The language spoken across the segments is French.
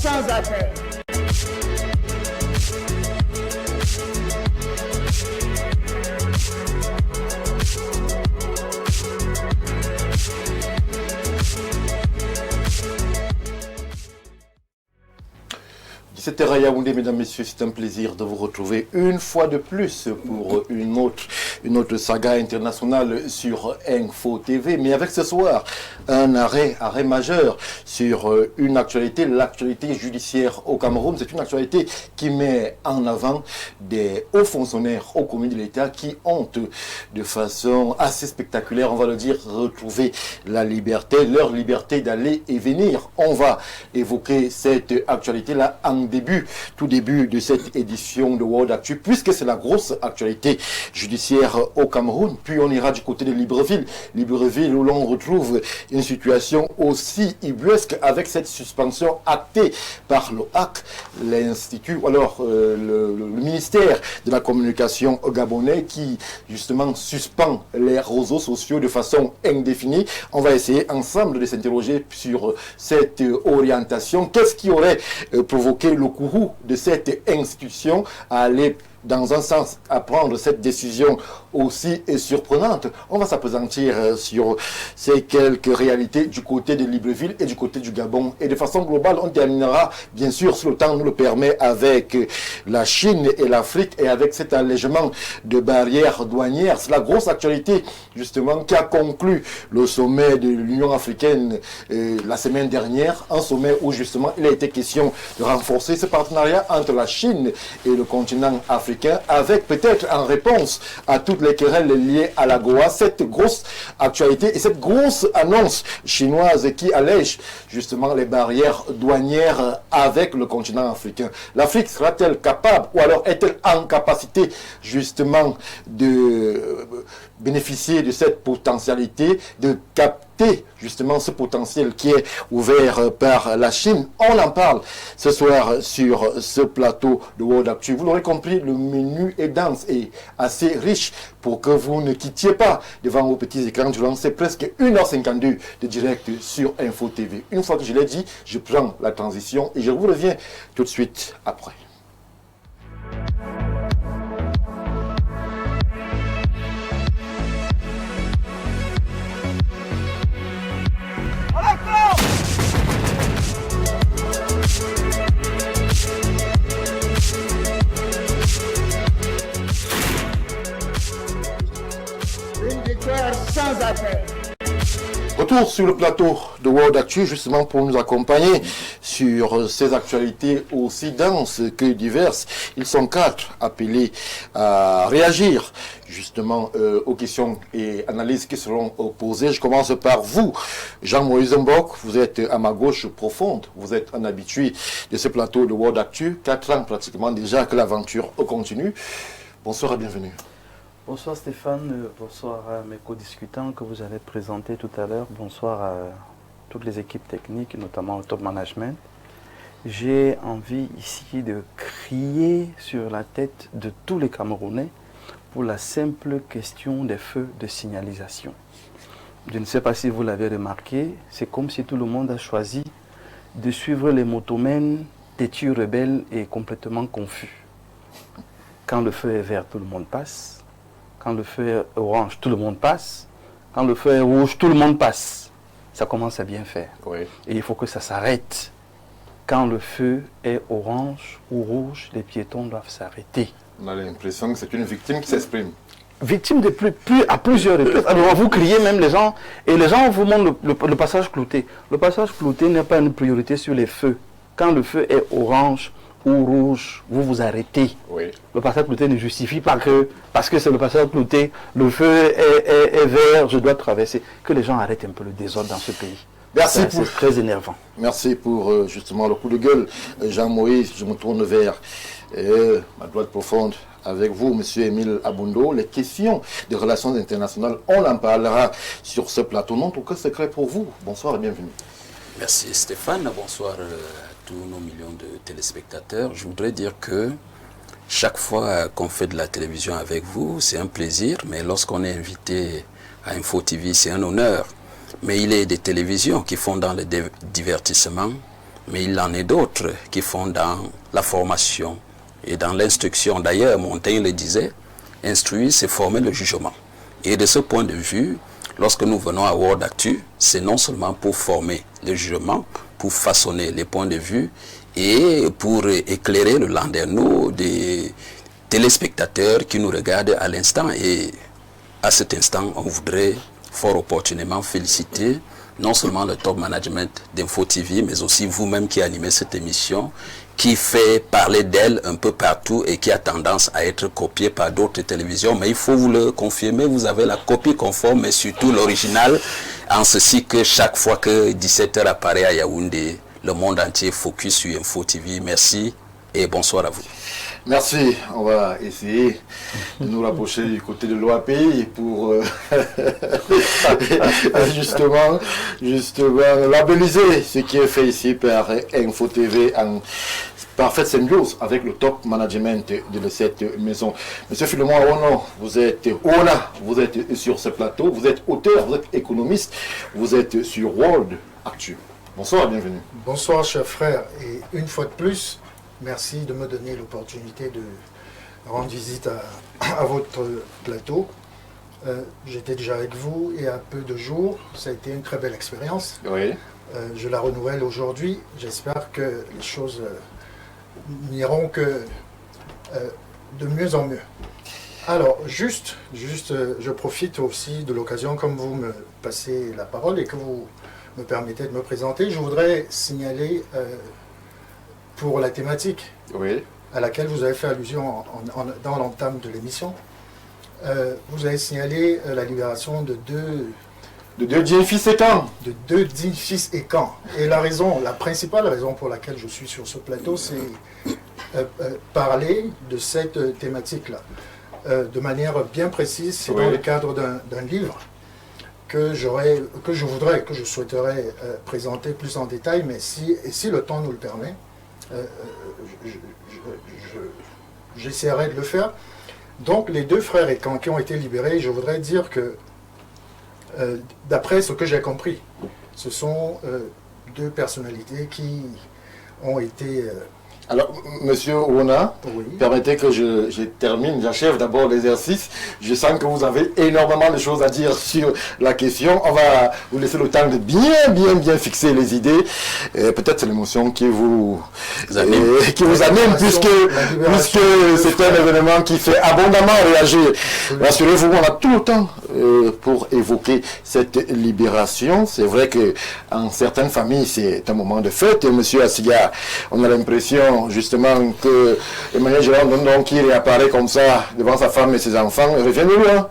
sans appel. C'était Yaoundé, mesdames, messieurs, c'est un plaisir de vous retrouver une fois de plus pour une autre saga internationale sur Info TV. Mais avec ce soir, un arrêt majeur sur une actualité, l'actualité judiciaire au Cameroun. C'est une actualité qui met en avant des hauts fonctionnaires au commis de l'État qui ont de façon assez spectaculaire, on va le dire, retrouvé la liberté, leur liberté d'aller et venir. On va évoquer cette actualité-là en tout début de cette édition de World Actu, puisque c'est la grosse actualité judiciaire au Cameroun. Puis on ira du côté de Libreville où l'on retrouve une situation aussi ubuesque avec cette suspension actée par l'OAC, l'institut, ou alors le ministère de la communication gabonais qui justement suspend les réseaux sociaux de façon indéfinie. On va essayer ensemble de s'interroger sur cette orientation. Qu'est-ce qui aurait provoqué le courroux de cette institution à aller dans un sens à prendre cette décision aussi surprenante? On va s'appesantir sur ces quelques réalités du côté de Libreville et du côté du Gabon. Et de façon globale, on terminera, bien sûr, si le temps nous le permet, avec la Chine et l'Afrique et avec cet allègement de barrières douanières. C'est la grosse actualité, justement, qui a conclu le sommet de l'Union africaine la semaine dernière. Un sommet où, justement, il a été question de renforcer ce partenariat entre la Chine et le continent africain, avec peut-être en réponse à toutes les querelles liées à la Goa, cette grosse actualité et cette grosse annonce chinoise qui allège justement les barrières douanières avec le continent africain. L'Afrique sera-t-elle capable ou alors est-elle en capacité justement de bénéficier de cette potentialité, de capter justement ce potentiel qui est ouvert par la Chine? On en parle ce soir sur ce plateau de World Actu. Vous l'aurez compris, le menu est dense et assez riche pour que vous ne quittiez pas devant vos petits écrans durant ces presque 1h52 de direct sur Info TV. Une fois que je l'ai dit, je prends la transition et je vous reviens tout de suite après. Sans appel. Retour sur le plateau de World Actu, justement pour nous accompagner sur ces actualités aussi denses que diverses. Ils sont 4 appelés à réagir justement aux questions et analyses qui seront posées. Je commence par vous, Jean-Moïse Mbok. Vous êtes à ma gauche profonde. Vous êtes un habitué de ce plateau de World Actu. 4 ans pratiquement déjà que l'aventure continue. Bonsoir et bienvenue. Bonsoir Stéphane, bonsoir à mes co-discutants que vous allez présenter tout à l'heure. Bonsoir à toutes les équipes techniques, notamment au top management. J'ai envie ici de crier sur la tête de tous les Camerounais pour la simple question des feux de signalisation. Je ne sais pas si vous l'avez remarqué, c'est comme si tout le monde a choisi de suivre les motomènes têtus, rebelles et complètement confus. Quand le feu est vert, tout le monde passe. Quand le feu est orange, tout le monde passe. Quand le feu est rouge, tout le monde passe. Ça commence à bien faire. Oui. Et il faut que ça s'arrête. Quand le feu est orange ou rouge, les piétons doivent s'arrêter. On a l'impression que c'est une victime qui s'exprime. Victime de à plusieurs reprises. Alors vous criez même les gens, et les gens vous montrent le passage clouté. Le passage clouté n'est pas une priorité sur les feux. Quand le feu est orange ou rouge, vous vous arrêtez. Oui. Le passage clouté ne justifie pas que, parce que c'est le passage clouté, le feu est vert, je dois traverser. Que les gens arrêtent un peu le désordre dans ce pays. Merci. C'est très énervant. Merci pour justement le coup de gueule. Jean-Moïse, je me tourne vers ma droite profonde avec vous, M. Émile Aboundo. Les questions des relations internationales, on en parlera sur ce plateau. Non, aucun secret pour vous. Bonsoir et bienvenue. Merci Stéphane, bonsoir tous nos millions de téléspectateurs. Je voudrais dire que chaque fois qu'on fait de la télévision avec vous, c'est un plaisir, mais lorsqu'on est invité à Info TV, c'est un honneur. Mais il est des télévisions qui font dans le divertissement, mais il en est d'autres qui font dans la formation et dans l'instruction. D'ailleurs, Montaigne le disait, instruire, c'est former le jugement. Et de ce point de vue, lorsque nous venons à World Actu, c'est non seulement pour former le jugement, pour façonner les points de vue et pour éclairer le landerneau des téléspectateurs qui nous regardent à l'instant. Et à cet instant, on voudrait fort opportunément féliciter non seulement le top management d'Info TV, mais aussi vous-même qui animez cette émission, qui fait parler d'elle un peu partout et qui a tendance à être copiée par d'autres télévisions. Mais il faut vous le confirmer, vous avez la copie conforme, mais surtout l'original, en ceci que chaque fois que 17h apparaît à Yaoundé, le monde entier focus sur Info TV. Merci et bonsoir à vous. Merci. On va essayer de nous rapprocher du côté de l'OAPI pour justement labelliser ce qui est fait ici par Info TV en parfaite symbiose avec le top management de cette maison. Monsieur Philemon Awono, vous êtes sur ce plateau, vous êtes auteur, vous êtes économiste, vous êtes sur World Actu. Bonsoir, bienvenue. Bonsoir, chers frères, et une fois de plus, merci de me donner l'opportunité de rendre visite à votre plateau. J'étais déjà avec vous il y a peu de jours, ça a été une très belle expérience. Oui. Je la renouvelle aujourd'hui, j'espère que les choses n'iront que de mieux en mieux. Alors, juste, je profite aussi de l'occasion, comme vous me passez la parole et que vous me permettez de me présenter, je voudrais signaler pour la thématique à laquelle vous avez fait allusion dans l'entame de l'émission, vous avez signalé la libération de deux dignes fils et camps. De deux dignes fils et camps. Et la principale raison pour laquelle je suis sur ce plateau, c'est parler de cette thématique-là. De manière bien précise, c'est dans le cadre d'un livre que je souhaiterais présenter plus en détail, mais si le temps nous le permet, j'essaierai de le faire. Donc les deux frères et camps qui ont été libérés, je voudrais dire que d'après ce que j'ai compris, ce sont deux personnalités qui ont été... Alors, monsieur Ouna, oui. Permettez que je termine, j'achève d'abord l'exercice. Je sens que vous avez énormément de choses à dire sur la question. On va vous laisser le temps de bien fixer les idées. Peut-être c'est l'émotion qui vous anime, puisque c'est un événement qui fait abondamment réagir. Rassurez-vous, on a tout le temps pour évoquer cette libération. C'est vrai que en certaines familles, c'est un moment de fête. Et monsieur Assiga, on a l'impression justement que Emmanuel Gérard Ndondon qui réapparaît comme ça devant sa femme et ses enfants revient de loin.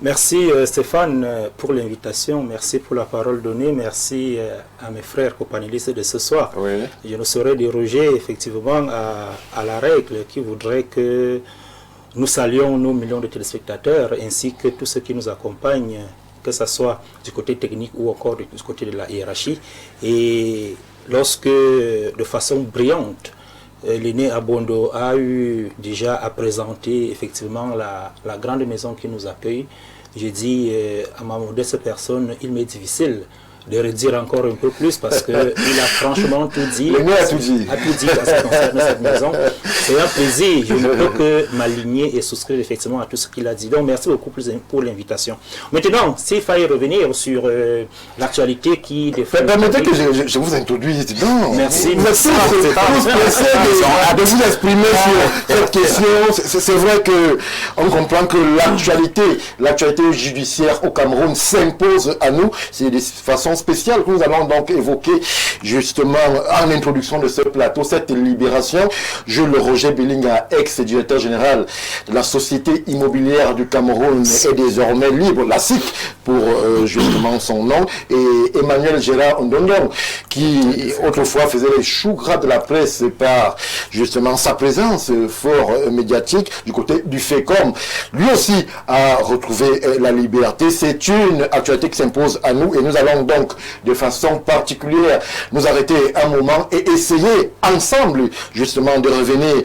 Merci Stéphane pour l'invitation, merci pour la parole donnée, merci à mes frères co-panélistes de ce soir. Oui. Je ne saurais déroger effectivement à la règle qui voudrait que nous saluions nos millions de téléspectateurs ainsi que tous ceux qui nous accompagnent, que ce soit du côté technique ou encore du côté de la hiérarchie. Et lorsque, de façon brillante, l'aîné Abondo a eu déjà à présenter effectivement la grande maison qui nous accueille, j'ai dit à ma modeste personne, il m'est difficile de redire encore un peu plus parce qu'il a franchement tout dit. A tout dit à ce qui concerne cette maison. C'est un plaisir. Je ne peux que m'aligner et souscrire effectivement à tout ce qu'il a dit. Donc merci beaucoup pour l'invitation. Maintenant, s'il fallait revenir sur l'actualité qui défend... Permettez que je vous introduise. Non. Merci. Merci de vous exprimer sur cette question. C'est vrai qu'on comprend que l'actualité judiciaire au Cameroun s'impose à nous. C'est de façon spéciale que nous allons donc évoquer justement en introduction de ce plateau, cette libération. Jules Roger Belinga, ex-directeur général de la Société immobilière du Cameroun, est désormais libre, la SIC pour justement son nom, et Emmanuel Gérard Ndondon, qui autrefois faisait les choux gras de la presse par justement sa présence fort médiatique du côté du FECOM, lui aussi a retrouvé la liberté. C'est une actualité qui s'impose à nous et nous allons donc de façon particulière nous arrêter un moment et essayer ensemble justement de revenir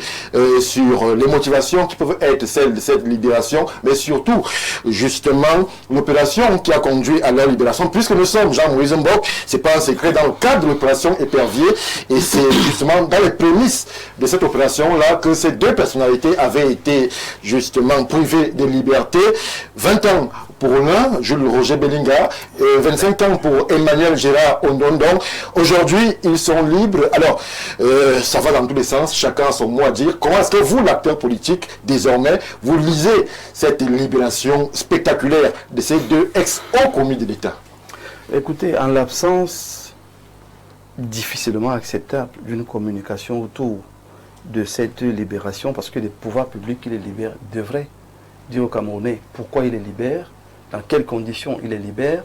sur les motivations qui peuvent être celles de cette libération, mais surtout justement l'opération raison qui a conduit à leur libération, puisque nous sommes, Jean-Moïse Mbok, c'est pas un secret, dans le cadre de l'opération Épervier, et c'est justement dans les prémices de cette opération-là que ces deux personnalités avaient été justement privées de liberté. 20 ans pour l'un, Jules Roger Bellinga, et 25 ans pour Emmanuel Gérard Ondondong. Aujourd'hui, ils sont libres. Alors, ça va dans tous les sens, chacun a son mot à dire. Comment est-ce que vous, l'acteur politique, désormais, vous lisez cette libération spectaculaire de ces deux ex-hauts commis de l'État? Écoutez, en l'absence difficilement acceptable d'une communication autour de cette libération, parce que les pouvoirs publics qui les libèrent devraient dire aux Camerounais pourquoi ils les libèrent, dans quelles conditions ils les libèrent,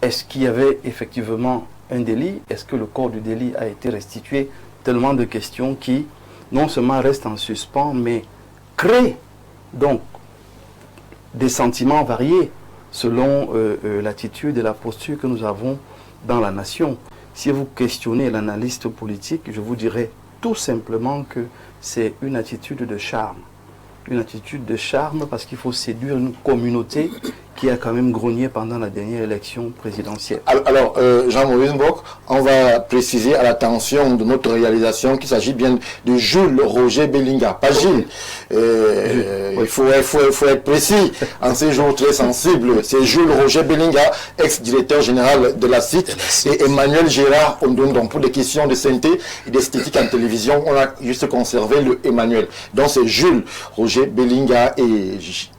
est-ce qu'il y avait effectivement un délit, est-ce que le corps du délit a été restitué, tellement de questions qui non seulement restent en suspens, mais créent donc des sentiments variés selon l'attitude et la posture que nous avons dans la nation. Si vous questionnez l'analyste politique, je vous dirais tout simplement que c'est une attitude de charme. Une attitude de charme parce qu'il faut séduire une communauté qui a quand même grogné pendant la dernière élection présidentielle. Alors, Jean-Maurice Mbok, on va préciser à l'attention de notre réalisation qu'il s'agit bien de Jules Roger Bellinga, pas Gilles. Il faut être précis en ces jours très sensibles. C'est Jules Roger Bellinga, ex-directeur général de la CIT, et Emmanuel Gérard Ondondong. Pour des questions de santé et d'esthétique en télévision, on a juste conservé le Emmanuel. Donc c'est Jules Roger Bellinga et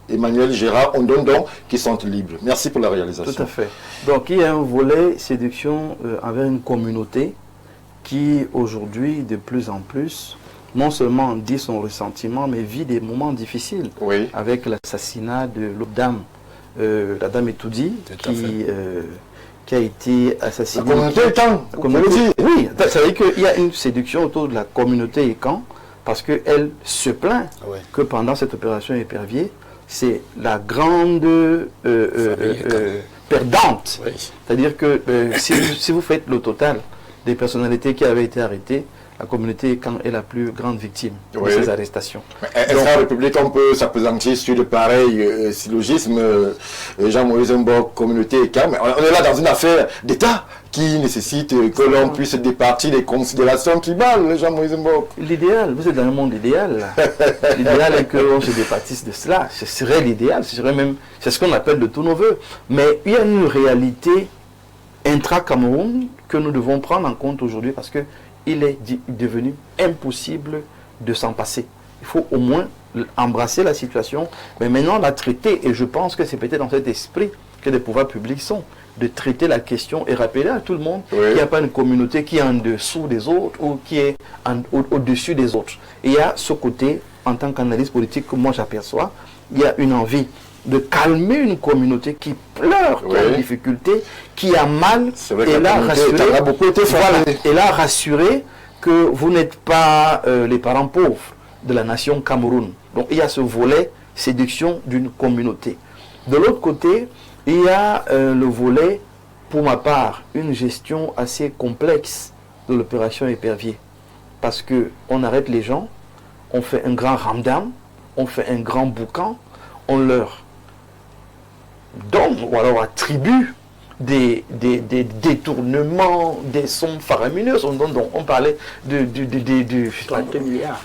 Emmanuel Gérard Ondondong qui sont libres. Merci pour la réalisation. Tout à fait. Donc il y a un volet séduction envers une communauté qui aujourd'hui de plus en plus non seulement dit son ressentiment mais vit des moments difficiles, oui, avec l'assassinat de l'autre dame, la dame Etoudi qui a été assassinée. La communauté étant, oui, ça veut dire qu'il y a une séduction autour de la communauté Écan parce qu'elle se plaint que pendant cette opération Épervier, c'est la grande perdante. Oui. C'est-à-dire que si vous faites le total des personnalités qui avaient été arrêtées, la communauté est la plus grande victime de ces arrestations. Est-ce que la République, on peut s'appesantir sur de pareils syllogismes, Jean-Maurice Mbok, communauté ECAM, mais on est là dans une affaire d'État qui nécessite que l'on puisse départir des considérations tribales, Jean-Maurice Mbok. L'idéal, vous êtes dans un monde idéal. L'idéal est qu'on se départisse de cela. Ce serait l'idéal, c'est ce qu'on appelle de tous nos voeux. Mais il y a une réalité intra-Cameroun que nous devons prendre en compte aujourd'hui parce que il est devenu impossible de s'en passer. Il faut au moins embrasser la situation, mais maintenant la traiter, et je pense que c'est peut-être dans cet esprit que les pouvoirs publics sont, de traiter la question et rappeler à tout le monde qu'il n'y a pas une communauté qui est en dessous des autres ou qui est au-dessus des autres. Et il y a ce côté, en tant qu'analyste politique, que moi j'aperçois, il y a une envie de calmer une communauté qui pleure, qui a une difficulté, qui a mal, et là rassurer que vous n'êtes pas les parents pauvres de la nation Cameroun. Donc il y a ce volet séduction d'une communauté. De l'autre côté, il y a le volet, pour ma part, une gestion assez complexe de l'opération Épervier. Parce qu'on arrête les gens, on fait un grand ramdam, on fait un grand boucan, on leur donne ou alors attribue des détournements, des sommes faramineuses. On parlait de 30 milliards.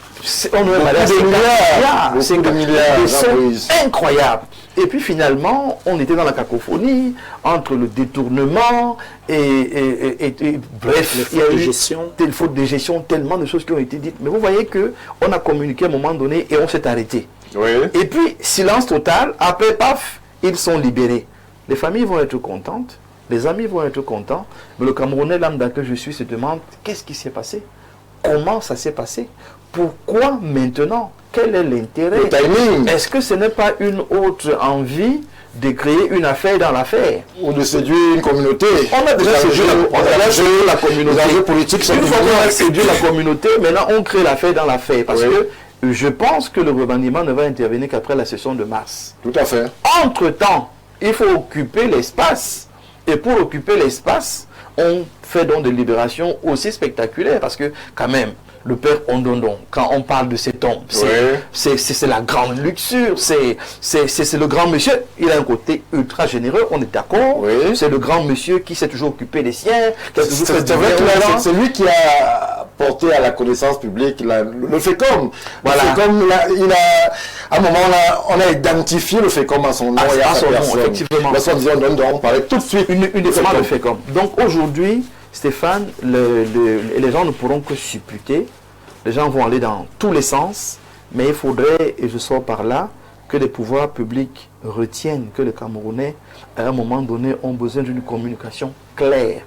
On parlait de milliards. Des sommes incroyables. Et puis finalement, on était dans la cacophonie entre le détournement et bref, il y a eu telle faute de gestion, tellement de choses qui ont été dites. Mais vous voyez qu'on a communiqué à un moment donné et on s'est arrêté. Oui. Et puis, silence total, après, paf, ils sont libérés. Les familles vont être contentes, les amis vont être contents, mais le Camerounais lambda que je suis se demande qu'est-ce qui s'est passé? Comment ça s'est passé? Pourquoi maintenant? Quel est l'intérêt? Est-ce que ce n'est pas une autre envie de créer une affaire dans l'affaire? Ou de séduire une communauté? On a déjà séduit la communauté. Une fois qu'on a séduit la communauté, maintenant on crée l'affaire dans l'affaire. Parce que je pense que le remaniement ne va intervenir qu'après la session de mars. Tout à fait. Entre-temps, il faut occuper l'espace. Et pour occuper l'espace, on fait donc des libérations aussi spectaculaires. Parce que, quand même, le père Ondondon, quand on parle de cet homme, c'est la grande luxure, c'est le grand monsieur. Il a un côté ultra généreux, on est d'accord. C'est le grand monsieur qui s'est toujours occupé des siens. C'est vrai que c'est lui qui a porté à la connaissance publique le FECOM. Voilà. Le FECOM, à un moment là, on a identifié le FECOM à son nom et à sa personne. Effectivement. Là, soit Ondondon, on parlait tout de suite une des femmes de FECOM. Donc aujourd'hui, Stéphane, les gens ne pourront que supputer. Les gens vont aller dans tous les sens, mais il faudrait, et je sors par là, que les pouvoirs publics retiennent que les Camerounais, à un moment donné, ont besoin d'une communication claire,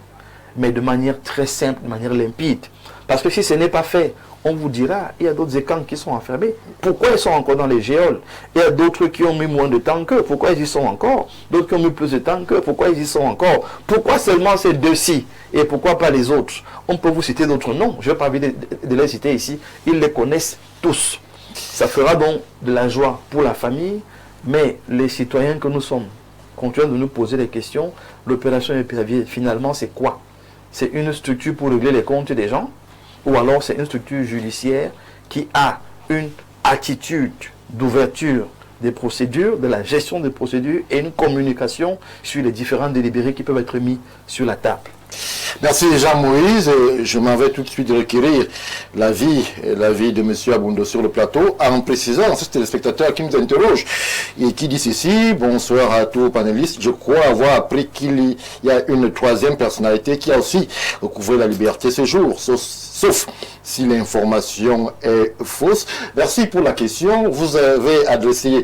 mais de manière très simple, de manière limpide. Parce que si ce n'est pas fait, on vous dira, il y a d'autres écans qui sont enfermés. Pourquoi ils sont encore dans les géoles? Il y a d'autres qui ont mis moins de temps qu'eux. Pourquoi ils y sont encore? D'autres qui ont mis plus de temps qu'eux. Pourquoi ils y sont encore? Pourquoi seulement ces deux-ci? Et pourquoi pas les autres? On peut vous citer d'autres noms. Je n'ai pas envie de les citer ici. Ils les connaissent tous. Ça fera donc de la joie pour la famille. Mais les citoyens que nous sommes continuent de nous poser des questions. L'opération Épervier, finalement, c'est quoi? C'est une structure pour régler les comptes des gens? Ou alors c'est une structure judiciaire qui a une attitude d'ouverture des procédures, de la gestion des procédures et une communication sur les différents délibérés qui peuvent être mis sur la table. Merci Jean-Moïse. Je m'en vais tout de suite requérir l'avis de M. Aboundo sur le plateau, en précisant à ce téléspectateur qui nous interroge et qui dit ceci: bonsoir à tous les panélistes. Je crois avoir appris qu'il y a une troisième personnalité qui a aussi recouvré la liberté ce jour, sauf si l'information est fausse. Merci pour la question. Vous avez adressé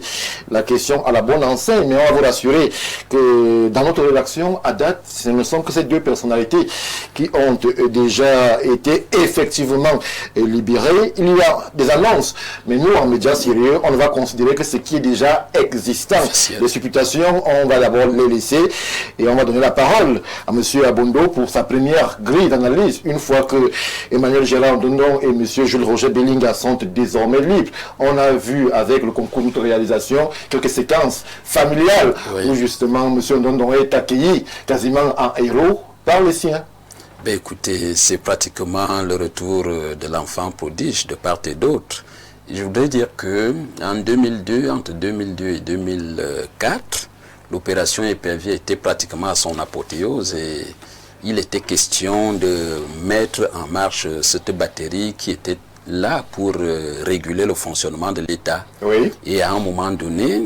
la question à la bonne enseigne, mais on va vous rassurer que dans notre rédaction, à date, ce ne sont que ces deux personnalités qui ont déjà été effectivement libérées. Il y a des annonces, mais nous, en médias sérieux, on va considérer que ce qui est déjà existant. Les supputations, on va d'abord les laisser et on va donner la parole à M. Aboundo pour sa première grille d'analyse, une fois que Emmanuel Gérard Ondondon et M. Jules Roger Bellinga sont désormais libres. On a vu avec le concours de réalisation quelques séquences familiales où justement M. Ondondon est accueilli quasiment en héros par les siens. Ben écoutez, c'est pratiquement le retour de l'enfant prodige de part et d'autre. Je voudrais dire que en 2002, entre 2002 et 2004, l'opération Épervier était pratiquement à son apothéose et il était question de mettre en marche cette batterie qui était là pour réguler le fonctionnement de l'État. Oui. Et à un moment donné,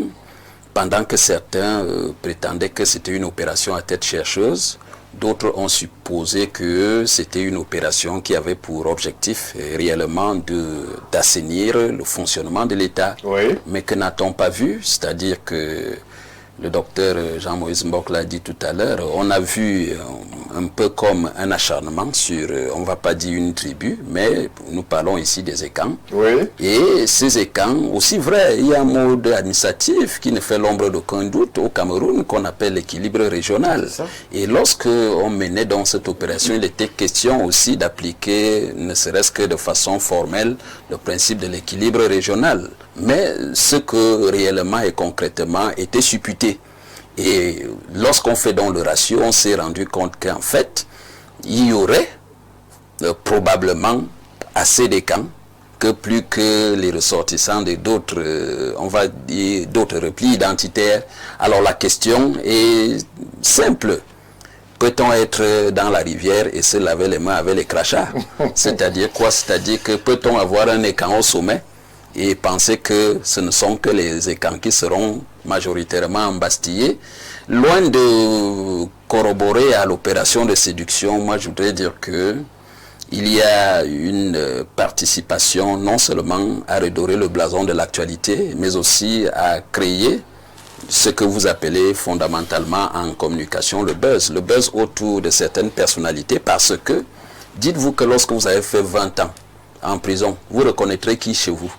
pendant que certains prétendaient que c'était une opération à tête chercheuse, d'autres ont supposé que c'était une opération qui avait pour objectif réellement d'assainir le fonctionnement de l'État. Oui. Mais que n'a-t-on pas vu? C'est-à-dire que le docteur Jean-Moïse Mbok l'a dit tout à l'heure, on a vu un peu comme un acharnement sur, on ne va pas dire une tribu, mais nous parlons ici des écans. Oui. Et ces écans, aussi vrai, il y a un mode administratif qui ne fait l'ombre d'aucun doute au Cameroun qu'on appelle l'équilibre régional. Et lorsque on menait dans cette opération, il était question aussi d'appliquer, ne serait-ce que de façon formelle, le principe de l'équilibre régional. Mais ce que réellement et concrètement était supputé. Et lorsqu'on fait donc le ratio, on s'est rendu compte qu'en fait, il y aurait probablement assez de camps que plus que les ressortissants de d'autres, on va dire, d'autres replis identitaires. Alors la question est simple. Peut-on être dans la rivière et se laver les mains avec les crachats? C'est-à-dire quoi? C'est-à-dire que peut-on avoir un écran au sommet et penser que ce ne sont que les écans qui seront majoritairement embastillés? Loin de corroborer à l'opération de séduction, moi je voudrais dire que il y a une participation non seulement à redorer le blason de l'actualité, mais aussi à créer ce que vous appelez fondamentalement en communication le buzz autour de certaines personnalités, parce que dites-vous que lorsque vous avez fait 20 ans en prison, vous reconnaîtrez qui chez vous?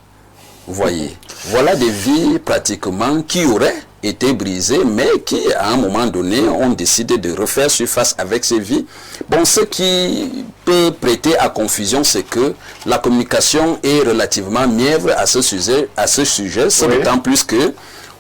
Vous voyez, voilà des vies pratiquement qui auraient été brisées, mais qui à un moment donné ont décidé de refaire surface avec ces vies. Bon, ce qui peut prêter à confusion, c'est que la communication est relativement mièvre à ce sujet, c'est d'autant plus que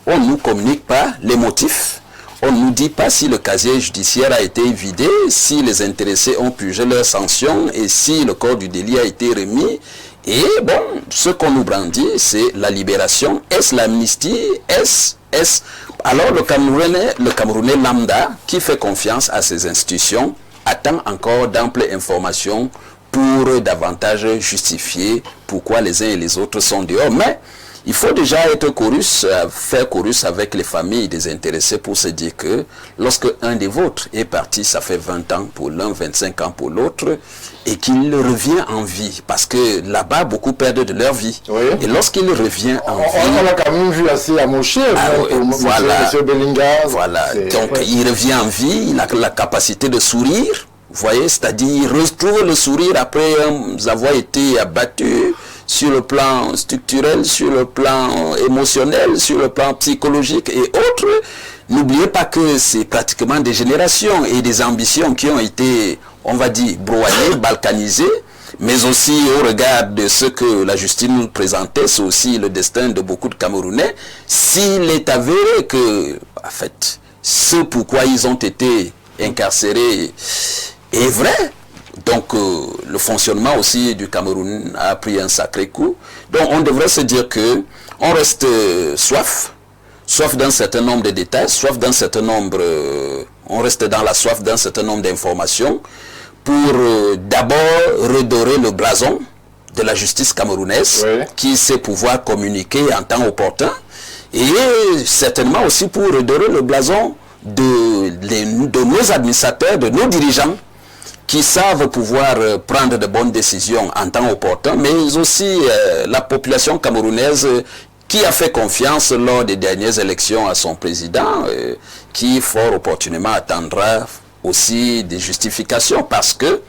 on ne nous communique pas les motifs, on ne nous dit pas si le casier judiciaire a été vidé, si les intéressés ont purgé leurs sanctions et si le corps du délit a été remis. Et bon, ce qu'on nous brandit, c'est la libération. Est-ce l'amnistie? Est-ce... Alors le Camerounais lambda, qui fait confiance à ces institutions, attend encore d'amples informations pour davantage justifier pourquoi les uns et les autres sont dehors. Mais il faut déjà être chorus, faire chorus avec les familles des intéressés pour se dire que lorsque un des vôtres est parti, ça fait 20 ans pour l'un, 25 ans pour l'autre, et qu'il revient en vie, parce que là-bas, beaucoup perdent de leur vie. Oui. Et lorsqu'il revient en vie... On l'a quand même vu assez amoché, voilà, M. Bellingham. Voilà, donc il revient en vie, il a la capacité de sourire, vous voyez, c'est-à-dire il retrouve le sourire après avoir été abattu sur le plan structurel, sur le plan émotionnel, sur le plan psychologique et autres. N'oubliez pas que c'est pratiquement des générations et des ambitions qui ont été, on va dire, broyées, balkanisées, mais aussi au regard de ce que la justice nous présentait, c'est aussi le destin de beaucoup de Camerounais. S'il est avéré que, en fait, ce pourquoi ils ont été incarcérés est vrai, donc le fonctionnement aussi du Cameroun a pris un sacré coup. Donc on devrait se dire que on reste soif d'un certain nombre de détails, soif d'un certain nombre, on reste dans la soif d'un certain nombre d'informations pour d'abord redorer le blason de la justice camerounaise, oui, qui sait pouvoir communiquer en temps opportun, et certainement aussi pour redorer le blason de nos administrateurs, de nos dirigeants, qui savent pouvoir prendre de bonnes décisions en temps opportun, mais aussi la population camerounaise qui a fait confiance lors des dernières élections à son président, qui fort opportunément attendra aussi des justifications, parce que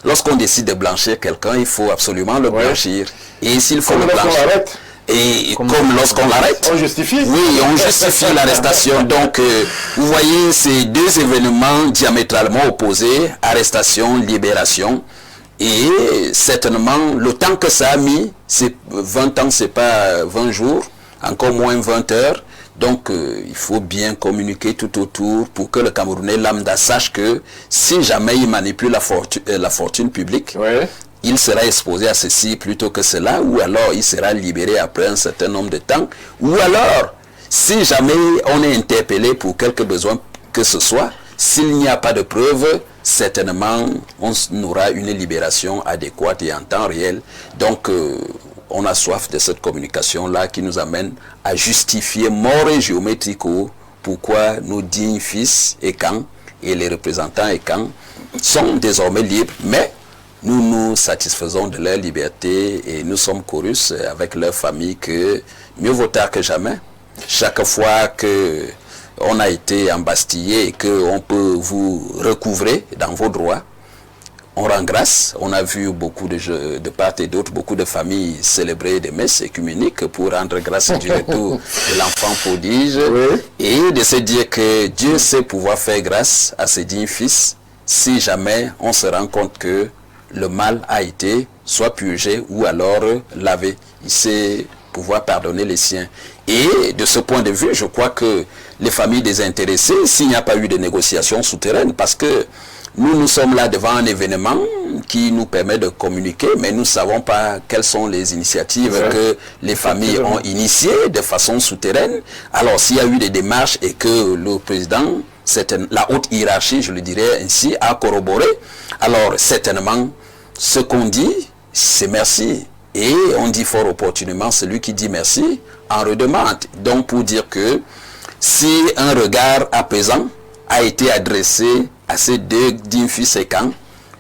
lorsqu'on décide de blanchir quelqu'un, il faut absolument le blanchir. Et s'il faut le blanchir... Et comme lorsqu'on l'arrête, on justifie. Oui, on justifie l'arrestation. Donc, vous voyez, ces deux événements diamétralement opposés, arrestation, libération. Et certainement, le temps que ça a mis, c'est 20 ans, c'est pas 20 jours, encore moins 20 heures. Donc, il faut bien communiquer tout autour pour que le Camerounais lambda sache que si jamais il manipule la fortune publique, ouais, il sera exposé à ceci plutôt que cela, ou alors il sera libéré après un certain nombre de temps, ou alors, si jamais on est interpellé pour quelque besoin que ce soit, s'il n'y a pas de preuves, certainement on aura une libération adéquate et en temps réel. Donc, on a soif de cette communication-là qui nous amène à justifier mort et géométrico pourquoi nos dignes fils Ekan et les représentants Ekan sont désormais libres, mais nous nous satisfaisons de leur liberté et nous sommes chorus avec leur famille que mieux vaut tard que jamais. Chaque fois que on a été embastillé et qu'on peut vous recouvrer dans vos droits, on rend grâce. On a vu beaucoup de part et d'autre, beaucoup de familles célébrer des messes écuméniques pour rendre grâce du retour de l'enfant prodige, oui, et de se dire que Dieu sait pouvoir faire grâce à ses dignes fils si jamais on se rend compte que le mal a été soit purgé ou alors lavé. Il sait pouvoir pardonner les siens. Et de ce point de vue, je crois que les familles désintéressées, s'il n'y a pas eu de négociations souterraines, parce que nous sommes là devant un événement qui nous permet de communiquer, mais nous ne savons pas quelles sont les initiatives que les familles ont initiées de façon souterraine. Alors s'il y a eu des démarches et que le président, la haute hiérarchie, je le dirais ainsi, a corroboré, alors certainement, ce qu'on dit, c'est merci. Et on dit fort opportunément, celui qui dit merci en redemande. Donc pour dire que si un regard apaisant a été adressé à ces deux dignes fils Ekan,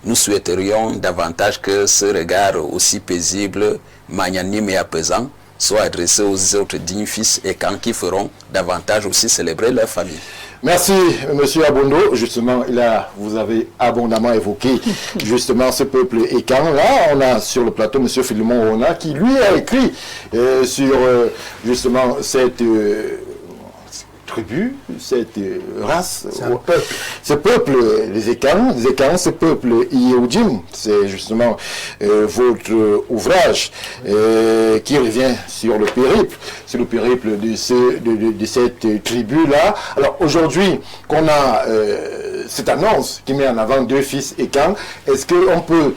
nous souhaiterions davantage que ce regard aussi paisible, magnanime et apaisant soit adressé aux autres dignes fils Ekan qui feront davantage aussi célébrer leur famille. Merci, Monsieur Abondo. Justement, vous avez abondamment évoqué justement ce peuple Ekan. Là, on a sur le plateau Monsieur Philemon Rona qui, lui, a écrit sur justement cette tribu, cette race, C'est un peuple. ce peuple, les Ekans, ce peuple Yehudim, c'est justement votre ouvrage qui revient sur le périple, de cette tribu-là. Alors aujourd'hui qu'on a cette annonce qui met en avant 2 fils Ekans, est-ce qu'on peut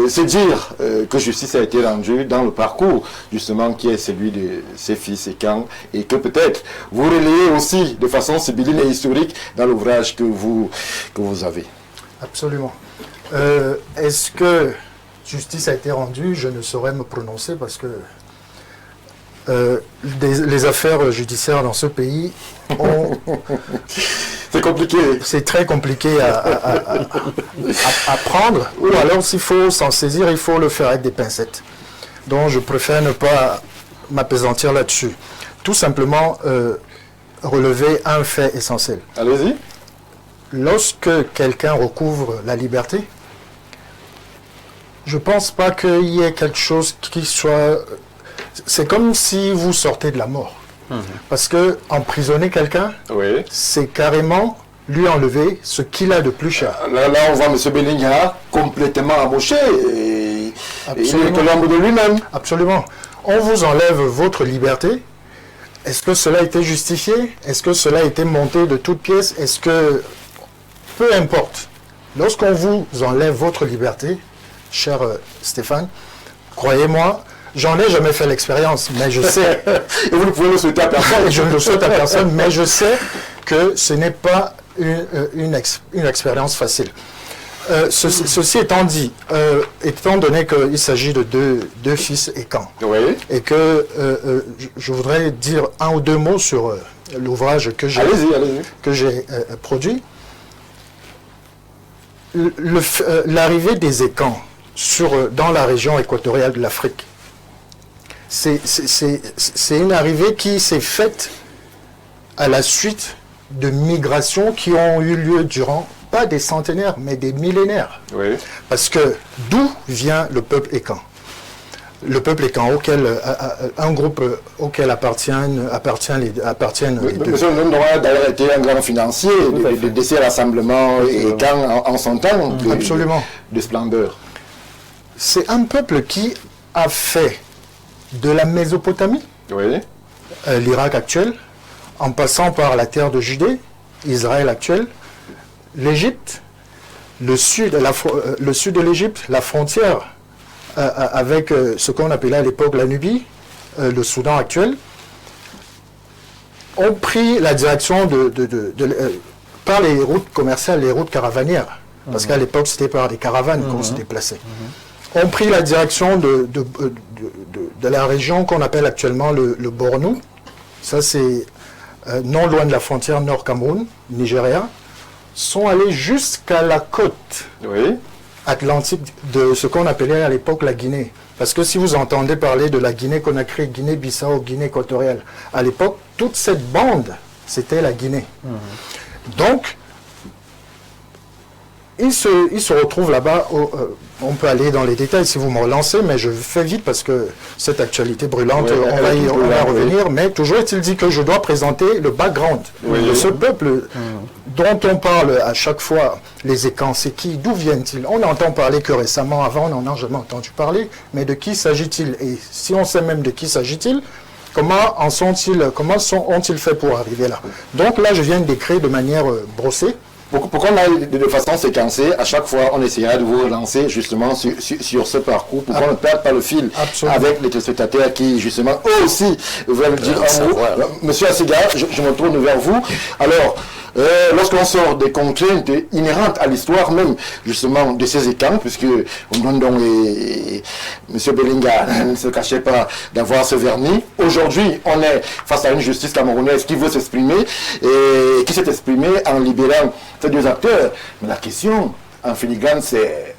se dire que justice a été rendue dans le parcours justement qui est celui de ces fils Ekans et que peut-être vous relayez aussi de façon sibylline et historique dans l'ouvrage que vous avez? Absolument. Est-ce que justice a été rendue? Je ne saurais me prononcer parce que les affaires judiciaires dans ce pays c'est compliqué. C'est très compliqué à prendre, ou alors s'il faut s'en saisir, il faut le faire avec des pincettes. Donc je préfère ne pas m'appesantir là-dessus. Tout simplement relever un fait essentiel. Allez-y. Lorsque quelqu'un recouvre la liberté, je ne pense pas qu'il y ait quelque chose qui soit... C'est comme si vous sortez de la mort. Parce que emprisonner quelqu'un, Oui. c'est carrément lui enlever ce qu'il a de plus cher. Là, on voit M. Bellinga complètement amoché et il est Absolument. que l'ombre de lui-même. Absolument. On vous enlève votre liberté. Est-ce que cela a été justifié? Est-ce que cela a été monté de toutes pièces? Est-ce que... Peu importe. Lorsqu'on vous enlève votre liberté, cher Stéphane, croyez-moi, j'en ai jamais fait l'expérience, mais je sais... Et vous ne pouvez le souhaiter à personne. Je ne le souhaite à personne, mais je sais que ce n'est pas une expérience facile. Ceci étant dit, étant donné qu'il s'agit de deux fils Ekans, Oui. et que je voudrais dire un ou deux mots sur l'ouvrage que j'ai produit. L'arrivée des Ekans dans la région équatoriale de l'Afrique, c'est une arrivée qui s'est faite à la suite de migrations qui ont eu lieu durant, pas des centenaires, mais des millénaires. Oui. Parce que d'où vient le peuple Ekan? Le peuple Ekan, un groupe auquel appartiennent les deux. Monsieur Ndondora a d'ailleurs été un grand financier de ces rassemblements Ekan en son temps Absolument. de splendeur. C'est un peuple qui a fait de la Mésopotamie, Oui. l'Irak actuel, en passant par la terre de Judée, Israël actuel, l'Égypte, le sud de l'Égypte, la frontière avec ce qu'on appelait à l'époque la Nubie, le Soudan actuel, ont pris la direction par les routes commerciales, les routes caravanières, parce qu'à l'époque c'était par des caravanes qu'on se déplaçait, ont pris la direction de la région qu'on appelle actuellement le Bornou. Ça c'est non loin de la frontière Nord-Cameroun, Nigeria, sont allés jusqu'à la côte Oui. atlantique de ce qu'on appelait à l'époque la Guinée. Parce que si vous entendez parler de la Guinée-Conakry, Guinée-Bissau, Guinée équatoriale, à l'époque, toute cette bande, c'était la Guinée. Donc, ils se retrouvent là-bas. On peut aller dans les détails si vous me relancez, mais je fais vite parce que cette actualité brûlante, Oui, on va y revenir. Mais toujours est-il dit que je dois présenter le background de ce peuple dont on parle à chaque fois. Les Ekans, c'est qui? D'où viennent-ils? On n'entend parler que récemment. Avant, on n'en a jamais entendu parler. Mais de qui s'agit-il? Et si on sait même de qui s'agit-il, comment ont-ils fait pour arriver là? Donc là, je viens de décrire de manière brossée. Pourquoi on aille de façon séquencée, à chaque fois on essaiera de vous relancer justement sur ce parcours, pour qu'on ne perde pas le fil avec les téléspectateurs qui justement eux aussi veulent dire un mot. Monsieur Asiga, je me tourne vers vous. Alors, lorsqu'on sort des contraintes inhérentes à l'histoire même justement de ces Ekans, puisque Ndondon et M. Bellinga ne se cachaient pas d'avoir ce vernis, aujourd'hui on est face à une justice camerounaise qui veut s'exprimer et qui s'est exprimée en libérant ces deux acteurs. Mais la question en filigrane c'est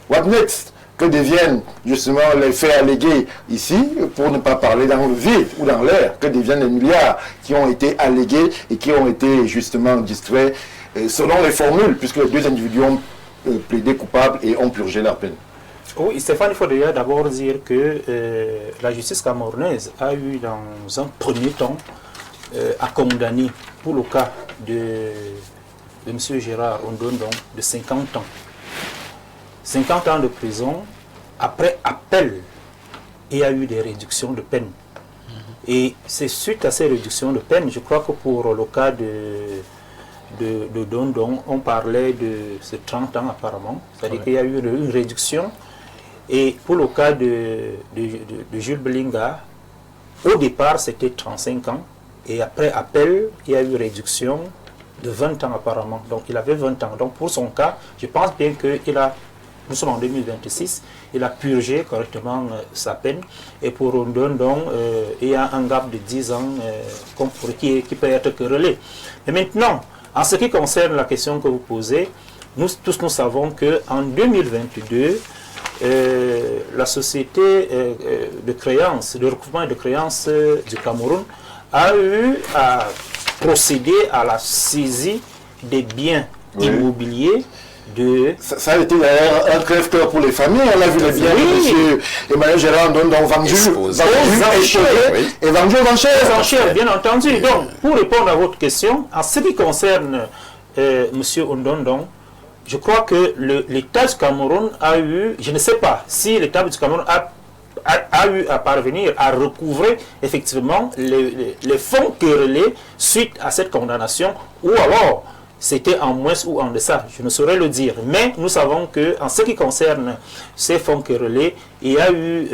what next? Que deviennent justement les faits allégués ici, pour ne pas parler dans le vide ou dans l'air, que deviennent les milliards qui ont été allégués et qui ont été justement distraits selon les formules, puisque les deux individus ont plaidé coupables et ont purgé leur peine. Oui, Stéphane, il faut d'abord dire que la justice camerounaise a eu dans un premier temps a condamné pour le cas de M. Gérard Ondondong de 50 ans. 50 ans de prison, après appel, il y a eu des réductions de peine. Et c'est suite à ces réductions de peine, je crois que pour le cas de Dondong, on parlait de ces 30 ans apparemment, c'est-à-dire qu'il y a eu une réduction. Et pour le cas de Jules Belinga, au départ c'était 35 ans, et après appel, il y a eu réduction de 20 ans apparemment. Donc il avait 20 ans. Donc pour son cas, je pense bien qu'il a, nous sommes en 2026, il a purgé correctement sa peine. Et pour Ondondong, il y a un gap de 10 ans qui peut être querellé. Et maintenant, en ce qui concerne la question que vous posez, nous tous nous savons qu'en 2022, la société de créance, de recouvrement et de créance du Cameroun a eu à procéder à la saisie des biens immobiliers de... Ça a été d'ailleurs un crève-cœur pour les familles. On a vu les biens de M. Emmanuel Gérard Ondondong vendus et vendus aux enchères. Bien entendu. Donc, pour répondre à votre question, en ce qui concerne M. Ondondong, je crois que l'État du Cameroun a eu, je ne sais pas si l'État du Cameroun a eu à parvenir à recouvrer effectivement les fonds querellés suite à cette condamnation, ou alors c'était en moins ou en deçà, je ne saurais le dire. Mais nous savons qu'en ce qui concerne ces fonds querellés, il y a eu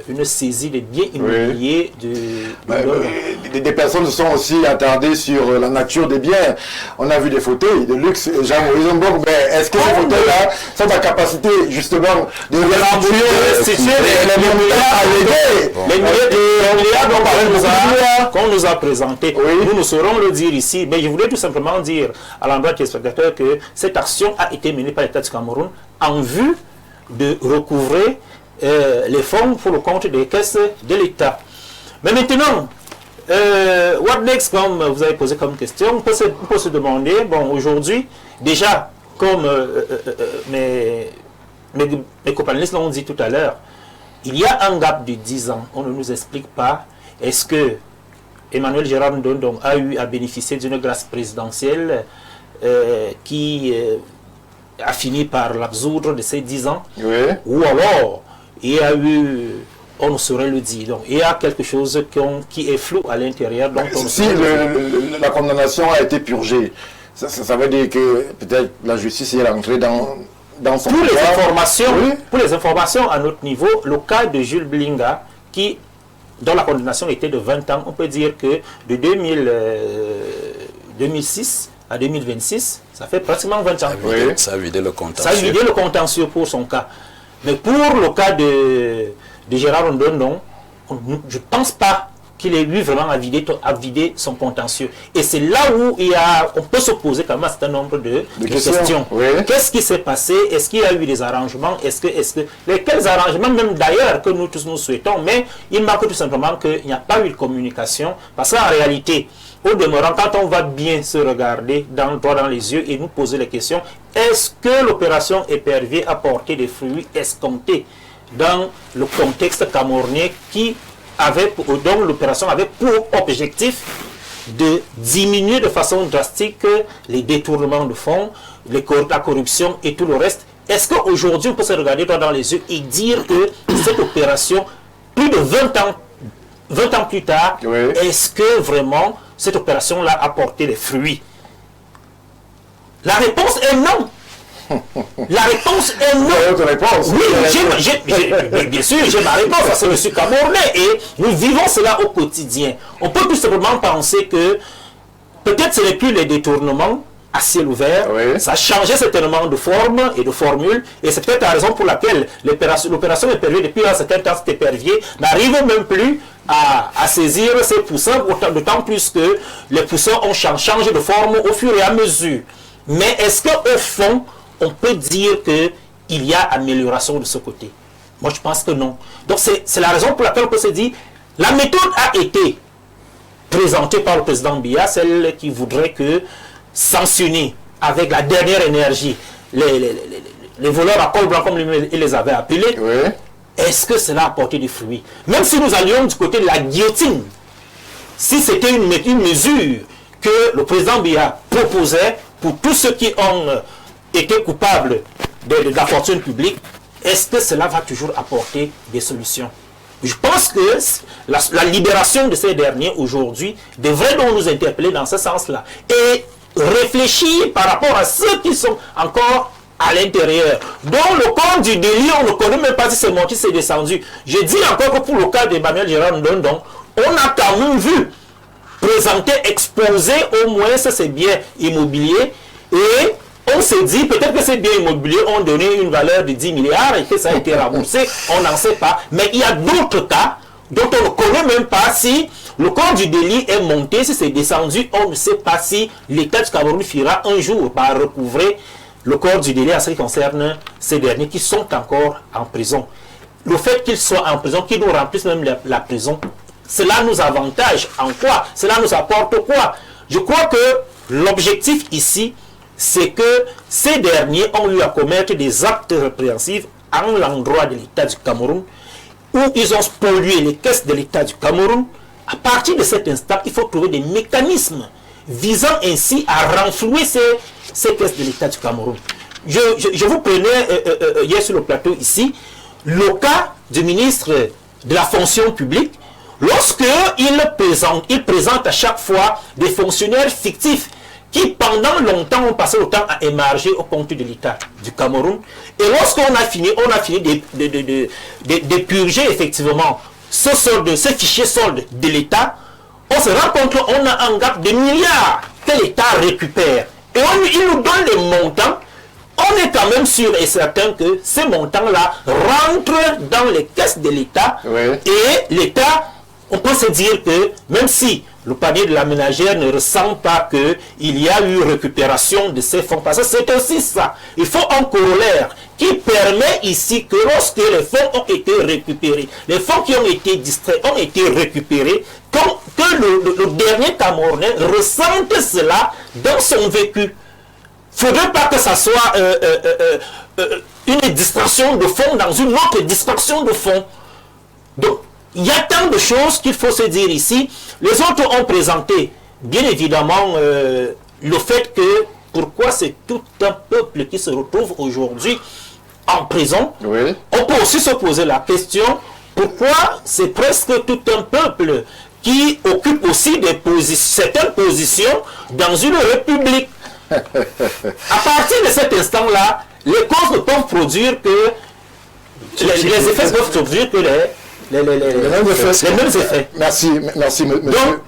une saisie des biens immobiliers des personnes se sont aussi attardées sur la nature des biens. On a vu des fauteuils de luxe, Jean-Maurice Mbong, mais est-ce que ces fauteuils-là sont en capacité justement de restituer les milliards qu'on nous a présentés? Nous ne saurons le dire ici, mais je voulais tout simplement dire à l'endroit des spectateurs que cette action a été menée par l'État du Cameroun en vue de recouvrer les fonds pour le compte des caisses de l'État. Mais maintenant, what next, comme vous avez posé comme question, on peut se demander, bon, aujourd'hui, déjà, comme mes compagnons l'ont dit tout à l'heure, il y a un gap de 10 ans. On ne nous explique pas, est-ce que Emmanuel Gérard Ondondong a eu à bénéficier d'une grâce présidentielle qui a fini par l'absoudre de ces 10 ans, ou alors il y a eu, on ne saurait le dire, donc il y a quelque chose qui est flou à l'intérieur. Si la condamnation a été purgée, ça veut dire que peut-être la justice est rentrée dans son pouvoir. Pour les informations à notre niveau, le cas de Jules Belinga, dont la condamnation était de 20 ans, on peut dire que de 2006 à 2026, ça fait pratiquement 20 ans. Ça a vidé le contentieux. Ça a vidé le contentieux pour son cas. Mais pour le cas de Gérard Ondondong, je ne pense pas qu'il ait eu vraiment à vider son contentieux. Et c'est là où on peut se poser quand même un certain nombre de questions. Qu'est-ce qui s'est passé? Est-ce qu'il y a eu des arrangements? Quels arrangements, même d'ailleurs, que nous tous nous souhaitons, mais il marque tout simplement qu'il n'y a pas eu de communication. Parce qu'en réalité, au demeurant, quand on va bien se regarder droit dans les yeux et nous poser les questions, est-ce que l'opération Épervier a porté des fruits escomptés dans le contexte camerounais dont l'opération avait pour objectif de diminuer de façon drastique les détournements de fonds, la corruption et tout le reste? Est-ce qu'aujourd'hui on peut se regarder droit dans les yeux et dire que cette opération, plus de 20 ans plus tard, est-ce que vraiment cette opération-là a porté des fruits? La réponse est non. La réponse est non. Oui, bien sûr, j'ai ma réponse, parce que je suis camerounais et nous vivons cela au quotidien. On peut tout simplement penser que peut-être ce n'est plus les détournements à ciel ouvert, ça a changé certainement de forme et de formule, et c'est peut-être la raison pour laquelle l'opération Épervier, depuis un certain temps, cet Épervier n'arrive même plus à saisir ces poussins, d'autant plus que les poussins ont changé de forme au fur et à mesure. Mais est-ce qu'au fond, on peut dire qu'il y a amélioration de ce côté? Moi, je pense que non. Donc, c'est la raison pour laquelle on peut se dire, la méthode a été présentée par le président Biya, celle qui voudrait que sanctionner avec la dernière énergie les voleurs à col blanc, comme il les avait appelés. Est-ce que cela a apporté des fruits? Même si nous allions du côté de la guillotine, si c'était une mesure que le président Biya proposait pour tous ceux qui ont été coupables de la fortune publique, est-ce que cela va toujours apporter des solutions? Je pense que la libération de ces derniers aujourd'hui devrait donc nous interpeller dans ce sens-là et réfléchir par rapport à ceux qui sont encore à l'intérieur. Donc le corps du délit, on ne connaît même pas si c'est monté, c'est descendu. Je dis encore que pour le cas d'Emmanuel Gérard Ndondon, on a quand même vu présenter, exposer au moins ces biens immobiliers et on s'est dit peut-être que ces biens immobiliers ont donné une valeur de 10 milliards et que ça a été remboursé, on n'en sait pas. Mais il y a d'autres cas dont on ne connaît même pas si le corps du délit est monté, si c'est descendu, on ne sait pas si l'État du Cameroun finira un jour par recouvrer le corps du délit en ce qui concerne ces derniers qui sont encore en prison. Le fait qu'ils soient en prison, qu'ils nous remplissent même la prison, cela nous avantage en quoi? Cela nous apporte quoi? Je crois que l'objectif ici, c'est que ces derniers ont eu à commettre des actes répréhensibles en l'endroit de l'État du Cameroun, où ils ont pollué les caisses de l'État du Cameroun. À partir de cet instant, il faut trouver des mécanismes visant ainsi à renflouer ces caisses de l'État du Cameroun. Je vous prenais hier sur le plateau ici, le cas du ministre de la fonction publique, lorsqu'il présente à chaque fois des fonctionnaires fictifs qui pendant longtemps ont passé le temps à émarger au compte de l'État du Cameroun. Et lorsqu'on a fini de purger effectivement ce fichier solde de l'État, on se rend compte qu'on a un gap de milliards que l'État récupère. Et il nous donne les montants. On est quand même sûr et certain que ces montants-là rentrent dans les caisses de l'État. Oui. Et l'État, on peut se dire que même si le panier de la ménagère ne ressent pas qu'il y a eu récupération de ces fonds, parce que c'est aussi ça. Il faut un corollaire qui permet ici que lorsque les fonds ont été récupérés, les fonds qui ont été distraits ont été récupérés, que le dernier Camerounais ressente cela dans son vécu. Il ne faudrait pas que ça soit une distraction de fonds dans une autre distraction de fonds. Donc, il y a tant de choses qu'il faut se dire ici. Les autres ont présenté, bien évidemment, le fait que pourquoi c'est tout un peuple qui se retrouve aujourd'hui en prison. Oui. On peut aussi se poser la question, pourquoi c'est presque tout un peuple qui occupe aussi certaines positions dans une république. À partir de cet instant-là, les causes ne peuvent produire que... Les effets peuvent produire que les mêmes effets. Merci,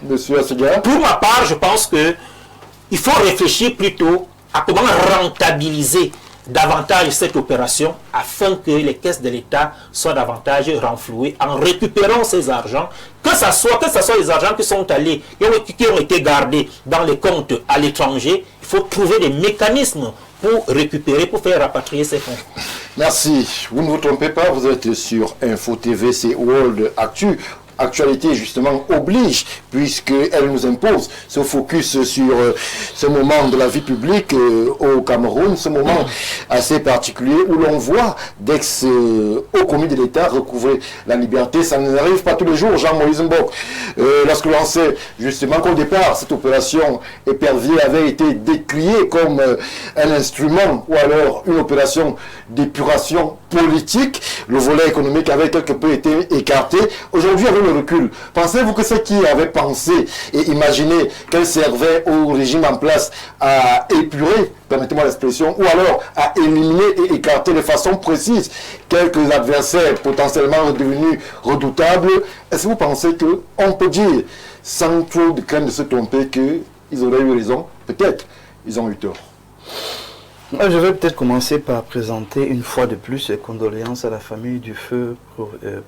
monsieur Assedia. Pour ma part, je pense qu'il faut réfléchir plutôt à comment rentabiliser davantage cette opération afin que les caisses de l'État soient davantage renflouées en récupérant ces argents, que ce soit les argents qui sont allés, qui ont été gardés dans les comptes à l'étranger. Il faut trouver des mécanismes pour récupérer, pour faire rapatrier ces fonds. Merci. Vous ne vous trompez pas, vous êtes sur Info TV, c'est World Actu. Actualité, justement, oblige, puisqu'elle nous impose ce focus sur ce moment de la vie publique au Cameroun, ce moment assez particulier où l'on voit d'ex-hauts commis de l'État recouvrer la liberté. Ça n'arrive pas tous les jours, Jean-Moïse Mbok. Lorsque l'on sait justement qu'au départ, cette opération épervier avait été décriée comme un instrument ou alors une opération d'épuration politique, le volet économique avait quelque peu été écarté. Aujourd'hui, avec le recul, pensez-vous que ceux qui avaient pensé et imaginé qu'elle servait au régime en place à épurer, permettez-moi l'expression, ou alors à éliminer et écarter de façon précise quelques adversaires potentiellement devenus redoutables, est-ce que vous pensez qu'on peut dire, sans trop de crainte de se tromper, qu'ils auraient eu raison? Peut-être, ils ont eu tort. Je vais peut-être commencer par présenter une fois de plus les condoléances à la famille du feu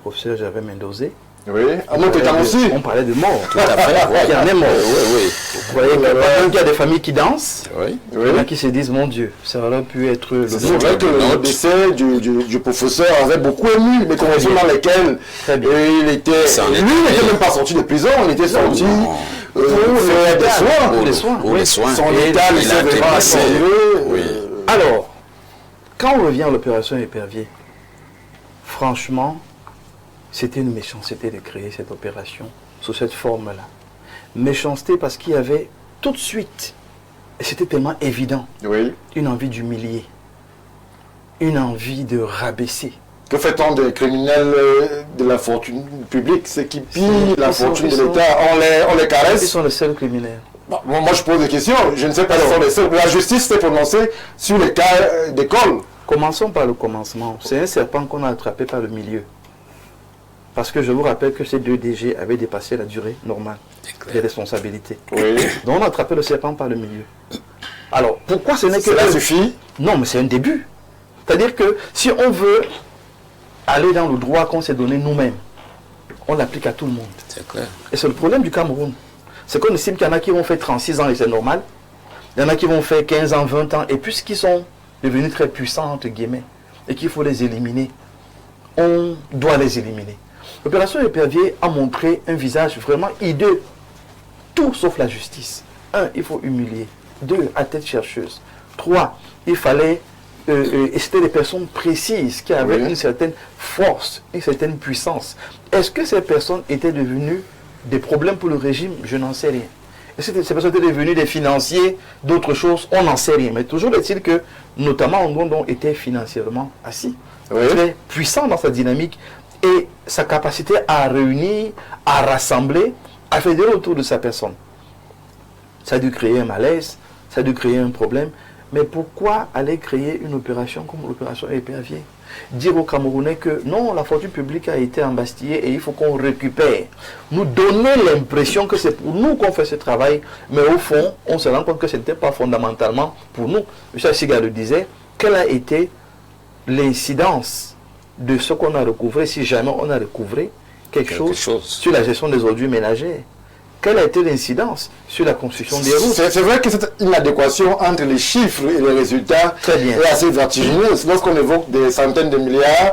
professeur Gervais Mendozé. Oui, à mon temps aussi. On parlait de mort, tout à fait. Il y en est mort. Oui. Vous voyez qu'il y a des familles qui dansent, il y en a qui se disent, mon Dieu, ça aurait pu être le C'est vrai que le décès du professeur avait beaucoup ému les conditions dans lesquelles il était... Lui, il n'était même pas sorti de prison, il était sorti pour faire des soins. Son état, il s'est vraiment assuré. Alors, quand on revient à l'opération Épervier, franchement, c'était une méchanceté de créer cette opération sous cette forme-là. Méchanceté parce qu'il y avait tout de suite, et c'était tellement évident, Oui. une envie d'humilier, une envie de rabaisser. Que fait-on des criminels de la fortune publique? Ceux qui pillent la fortune de ils sont- l'État, on les Ils caresse. sont les seuls criminels. Bon, moi, je pose des questions. Je ne sais pas si ce sont les seuls. La justice s'est prononcée sur les cas d'école. Commençons par le commencement. C'est un serpent qu'on a attrapé par le milieu. Parce que je vous rappelle que ces 2 DG avaient dépassé la durée normale des responsabilités. Oui. Donc on a attrapé le serpent par le milieu. Alors, pourquoi ce n'est que... Cela eux? suffit. Non, mais c'est un début. C'est-à-dire que si on veut aller dans le droit qu'on s'est donné nous-mêmes, on l'applique à tout le monde. C'est clair. Et c'est le problème du Cameroun. C'est qu'on estime qu'il y en a qui vont faire 36 ans et c'est normal. Il y en a qui vont faire 15 ans, 20 ans. Et puisqu'ils sont devenus très puissants, entre guillemets, et qu'il faut les éliminer, on doit les éliminer. L'opération Épervier a montré un visage vraiment hideux. Tout sauf la justice. 1, il faut humilier. 2, à tête chercheuse. 3, il fallait... et c'était des personnes précises qui avaient Oui. une certaine force, une certaine puissance. Est-ce que ces personnes étaient devenues des problèmes pour le régime? Je n'en sais rien. Est-ce que ces personnes étaient devenues des financiers, d'autres choses? On n'en sait rien. Mais toujours est-il que, notamment, Ngongo était financièrement assis, Oui. très puissant dans sa dynamique et sa capacité à réunir, à rassembler, à fédérer autour de sa personne. Ça a dû créer un malaise, ça a dû créer un problème. Mais pourquoi aller créer une opération comme l'opération Épervier? Dire aux Camerounais que non, la fortune publique a été embastillée et il faut qu'on récupère. Nous donner l'impression que c'est pour nous qu'on fait ce travail, mais au fond, on se rend compte que ce n'était pas fondamentalement pour nous. M. Siga le disait, quelle a été l'incidence de ce qu'on a recouvré, si jamais on a recouvré quelque chose sur la gestion des ordures ménagères? Quelle a été l'incidence sur la construction des routes? C'est vrai que c'est une adéquation entre les chiffres et les résultats Très bien. est assez vertigineuse. Lorsqu'on évoque des centaines de milliards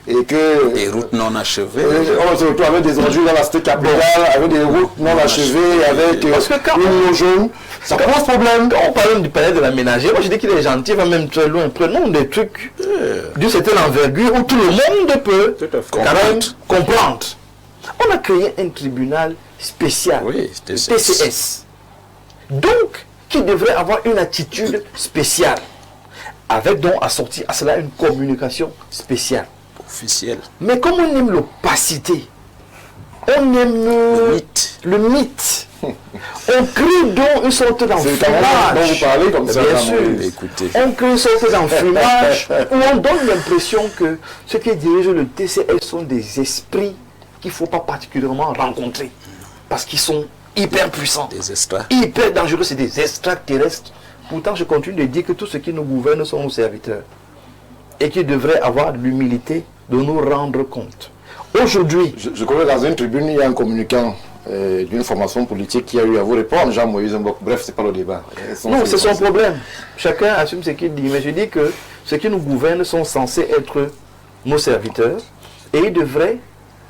et que Des routes non achevées. on se retrouve avec des enjeux dans la cité capitale, avec des routes non achevées, avec Parce que quand une eau jaune, ça pose problème. Quand on parle du palais de la ménagère, moi je dis qu'il est gentil, il va même très loin. Prenons des trucs d'une certaine envergure où tout le monde peut Tout à fait. quand même comprendre. On a créé un tribunal spécial, Oui, TCS. Donc, qui devrait avoir une attitude spéciale. Avec donc assorti à cela une communication spéciale. Officiel. Mais comme on aime l'opacité, on aime le mythe. On crée donc une sorte C'est quand même dont vous d'enfumage. parlez comme ça. Bien dans sûr. mon- Écoutez. On crée une sorte d'enfumage où on donne l'impression que ceux qui dirigent le TCS sont des esprits qu'il ne faut pas particulièrement rencontrer. Parce qu'ils sont hyper puissants, Des extras. hyper dangereux, c'est des extraterrestres. Pourtant, je continue de dire que tous ceux qui nous gouvernent sont nos serviteurs. Et qui devraient avoir l'humilité de nous rendre compte. Aujourd'hui, Je connais dans une tribune, il y a un communicant d'une formation politique qui a eu à vous répondre, Jean-Moïse Mbok. Bref, c'est pas le débat. non, c'est son problème. Chacun assume ce qu'il dit. Mais je dis que ceux qui nous gouvernent sont censés être nos serviteurs. Et ils devraient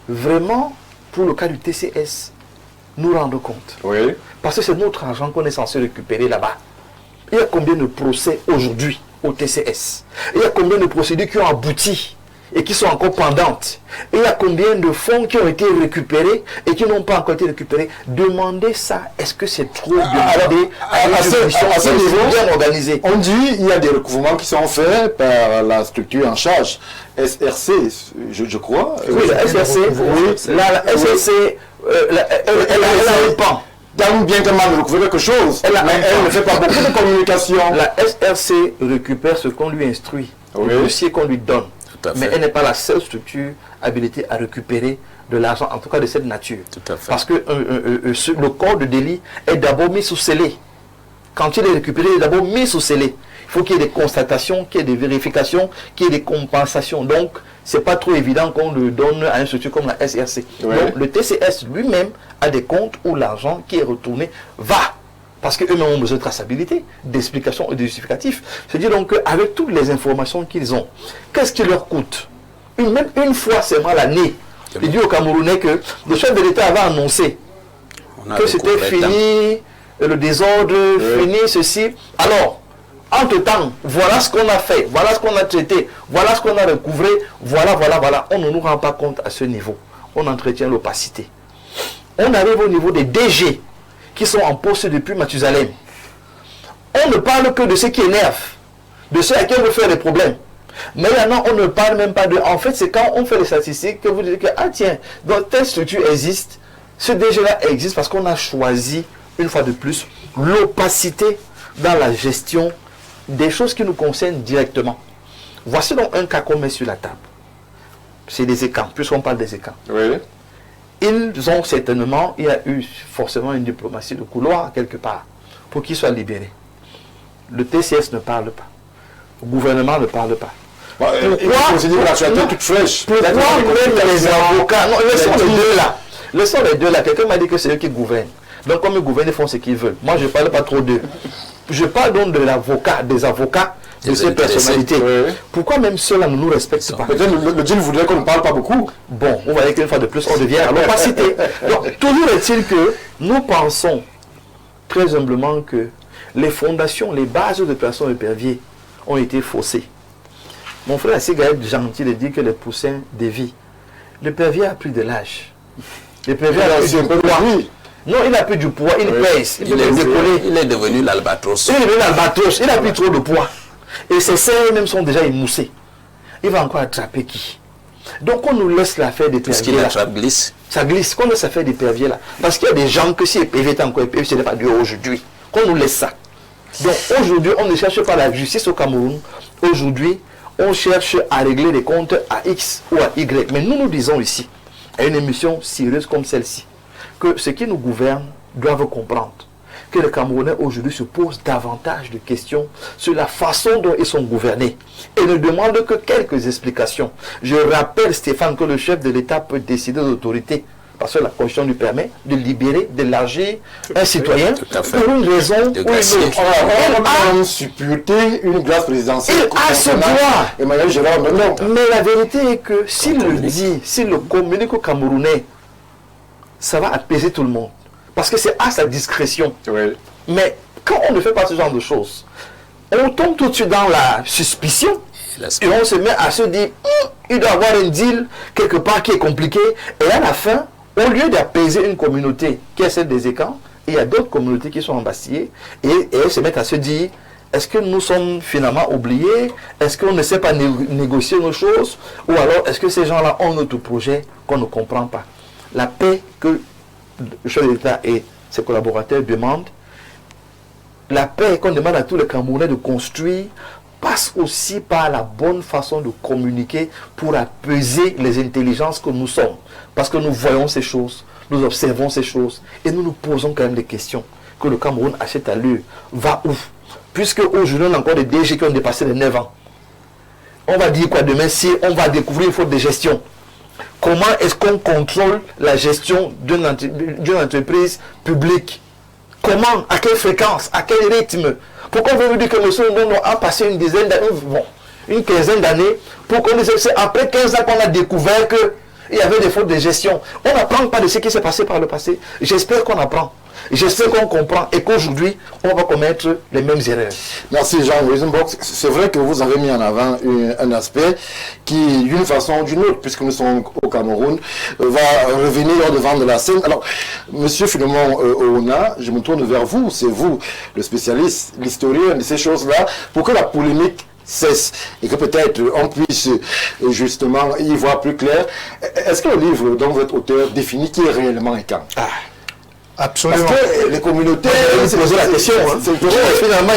vraiment, pour le cas du TCS, nous rendre compte. Oui. Parce que c'est notre argent qu'on est censé récupérer là-bas. Il y a combien de procès aujourd'hui au TCS? Il y a combien de procédures qui ont abouti et qui sont encore pendantes? Et il y a combien de fonds qui ont été récupérés et qui n'ont pas encore été récupérés? Demandez ça. Est-ce que c'est trop demander à ce niveau, bien organisée? On dit qu'il y a des recouvrements qui sont faits par la structure en charge, SRC, je crois. Oui, la SRC, oui, la SRC, elle a un pan. Dans bien qu'elle m'a recouvert quelque chose, Elle elle ne fait pas beaucoup de communication. La SRC récupère ce qu'on lui instruit, Oui. le dossier qu'on lui donne. Tout à fait. Mais elle n'est pas la seule structure habilitée à récupérer de l'argent, en tout cas de cette nature. Tout à fait. Parce que le corps de délit est d'abord mis sous scellé. Quand il est récupéré, il est d'abord mis sous scellé. Il faut qu'il y ait des constatations, qu'il y ait des vérifications, qu'il y ait des compensations. Donc, ce n'est pas trop évident qu'on le donne à une structure comme la SRC. Oui. Donc, le TCS lui-même a des comptes où l'argent qui est retourné va. Parce qu'eux-mêmes ont besoin de traçabilité, d'explications et de justificatifs. Je dis donc qu'avec toutes les informations qu'ils ont, qu'est-ce qui leur coûte? Même une fois seulement l'année, il dit aux Camerounais que le chef de l'État avait annoncé On a que c'était recouvert fini, le désordre, fini, ceci. Alors, entre-temps, voilà ce qu'on a fait, voilà ce qu'on a traité, voilà ce qu'on a recouvré, voilà. On ne nous rend pas compte à ce niveau. On entretient l'opacité. On arrive au niveau des DG qui sont en poste depuis Mathusalem. On ne parle que de ce qui énerve, de ceux à qui on veut faire des problèmes. Mais maintenant, on ne parle même pas de... En fait, c'est quand on fait les statistiques que vous dites que, ah tiens, donc telle structure existe, ce DG-là existe parce qu'on a choisi, une fois de plus, l'opacité dans la gestion des choses qui nous concernent directement. Voici donc un cas qu'on met sur la table. C'est des écrans, puisqu'on parle des écrans. Oui. Ils ont certainement, il y a eu forcément une diplomatie de couloir quelque part pour qu'ils soient libérés. Le TCS ne parle pas. Le gouvernement ne parle pas. Pourquoi l'actualité toute fraîche. Pourquoi même les avocats? Non, laissons les deux là. Laissons les deux là. Quelqu'un m'a dit que c'est eux qui gouvernent. Donc comme ils gouvernent, ils font ce qu'ils veulent. Moi, je ne parle pas trop d'eux. Je parle donc de l'avocat, des avocats, de ces personnalités. Oui. Pourquoi même ceux-là ne nous respectent pas? Peut-être le deal voudrait qu'on ne parle pas beaucoup. Bon, vous voyez qu'une fois de plus, on devient à l'opacité. Donc, toujours est-il que nous pensons très humblement que les fondations, les bases de Poisson Épervier ont été faussées. Mon frère assez gentil de dire que les poussins dévient. L'épervier a pris de l'âge. L'épervier a pris du poids. Non, il a pris du poids, il pèse. Il est devenu l'albatros. Il est devenu l'albatros, il a pris trop de poids. Et ses serres même sont déjà émoussées. Il va encore attraper qui? Donc on nous laisse l'affaire des Tout ce perviers qu'il là. attrape glisse. Ça glisse, qu'on laisse l'affaire des perviers là. Parce qu'il y a des gens que si les PV est encore épais, ce n'est pas Dieu aujourd'hui. Qu'on nous laisse ça. Donc aujourd'hui, on ne cherche pas la justice au Cameroun. Aujourd'hui, on cherche à régler les comptes à X ou à Y. Mais nous disons ici, à une émission sérieuse comme celle-ci, que ceux qui nous gouvernent doivent comprendre que les Camerounais aujourd'hui se posent davantage de questions sur la façon dont ils sont gouvernés et ne demandent que quelques explications. Je rappelle, Stéphane, que le chef de l'État peut décider d'autorité, parce que la Constitution lui permet de libérer, d'élargir un citoyen pour une raison ou une autre. On a supputé une grâce présidentielle. Il a ce droit. Emmanuel Gérard maintenant. Mais la vérité est que s'il le dit, s'il le communique aux Camerounais, ça va apaiser tout le monde. Parce que c'est à sa discrétion. Oui. Mais quand on ne fait pas ce genre de choses, on tombe tout de suite dans la suspicion. Et on se met à se dire, il doit y avoir un deal quelque part qui est compliqué. Et à la fin, au lieu d'apaiser une communauté qui est celle des écrans, il y a d'autres communautés qui sont embastillées. Et elles se mettent à se dire, est-ce que nous sommes finalement oubliés? Est-ce qu'on ne sait pas négocier nos choses? Ou alors, est-ce que ces gens-là ont notre projet qu'on ne comprend pas? La paix que le chef de l'État et ses collaborateurs demandent, la paix qu'on demande à tous les Camerounais de construire, passe aussi par la bonne façon de communiquer pour apaiser les intelligences que nous sommes. Parce que nous voyons ces choses, nous observons ces choses, et nous nous posons quand même des questions. Que le Cameroun achète à l'heure, va où? Puisque aujourd'hui, on a encore des DG qui ont dépassé les 9 ans. On va dire quoi demain si on va découvrir une faute de gestion? Comment est-ce qu'on contrôle la gestion d'une entreprise publique? Comment? À quelle fréquence? À quel rythme? Pourquoi on veut nous dire que monsieur Ndono a passé une quinzaine d'années pour qu'on dise que c'est après 15 ans qu'on a découvert qu'il y avait des fautes de gestion. On n'apprend pas de ce qui s'est passé par le passé. J'espère qu'on apprend. J'espère qu'on comprend et qu'aujourd'hui, on va commettre les mêmes erreurs. Merci Jean Weisenbrock. C'est vrai que vous avez mis en avant un aspect qui, d'une façon ou d'une autre, puisque nous sommes au Cameroun, va revenir au devant de la scène. Alors, Monsieur Philemon Ouna, je me tourne vers vous. C'est vous, le spécialiste, l'historien de ces choses-là, pour que la polémique cesse et que peut-être on puisse justement y voir plus clair. Est-ce que le livre dont vous êtes auteur définit qui est réellement Ekan? Absolument. Parce que les communautés se poser la question. Finalement,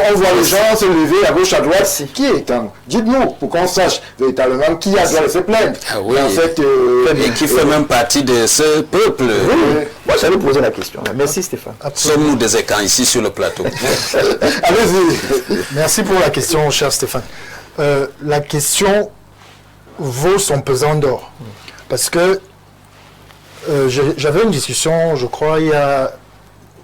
on voit les gens se lever à gauche, à droite. Qui est Ekan? Dites-nous pour qu'on sache véritablement qui a doit se plaindre. Ah oui. En fait, et qui fait même partie de ce peuple. Moi, j'allais poser la question. Merci Stéphane. Sommes-nous des écrans ici sur le plateau? Allez-y. Merci pour la question, cher Stéphane. La question vaut son pesant d'or. Parce que j'avais une discussion, je crois, il y a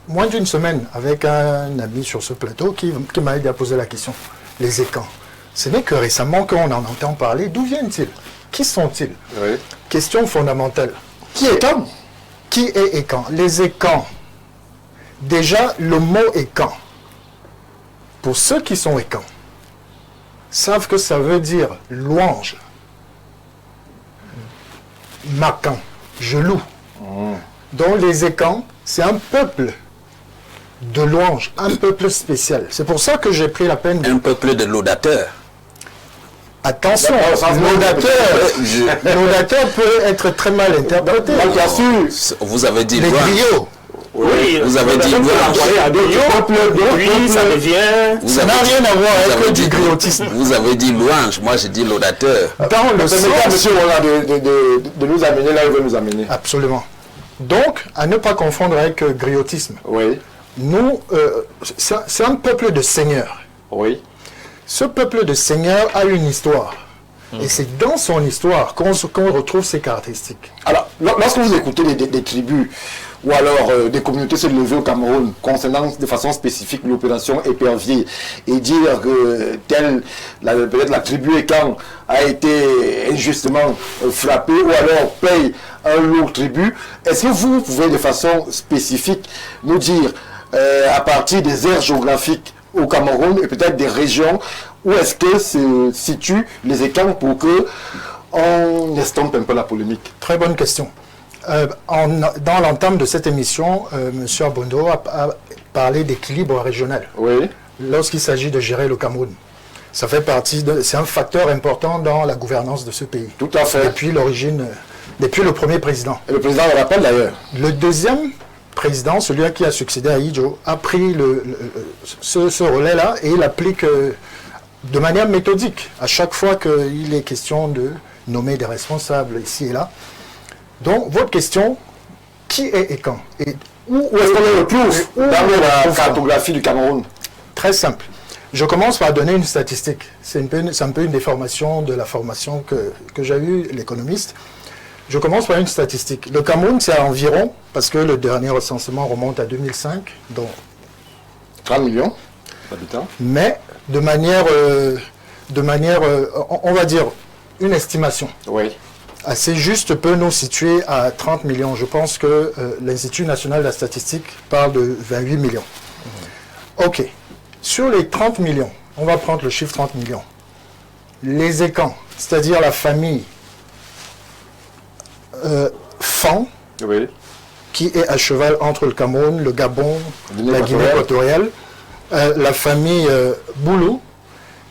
moins d'une semaine avec un ami sur ce plateau qui m'a aidé à poser la question. Les écans. Ce n'est que récemment qu'on en entend parler. D'où viennent-ils? Qui sont-ils? Oui. Question fondamentale. Qui est Ekan? Qui est écan? Les écans. Déjà, le mot écan, pour ceux qui sont écans, savent que ça veut dire louange, marquant. Je loue. Donc les écans, c'est un peuple de louanges, un peuple spécial. C'est pour ça que j'ai pris la peine... Un peuple de laudateurs. Attention, laudateur peut être très mal interprété. Bien sûr. Vous avez dit Les louange. griots. Oui, Vous avez dit louange. puis ça devient... Vous Ça avez n'a dit- rien à voir vous avec avez du dit- griotisme. Vous avez dit louange, moi j'ai dit laudateur. Dans le Permettez à sens... monsieur Roland de nous amener là où il veut nous amener. Absolument. Donc, à ne pas confondre avec griotisme. Oui, Nous, c'est un peuple de seigneurs. oui. Ce peuple de seigneurs a une histoire. Et c'est dans son histoire qu'on retrouve ses caractéristiques. Alors, lorsque vous écoutez des tribus ou alors des communautés se lever au Cameroun concernant de façon spécifique l'opération Épervier et dire que peut-être la tribu Ekan a été injustement frappée ou alors paye un lourd tribut, est-ce que vous pouvez de façon spécifique nous dire à partir des aires géographiques au Cameroun et peut-être des régions où est-ce que se situent les Ekans pour que on estompe un peu la polémique? Très bonne question. Dans l'entame de cette émission, M. Abondo a parlé d'équilibre régional Oui, lorsqu'il s'agit de gérer le Cameroun. Ça fait partie c'est un facteur important dans la gouvernance de ce pays. tout à fait. Depuis l'origine, depuis le premier président. Et le président le rappelle d'ailleurs. Le deuxième président, celui qui a succédé à Idjo, a pris ce relais-là et il applique de manière méthodique à chaque fois qu'il est question de nommer des responsables ici et là. Donc, votre question, qui est et quand? Et où Est-ce qu'on le retrouve où dans on la retrouve ça? cartographie du Cameroun? Très simple. Je commence par donner une statistique. C'est un peu une déformation de la formation que j'ai eue, l'économiste. Je commence par une statistique. Le Cameroun, c'est environ, parce que le dernier recensement remonte à 2005, donc, 30 millions d'habitants. mais de manière, on va dire, une estimation Oui. assez juste peut nous situer à 30 millions. Je pense que l'Institut national de la statistique parle de 28 millions. OK. Sur les 30 millions, on va prendre le chiffre 30 millions. Les Ekans, c'est-à-dire la famille Fan, Oui. qui est à cheval entre le Cameroun, le Gabon, Guinée la Guinée équatoriale, la famille Boulou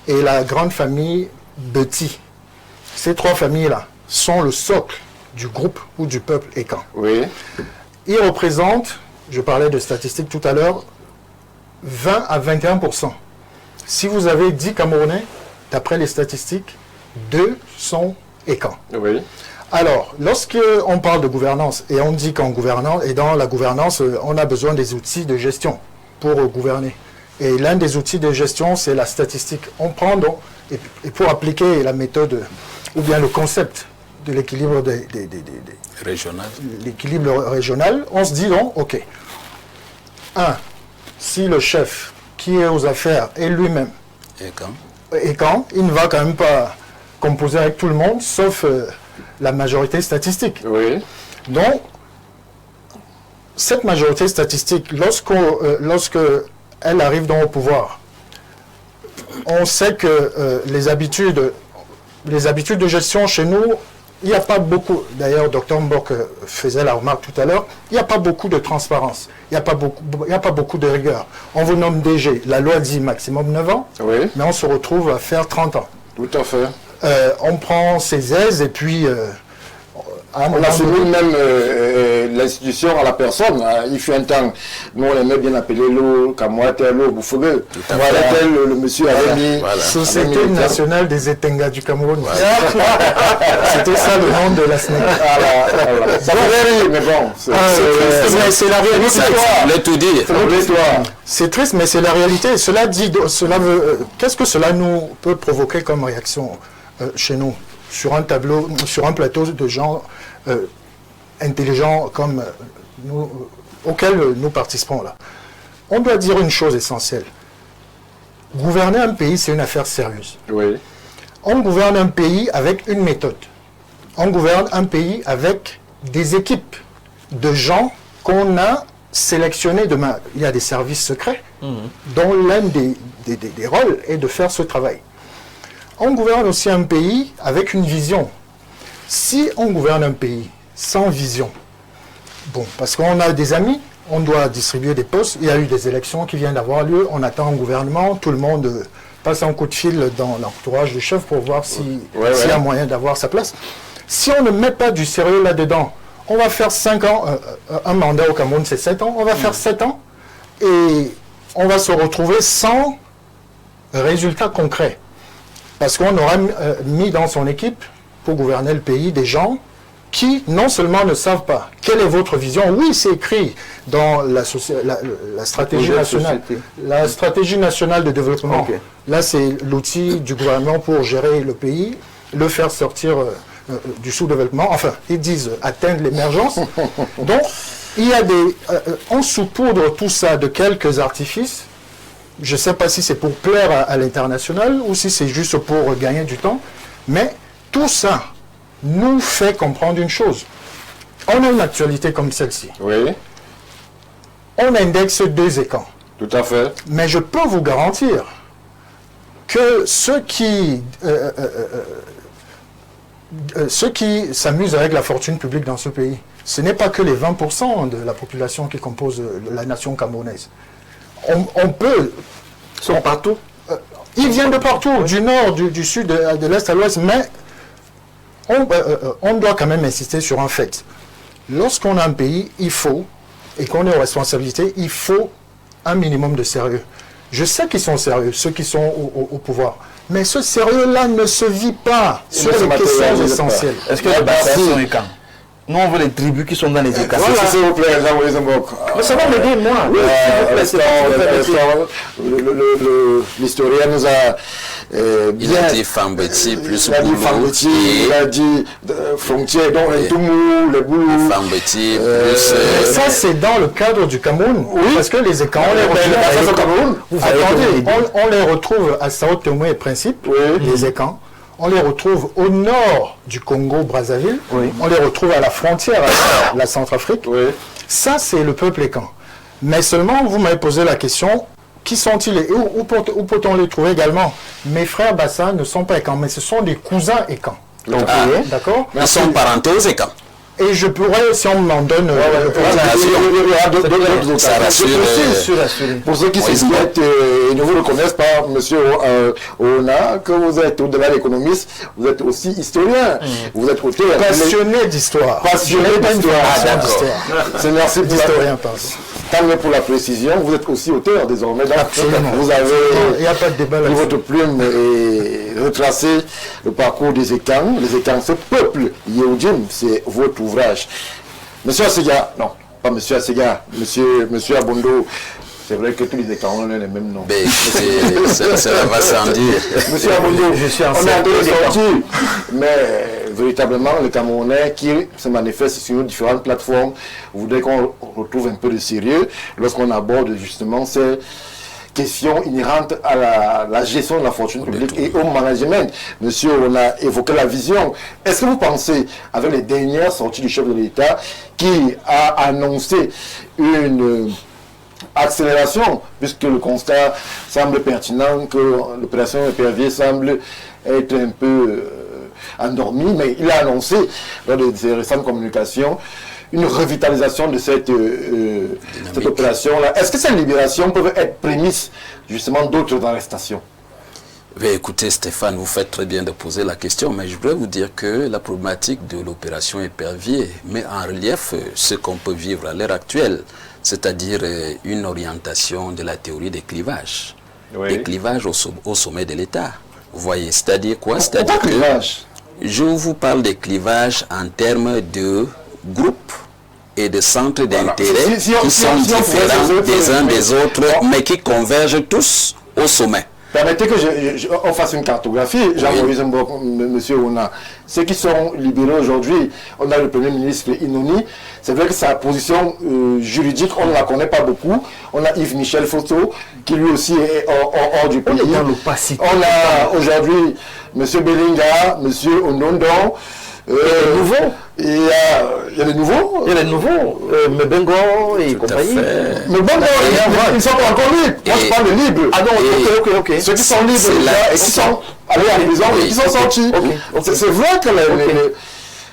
et la grande famille Beti. Ces trois familles-là sont le socle du groupe ou du peuple Ekan. Oui. Ils représentent, je parlais de statistiques tout à l'heure, 20 à 21%. Si vous avez 10 Camerounais, d'après les statistiques, 2 sont Ekan. Oui. Alors, lorsqu'on parle de gouvernance, et on dit qu'en gouvernance, et dans la gouvernance, on a besoin des outils de gestion pour gouverner. Et l'un des outils de gestion, c'est la statistique. On prend donc, et pour appliquer la méthode, ou bien le concept de l'équilibre Régional. l'équilibre régional, on se dit donc, OK, si le chef qui est aux affaires est lui-même, Et quand il ne va quand même pas composer avec tout le monde, sauf la majorité statistique. Oui. Donc, cette majorité statistique, lorsque elle arrive dans le pouvoir, on sait que les habitudes de gestion chez nous, il n'y a pas beaucoup, d'ailleurs Dr Mbok faisait la remarque tout à l'heure, il n'y a pas beaucoup de transparence, il n'y a pas beaucoup de rigueur. On vous nomme DG, la loi dit maximum 9 ans, Oui. mais on se retrouve à faire 30 ans. Tout à fait. On prend ses aises et puis... à un On moment a soumis donné- même l'institution à la personne. Il fut un temps, nous on aimait bien appeler l'eau, Kamouate, l'eau, Boufougue. à Voilà, fait. le monsieur avait mis. Voilà. Société Avec les nationale des Etenga du Cameroun. C'était ça le nom de la SNEC. Voilà. Ça fait rire, mais bon. Mais c'est la réalité. Je voulais tout dire. C'est notre histoire. C'est triste, mais c'est la réalité. Qu'est-ce que cela nous peut provoquer comme réaction chez nous, sur un tableau, sur un plateau de gens intelligents comme nous, auxquels nous participons là. On doit dire une chose essentielle. Gouverner un pays, c'est une affaire sérieuse. Oui. On gouverne un pays avec une méthode. On gouverne un pays avec des équipes de gens qu'on a sélectionnés demain. Il y a des services secrets dont l'un des rôles est de faire ce travail. On gouverne aussi un pays avec une vision. Si on gouverne un pays sans vision, bon, parce qu'on a des amis, on doit distribuer des postes. Il y a eu des élections qui viennent d'avoir lieu. On attend un gouvernement. Tout le monde passe un coup de fil dans l'entourage du chef pour voir s'il y a moyen d'avoir sa place. Si on ne met pas du sérieux là-dedans, on va faire 5 ans. Un mandat au Cameroun, c'est 7 ans. On va faire 7 ans et on va se retrouver sans résultat concret. Parce qu'on aura mis dans son équipe, pour gouverner le pays, des gens qui, non seulement ne savent pas quelle est votre vision, oui, c'est écrit dans la stratégie nationale, la stratégie nationale de développement. Okay. Là, c'est l'outil du gouvernement pour gérer le pays, le faire sortir du sous-développement. Enfin, ils disent atteindre l'émergence. Donc, il y a on saupoudre tout ça de quelques artifices. Je ne sais pas si c'est pour plaire à l'international ou si c'est juste pour gagner du temps, mais tout ça nous fait comprendre une chose. On a une actualité comme celle-ci. Oui. On indexe 2 écrans. Tout à fait. Mais je peux vous garantir que ceux qui s'amusent avec la fortune publique dans ce pays, ce n'est pas que les 20% de la population qui compose la nation camerounaise. On peut... Ils sont partout. Ils viennent de partout, du nord, du sud, de l'est à l'ouest, mais on doit quand même insister sur un fait. Lorsqu'on a un pays, il faut, et qu'on est aux responsabilités, il faut un minimum de sérieux. Je sais qu'ils sont sérieux, ceux qui sont au pouvoir, mais ce sérieux-là ne se vit pas sur les questions essentielles. Est-ce que les bastions est quand? Nous, on veut les tribus qui sont dans les écarts. Voilà. S'il vous plaît, mais ça va m'aider, moi. L'historien nous a il a dit Fambeti plus Boulou. Il a dit frontière, donc Ntoumou, le Boulou. Fambeti plus... Ça, c'est dans le cadre du Cameroun. Oui. Parce que les écarts, on les retrouve à Sao Tomé et Principe, les écarts. On les retrouve au nord du Congo-Brazzaville. Oui. On les retrouve à la frontière avec la Centrafrique. Oui. Ça, c'est le peuple écan. Mais seulement, vous m'avez posé la question, qui sont-ils et où peut-on les trouver également? Mes frères Bassa ne sont pas écans, mais ce sont des cousins écans. D'accord? Ils sont parentés aux écans. Et je pourrais, si on m'en donne... Pour ceux qui s'inquiètent et ne vous reconnaissent pas, monsieur Ona, que vous êtes au-delà d'économiste, vous êtes aussi historien. Vous êtes auteur. Passionné d'histoire. Passionné d'histoire. C'est merci d'historien, pardon. Tant mieux pour la précision, vous êtes aussi auteur désormais. Absolument. Vous avez, il n'y a pas de débat là-dessus. Votre plume et retracé le parcours des étangs. Les étangs, ce peuple Yehudim, c'est votre ouvrage. Monsieur Assega, non, pas Monsieur Assega, Monsieur Abondo. C'est vrai que tous les étangs ont les mêmes noms. Ça va sans dire. Monsieur Abondo, on est en train de sortir. Mais véritablement, les Camerounais qui se manifestent sur différentes plateformes voudraient qu'on retrouve un peu de sérieux lorsqu'on aborde justement ces questions inhérentes à la gestion de la fortune publique et au management. Monsieur, on a évoqué la vision. Est-ce que vous pensez, avec les dernières sorties du chef de l'État, qui a annoncé une accélération, puisque le constat semble pertinent que l'opération épervier semble être un peu endormie, mais il a annoncé lors de ses récentes communications une revitalisation de cette opération-là. Est-ce que ces libérations peuvent être prémices justement d'autres arrestations? Écoutez Stéphane, vous faites très bien de poser la question, mais je voudrais vous dire que la problématique de l'opération épervier met en relief ce qu'on peut vivre à l'heure actuelle, c'est-à-dire une orientation de la théorie des clivages. Oui. Des clivages au sommet de l'État. Vous voyez, c'est-à-dire quoi? C'est-à-dire que je vous parle des clivages en termes de groupes et de centres d'intérêt qui sont différents des uns des autres, mais qui convergent tous au sommet. Permettez que on fasse une cartographie, Jean-Maurice Mbok, monsieur Ona. Ceux qui sont libérés aujourd'hui, on a le Premier ministre Inoni. C'est vrai que sa position juridique, on ne la connaît pas beaucoup. On a Yves Michel Foto, qui lui aussi est hors du pays. On a aujourd'hui monsieur Belinga, monsieur Ondondon. Il y a les nouveaux. Il y a les nouveaux. Mebengo et compagnie. Mebengo, ils ne sont pas encore libres. Moi, je parle de libres. Ah non, ok. Ceux qui sont libres et qui sont allés à la prison et qui sont sortis. C'est vrai que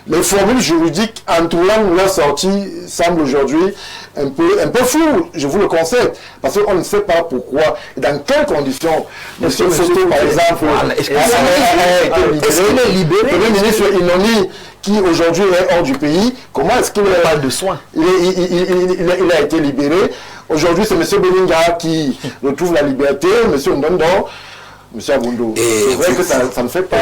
les formules juridiques entourant leur sortie semblent aujourd'hui un peu floues, je vous le concède, parce qu'on ne sait pas pourquoi, et dans quelles conditions. Monsieur Foto, par exemple, est-ce qu'il est libéré? Le Premier ministre Inoni, qui aujourd'hui est hors du pays, comment est-ce qu'il parle de soins? Il a été libéré. Aujourd'hui, c'est M. Beninga qui retrouve la liberté, M. Ndondo. Monsieur Aboundou, c'est vrai que ça ne fait pas...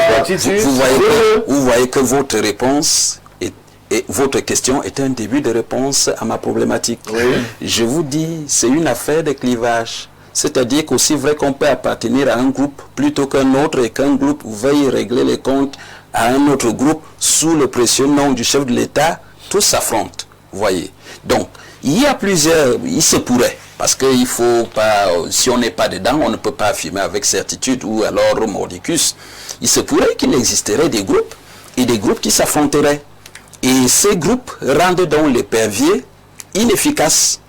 Vous voyez que votre réponse et votre question est un début de réponse à ma problématique. Oui. Je vous dis, c'est une affaire de clivage. C'est-à-dire qu'aussi vrai qu'on peut appartenir à un groupe plutôt qu'un autre et qu'un groupe veuille régler les comptes à un autre groupe sous le précieux nom du chef de l'État, tous s'affrontent. Vous voyez. Donc, il y a plusieurs... Il se pourrait. Parce qu'il faut pas, si on n'est pas dedans, on ne peut pas affirmer avec certitude ou alors mordicus. Il se pourrait qu'il existerait des groupes et des groupes qui s'affronteraient. Et ces groupes rendent donc l'épervier inefficace.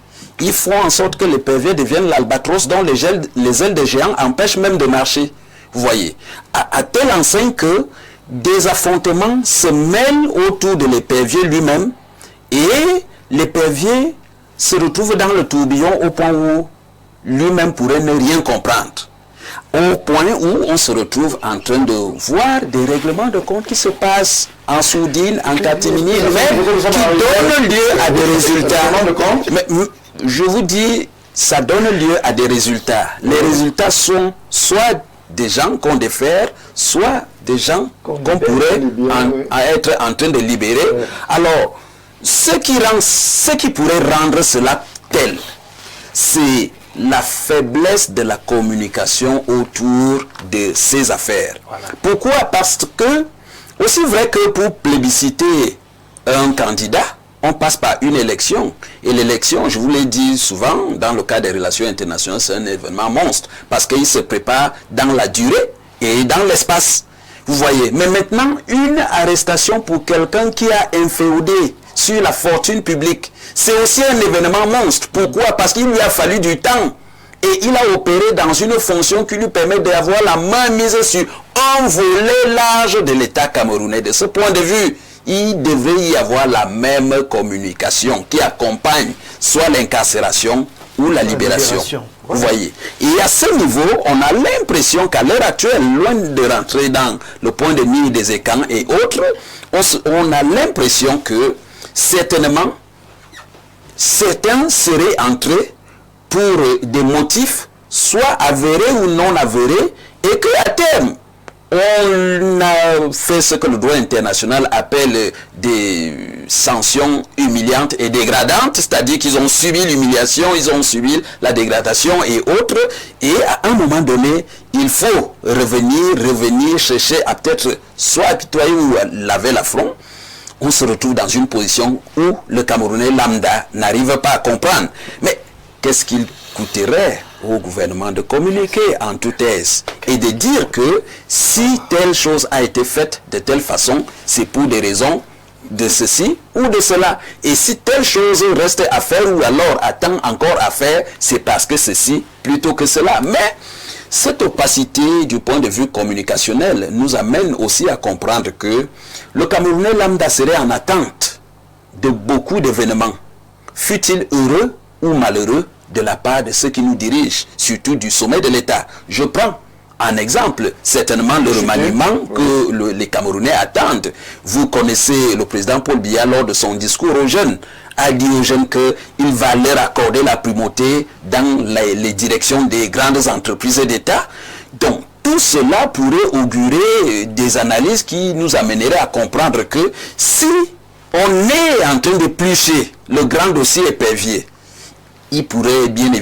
Ils font en sorte que l'épervier devienne l'albatros dont les ailes des géants empêchent même de marcher. Vous voyez. À telle enseigne que des affrontements se mêlent autour de l'épervier lui-même et l'épervier se retrouve dans le tourbillon au point où lui-même pourrait ne rien comprendre. Au point où on se retrouve en train de voir des règlements de compte qui se passent en sourdine, en catimini, même qui donnent lieu à des résultats. Mais, je vous dis, ça donne lieu à des résultats. Les résultats sont soit des gens qu'on défère, soit des gens qu'on pourrait être en train de libérer. Alors, ce qui pourrait rendre cela tel, c'est la faiblesse de la communication autour de ces affaires. Voilà. Pourquoi? Parce que, aussi vrai que pour plébisciter un candidat, on passe par une élection. Et l'élection, je vous l'ai dit souvent, dans le cas des relations internationales, c'est un événement monstre. Parce qu'il se prépare dans la durée et dans l'espace. Vous voyez. Mais maintenant, une arrestation pour quelqu'un qui a inféodé sur la fortune publique, c'est aussi un événement monstre. Pourquoi? Parce qu'il lui a fallu du temps. Et il a opéré dans une fonction qui lui permet d'avoir la main mise sur un volet large de l'État camerounais. De ce point de vue, il devrait y avoir la même communication qui accompagne soit l'incarcération ou la libération. Vous voyez. Et à ce niveau, on a l'impression qu'à l'heure actuelle, loin de rentrer dans le point de mire des écrans et autres, on a l'impression que certainement, certains seraient entrés pour des motifs soit avérés ou non avérés, et qu'à terme, on a fait ce que le droit international appelle des sanctions humiliantes et dégradantes, c'est-à-dire qu'ils ont subi l'humiliation, ils ont subi la dégradation et autres, et à un moment donné, il faut revenir chercher à peut-être soit apitoyer ou laver l'affront. On se retrouve dans une position où le Camerounais lambda n'arrive pas à comprendre. Mais qu'est-ce qu'il coûterait au gouvernement de communiquer en toute aise et de dire que si telle chose a été faite de telle façon, c'est pour des raisons de ceci ou de cela. Et si telle chose reste à faire ou alors attend encore à faire, c'est parce que ceci plutôt que cela. Mais cette opacité du point de vue communicationnel nous amène aussi à comprendre que le Camerounais lambda serait en attente de beaucoup d'événements, fut-il heureux ou malheureux de la part de ceux qui nous dirigent, surtout du sommet de l'État. Je prends en exemple certainement le remaniement que les Camerounais attendent. Vous connaissez le président Paul Biya lors de son discours aux jeunes, a dit aux jeunes qu'il va leur accorder la primauté dans les directions des grandes entreprises d'État. Donc, tout cela pourrait augurer des analyses qui nous amèneraient à comprendre que si on est en train de plucher le grand dossier épervier, on pourrait bien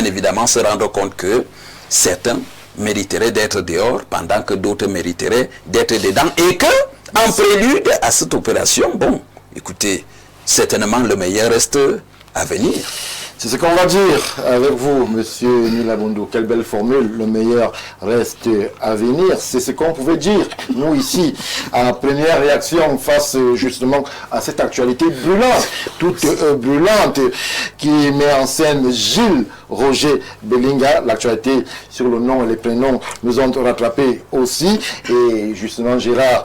évidemment se rendre compte que certains mériteraient d'être dehors pendant que d'autres mériteraient d'être dedans et que, en prélude à cette opération, bon, écoutez, certainement le meilleur reste à venir. C'est ce qu'on va dire avec vous, monsieur Nilaboundou. Quelle belle formule, le meilleur reste à venir. C'est ce qu'on pouvait dire, nous ici, en première réaction face justement à cette actualité brûlante, toute brûlante, qui met en scène Gilles Roger Bellinga. L'actualité sur le nom et les prénoms nous ont rattrapés aussi. Et justement, Gérard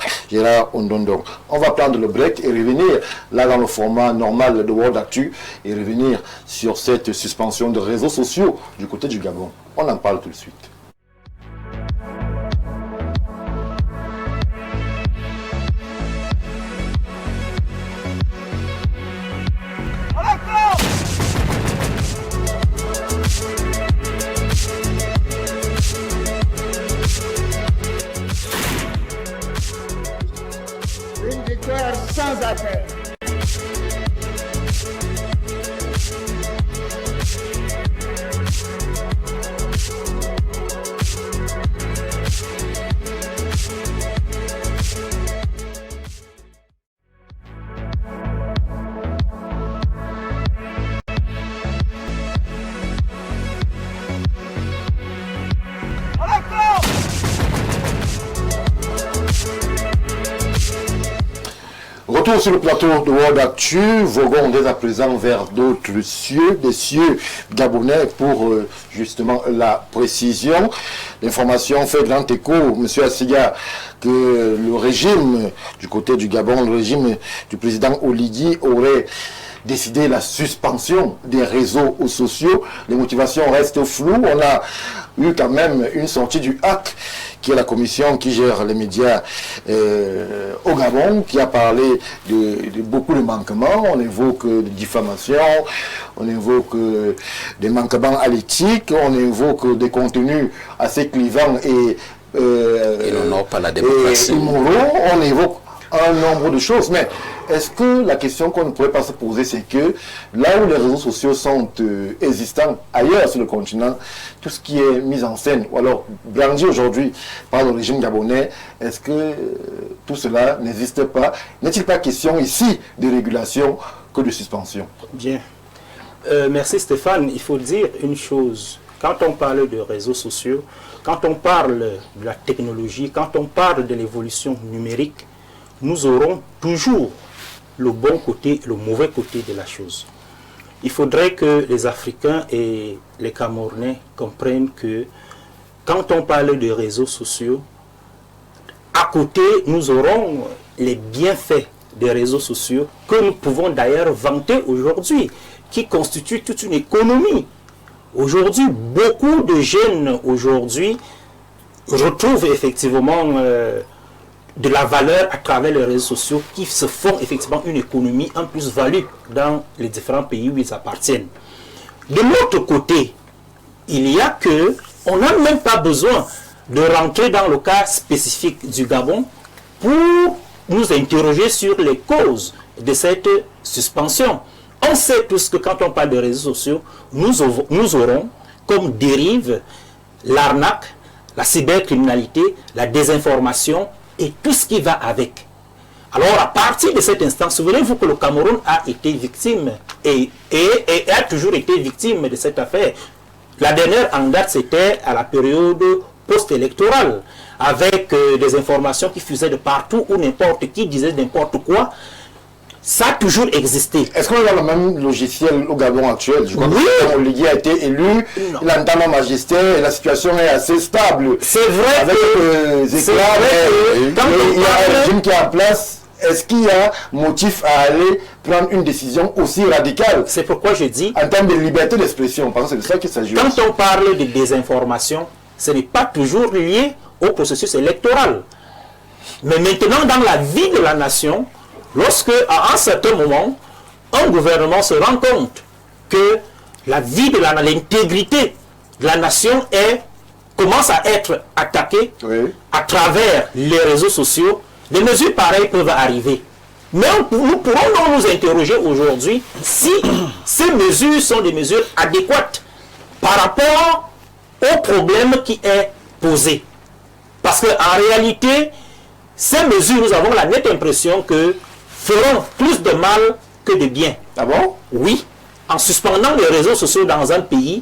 Ondondon. On va prendre le break et revenir là dans le format normal de World Actu et revenir sur cette suspension de réseaux sociaux du côté du Gabon. On en parle tout de suite. Une victoire sans appel. Retour sur le plateau de World Actu, voguons dès à présent vers d'autres cieux, des cieux gabonais pour justement la précision. L'information fait grand écho, M. Assiga, que le régime du côté du Gabon, le régime du président Oligui aurait décidé la suspension des réseaux sociaux. Les motivations restent floues. On a eu quand même une sortie du HAC, qui est la commission qui gère les médias au Gabon, qui a parlé de beaucoup de manquements. On évoque des diffamations, on évoque des manquements à l'éthique, on évoque des contenus assez clivants et n'honore pas la démocratie. Immoraux. On évoque un nombre de choses, mais est-ce que la question qu'on ne pourrait pas se poser, c'est que là où les réseaux sociaux sont existants ailleurs sur le continent, tout ce qui est mis en scène, ou alors brandi aujourd'hui par le régime gabonais, est-ce que tout cela n'existe pas? N'est-il pas question ici de régulation que de suspension? Bien. Merci Stéphane. Il faut dire une chose. Quand on parle de réseaux sociaux, quand on parle de la technologie, quand on parle de l'évolution numérique, nous aurons toujours le bon côté et le mauvais côté de la chose. Il faudrait que les Africains et les Camerounais comprennent que quand on parle de réseaux sociaux, à côté, nous aurons les bienfaits des réseaux sociaux que nous pouvons d'ailleurs vanter aujourd'hui, qui constituent toute une économie. Aujourd'hui, beaucoup de jeunes aujourd'hui retrouvent effectivement de la valeur à travers les réseaux sociaux qui se font effectivement une économie en plus-value dans les différents pays où ils appartiennent. De l'autre côté, il y a que on n'a même pas besoin de rentrer dans le cas spécifique du Gabon pour nous interroger sur les causes de cette suspension. On sait tous que quand on parle de réseaux sociaux, nous aurons comme dérive l'arnaque, la cybercriminalité, la désinformation et tout ce qui va avec. Alors à partir de cet instant, souvenez-vous que le Cameroun a été victime et a toujours été victime de cette affaire. La dernière en date, c'était à la période post-électorale, avec des informations qui fusaient de partout, où n'importe qui disait n'importe quoi. Ça a toujours existé. Est-ce qu'on est dans le même logiciel au Gabon actuel? Je crois que Oligui a été élu, il entame en majesté et la situation est assez stable. C'est vrai avec il y a un régime qui est en place. Est-ce qu'il y a motif à aller prendre une décision aussi radicale? C'est pourquoi je dis... En termes de liberté d'expression, parce que c'est de ça qu'il s'agit. Quand on parle de désinformation, ce n'est pas toujours lié au processus électoral. Mais maintenant, dans la vie de la nation, lorsque, à un certain moment, un gouvernement se rend compte que la vie de l'intégrité de la nation commence à être attaquée à travers les réseaux sociaux, des mesures pareilles peuvent arriver. Mais nous pourrons donc nous interroger aujourd'hui si ces mesures sont des mesures adéquates par rapport au problème qui est posé. Parce qu'en réalité, ces mesures, nous avons la nette impression que feront plus de mal que de bien. Ah bon? Oui. En suspendant les réseaux sociaux dans un pays,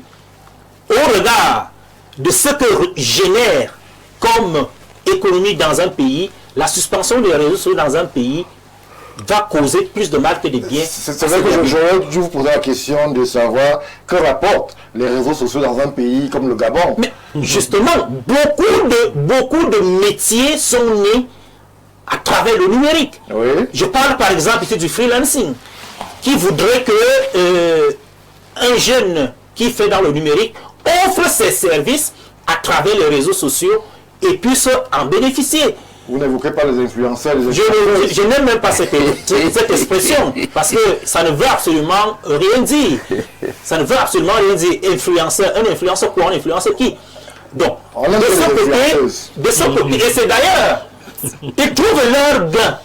au regard de ce que génère comme économie dans un pays, la suspension des réseaux sociaux dans un pays va causer plus de mal que de bien. C'est vrai que j'aurais dû vous poser la question de savoir que rapportent les réseaux sociaux dans un pays comme le Gabon. Mais justement, beaucoup de métiers sont nés à travers le numérique. Oui. Je parle par exemple ici du freelancing, qui voudrait que un jeune qui fait dans le numérique offre ses services à travers les réseaux sociaux et puisse en bénéficier. Vous n'évoquez pas les influenceurs, les Je n'aime même pas cette expression, parce que ça ne veut absolument rien dire. Ça ne veut absolument rien dire. Influenceur, un influenceur quoi, un influenceur qui? Donc, de son côté, et c'est d'ailleurs, ils trouvent leur gain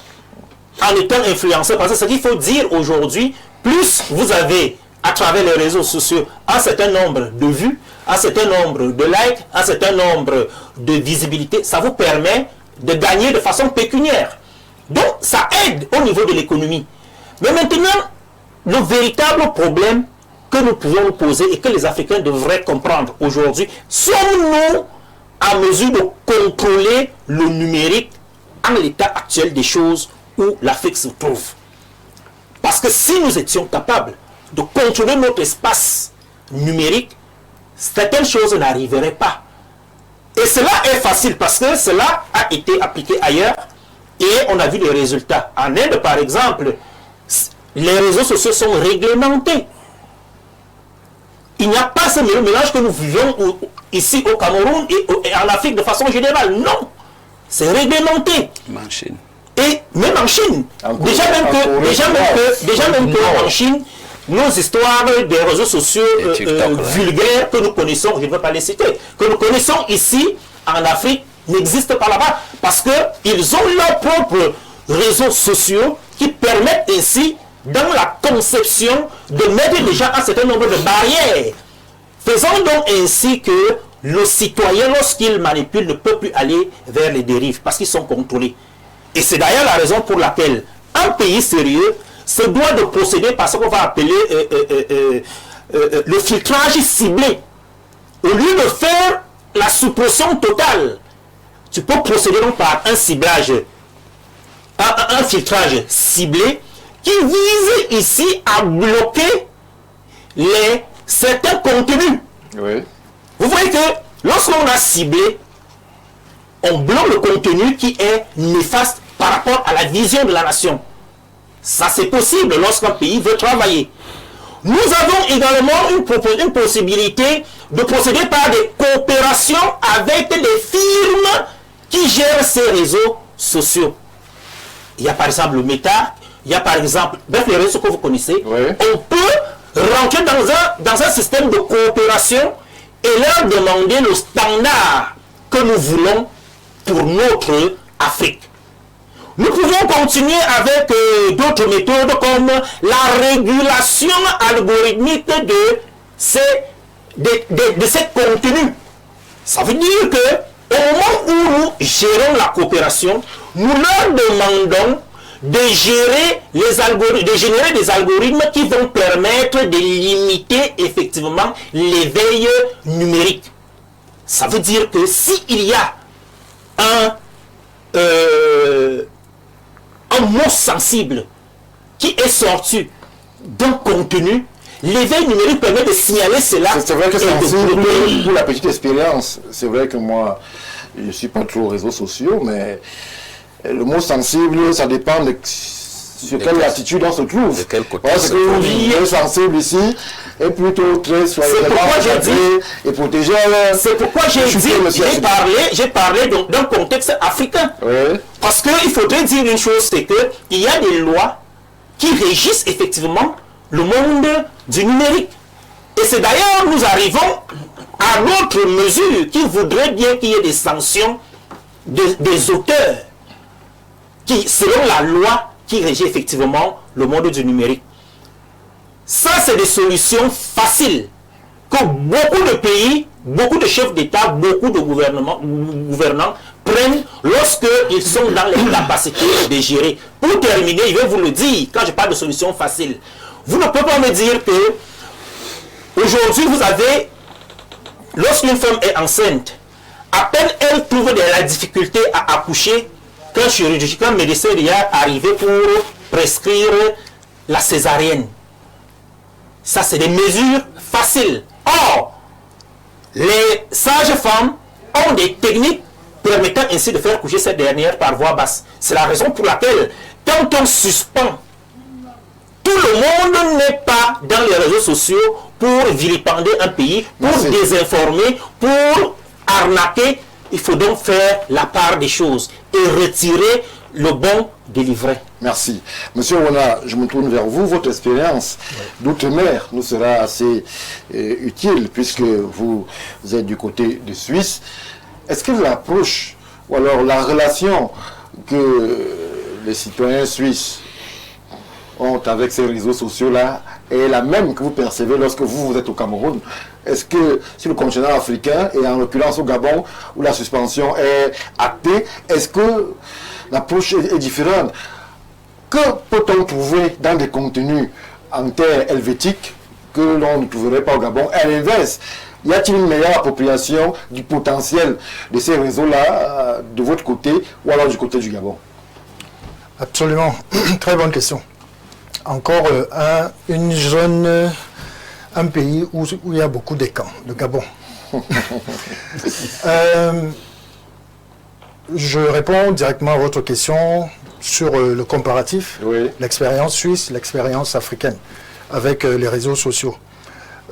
en étant influenceur, parce que ce qu'il faut dire aujourd'hui, plus vous avez à travers les réseaux sociaux un certain nombre de vues, un certain nombre de likes, un certain nombre de visibilité, ça vous permet de gagner de façon pécuniaire. Donc, ça aide au niveau de l'économie. Mais maintenant, le véritable problème que nous pouvons nous poser et que les Africains devraient comprendre aujourd'hui, sommes-nous en mesure de contrôler le numérique en l'état actuel des choses où l'Afrique se trouve? Parce que si nous étions capables de contrôler notre espace numérique, certaines choses n'arriveraient pas. Et cela est facile parce que cela a été appliqué ailleurs et on a vu les résultats. En Inde, par exemple, les réseaux sociaux sont réglementés. Il n'y a pas ce mélange que nous vivons ici au Cameroun et en Afrique de façon générale. Non, c'est réglementé. En Chine. Et même en Chine, déjà même que en Chine, nos histoires des réseaux sociaux vulgaires que nous connaissons, je ne veux pas les citer, que nous connaissons ici en Afrique, n'existent pas là-bas parce qu'ils ont leurs propres réseaux sociaux qui permettent ainsi, dans la conception, de mettre déjà un certain nombre de barrières. Faisons donc ainsi que le citoyen, lorsqu'il manipule, ne peut plus aller vers les dérives parce qu'ils sont contrôlés. Et c'est d'ailleurs la raison pour laquelle un pays sérieux se doit de procéder par ce qu'on va appeler le filtrage ciblé. Au lieu de faire la suppression totale, tu peux procéder donc par un ciblage, un filtrage ciblé qui vise ici à bloquer certains contenus. Oui. Vous voyez que lorsqu'on a ciblé, on bloque le contenu qui est néfaste par rapport à la vision de la nation. Ça, c'est possible lorsqu'un pays veut travailler. Nous avons également une possibilité de procéder par des coopérations avec des firmes qui gèrent ces réseaux sociaux. Il y a par exemple le Meta, il y a par exemple, bref, les réseaux que vous connaissez. Oui. On peut rentrer dans un système de coopération et leur demander le standard que nous voulons pour notre Afrique. Nous pouvons continuer avec d'autres méthodes comme la régulation algorithmique de ces contenus. Ça veut dire que au moment où nous gérons la coopération, nous leur demandons de générer des algorithmes qui vont permettre de limiter effectivement l'éveil numérique. Ça veut dire que s'il y a un mot sensible qui est sorti d'un contenu, l'éveil numérique permet de signaler cela. C'est vrai que c'est sensible pour la petite expérience. C'est vrai que moi, je ne suis pas trop aux réseaux sociaux, mais le mot sensible, ça dépend de sur quelle latitude on se trouve. De quel côté parce que vous vivez sensible ici est plutôt très et protégé. C'est pourquoi j'ai parlé d'un contexte africain. Oui. Parce qu'il faudrait dire une chose, c'est qu'il y a des lois qui régissent effectivement le monde du numérique. Et c'est d'ailleurs, nous arrivons à d'autres mesures qui voudraient bien qu'il y ait des sanctions des auteurs qui, selon la loi qui régit effectivement le monde du numérique. Ça, c'est des solutions faciles que beaucoup de pays, beaucoup de chefs d'État, beaucoup de gouvernants prennent lorsqu'ils sont dans les capacités de gérer. Pour terminer, je vais vous le dire, quand je parle de solutions faciles, vous ne pouvez pas me dire que aujourd'hui vous avez, lorsqu'une femme est enceinte, à peine elle trouve de la difficulté à accoucher, qu'un chirurgien, qu'un médecin est arrivé pour prescrire la césarienne. Ça, c'est des mesures faciles. Or, les sages-femmes ont des techniques permettant ainsi de faire coucher cette dernière par voie basse. C'est la raison pour laquelle, quand on suspend, tout le monde n'est pas dans les réseaux sociaux pour vilipender un pays, pour désinformer, pour arnaquer. Il faut donc faire la part des choses et retirer le bon délivré. Merci. Monsieur Wona, je me tourne vers vous. Votre expérience d'outre-mer nous sera assez utile puisque vous êtes du côté de Suisse. Est-ce que l'approche ou alors la relation que les citoyens suisses ont avec ces réseaux sociaux-là est la même que vous percevez lorsque vous êtes au Cameroun? Est-ce que sur le continent africain, et en l'occurrence au Gabon, où la suspension est actée, est-ce que l'approche est différente? Que peut-on trouver dans des contenus en terre helvétique que l'on ne trouverait pas au Gabon? À l'inverse, y a-t-il une meilleure appropriation du potentiel de ces réseaux-là de votre côté ou alors du côté du Gabon? Absolument. Très bonne question. Encore une zone, un pays où il y a beaucoup de camps, le Gabon. Je réponds directement à votre question sur le comparatif, l'expérience suisse, l'expérience africaine, avec les réseaux sociaux.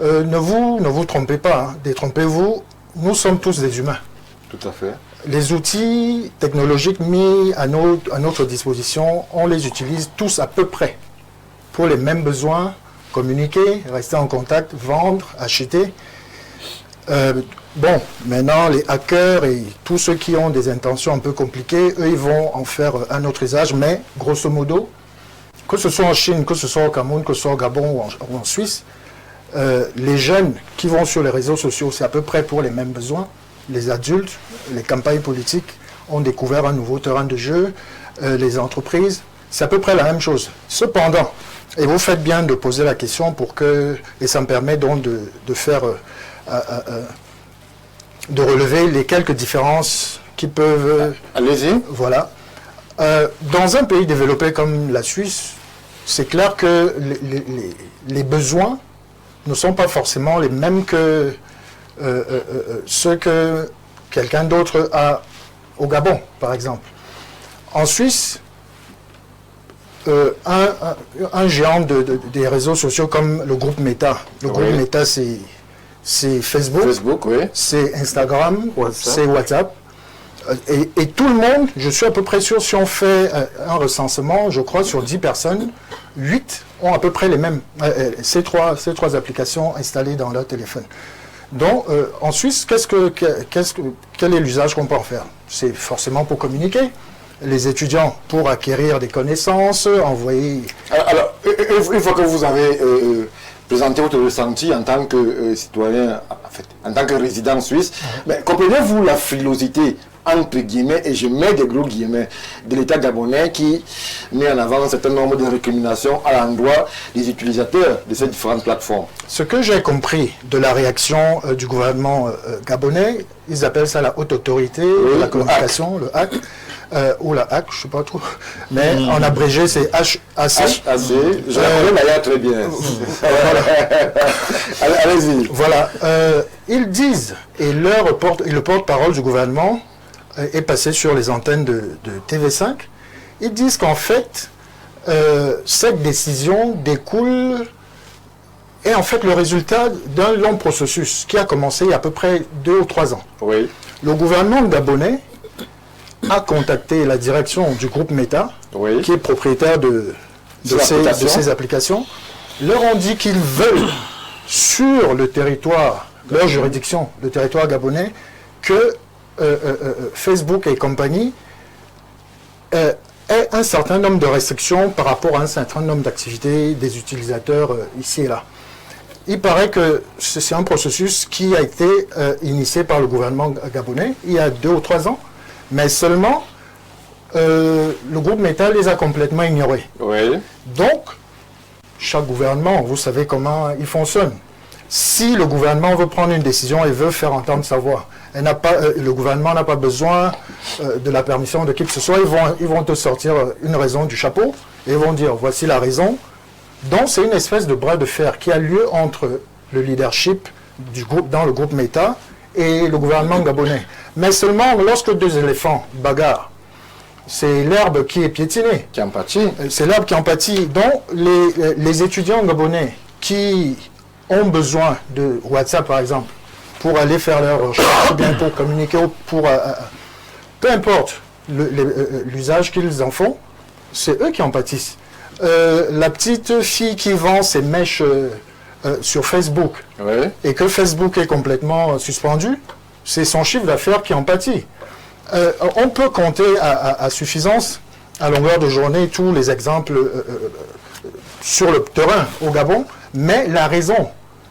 Ne vous trompez pas, hein, détrompez-vous, nous sommes tous des humains. Tout à fait. Les outils technologiques mis à notre disposition, on les utilise tous à peu près pour les mêmes besoins, communiquer, rester en contact, vendre, acheter. Bon, maintenant, les hackers et tous ceux qui ont des intentions un peu compliquées, eux, ils vont en faire un autre usage, mais grosso modo, que ce soit en Chine, que ce soit au Cameroun, que ce soit au Gabon ou en Suisse, les jeunes qui vont sur les réseaux sociaux, c'est à peu près pour les mêmes besoins. Les adultes, les campagnes politiques ont découvert un nouveau terrain de jeu, les entreprises, c'est à peu près la même chose. Cependant, et vous faites bien de poser la question pour que, et ça me permet donc de faire, de relever les quelques différences qui peuvent... Allez-y. Voilà. Dans un pays développé comme la Suisse, c'est clair que les besoins ne sont pas forcément les mêmes que ceux que quelqu'un d'autre a au Gabon, par exemple. En Suisse, un géant des réseaux sociaux comme le groupe Meta. Le groupe Meta, c'est Facebook, c'est Instagram, c'est WhatsApp. Et tout le monde, je suis à peu près sûr, si on fait un recensement, je crois, sur 10 personnes, 8 ont à peu près les mêmes, ces trois applications installées dans leur téléphone. Donc, en Suisse, quel est l'usage qu'on peut en faire? C'est forcément pour communiquer. Les étudiants pour acquérir des connaissances, envoyer... Alors, une fois que vous avez présenté votre ressenti en tant que citoyen, en fait, en tant que résident suisse, mais comprenez-vous la frilosité, entre guillemets, et je mets des gros guillemets, de l'État gabonais qui met en avant un certain nombre de récriminations à l'endroit des utilisateurs de ces différentes plateformes? Ce que j'ai compris de la réaction du gouvernement gabonais, ils appellent ça la haute autorité de la communication, le HAC. Ou la HAC, je ne sais pas trop, mais en abrégé c'est HAC. HAC, je la connais d'ailleurs très bien. Allez-y. Voilà, ils disent, et le porte-parole du gouvernement est passé sur les antennes de TV5, ils disent qu'en fait, cette décision découle, est en fait le résultat d'un long processus qui a commencé il y a à peu près 2 ou 3 ans. Oui. Le gouvernement gabonais a contacté la direction du groupe Meta, qui est propriétaire de ces applications, leur ont dit qu'ils veulent, sur le territoire, leur juridiction, le territoire gabonais, que Facebook et compagnie aient un certain nombre de restrictions par rapport à un certain nombre d'activités des utilisateurs ici et là. Il paraît que c'est un processus qui a été initié par le gouvernement gabonais il y a 2 ou 3 ans, mais seulement le groupe Meta les a complètement ignorés. Oui. Donc, chaque gouvernement, vous savez comment il fonctionne. Si le gouvernement veut prendre une décision et veut faire entendre sa voix, le gouvernement n'a pas besoin de la permission de qui que ce soit, ils vont te sortir une raison du chapeau et vont dire voici la raison. Donc c'est une espèce de bras de fer qui a lieu entre le leadership du groupe, dans le groupe Meta et le gouvernement gabonais. Mais seulement lorsque deux éléphants bagarrent, c'est l'herbe qui est piétinée. Qui en pâtit. C'est l'herbe qui en pâtit. Donc les étudiants gabonais qui ont besoin de WhatsApp par exemple pour aller faire leur recherche ou bien pour communiquer, peu importe l'usage qu'ils en font, c'est eux qui en pâtissent. La petite fille qui vend ses mèches sur Facebook et que Facebook est complètement suspendu, c'est son chiffre d'affaires qui en pâtit. On peut compter à suffisance, à longueur de journée, tous les exemples sur le terrain au Gabon, mais la raison,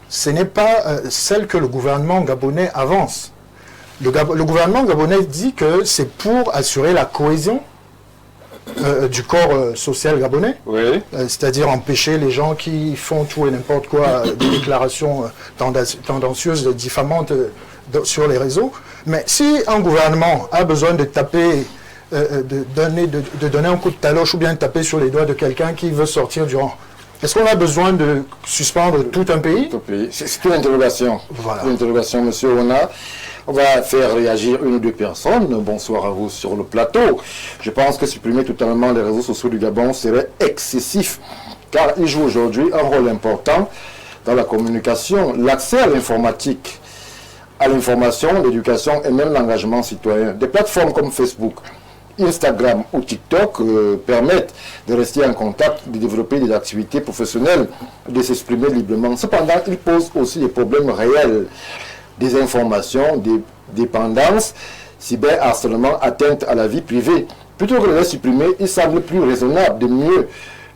ce n'est pas celle que le gouvernement gabonais avance. Le gouvernement gabonais dit que c'est pour assurer la cohésion du corps social gabonais, c'est-à-dire empêcher les gens qui font tout et n'importe quoi, des déclarations tendancieuses, diffamantes sur les réseaux. Mais si un gouvernement a besoin de taper, de donner un coup de taloche ou bien de taper sur les doigts de quelqu'un qui veut sortir du rang, est-ce qu'on a besoin de suspendre tout un pays? C'est une interrogation. Voilà. Une interrogation, monsieur Ona. On va faire réagir une ou deux personnes. Bonsoir à vous sur le plateau. Je pense que supprimer totalement les réseaux sociaux du Gabon serait excessif, car ils jouent aujourd'hui un rôle important dans la communication, l'accès à l'informatique, à l'information, l'éducation et même l'engagement citoyen. Des plateformes comme Facebook, Instagram ou TikTok permettent de rester en contact, de développer des activités professionnelles, de s'exprimer librement. Cependant, ils posent aussi des problèmes réels. Des informations, des dépendances, cyberharcèlement, atteinte à la vie privée. Plutôt que de les supprimer, il semble plus raisonnable de mieux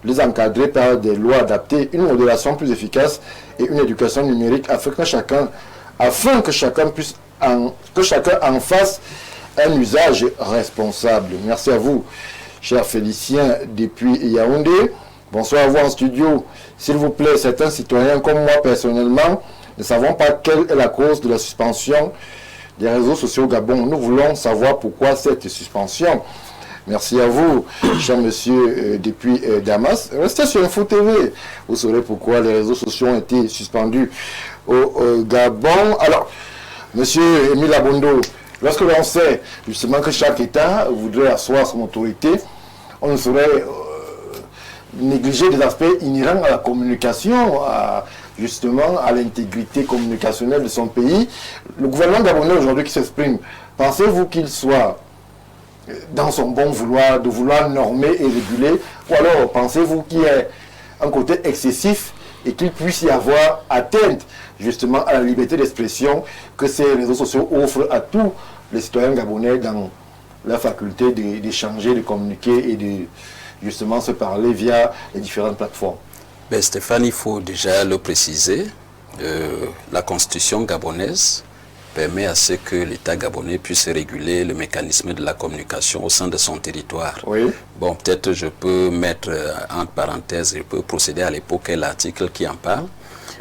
les encadrer par des lois adaptées, une modération plus efficace et une éducation numérique afin que chacun en fasse un usage responsable. Merci à vous, cher Félicien, depuis Yaoundé. Bonsoir à vous en studio. S'il vous plaît, certains citoyens comme moi personnellement ne savons pas quelle est la cause de la suspension des réseaux sociaux au Gabon. Nous voulons savoir pourquoi cette suspension. Merci à vous, cher monsieur depuis Damas. Restez sur Info TV. Vous saurez pourquoi les réseaux sociaux ont été suspendus au Gabon. Alors, monsieur Émile Abondo, lorsque l'on sait justement que chaque État voudrait asseoir son autorité, on ne saurait négliger des aspects inhérents à la communication, justement à l'intégrité communicationnelle de son pays. Le gouvernement gabonais aujourd'hui qui s'exprime, pensez-vous qu'il soit dans son bon vouloir, de vouloir normer et réguler, ou alors pensez-vous qu'il y ait un côté excessif et qu'il puisse y avoir atteinte justement à la liberté d'expression que ces réseaux sociaux offrent à tous les citoyens gabonais dans la faculté d'échanger, de communiquer et de justement se parler via les différentes plateformes? Ben Stéphane, il faut déjà le préciser, la constitution gabonaise permet à ce que l'État gabonais puisse réguler le mécanisme de la communication au sein de son territoire. Oui. Bon, peut-être je peux mettre entre parenthèses, je peux procéder à l'époque l'article qui en parle,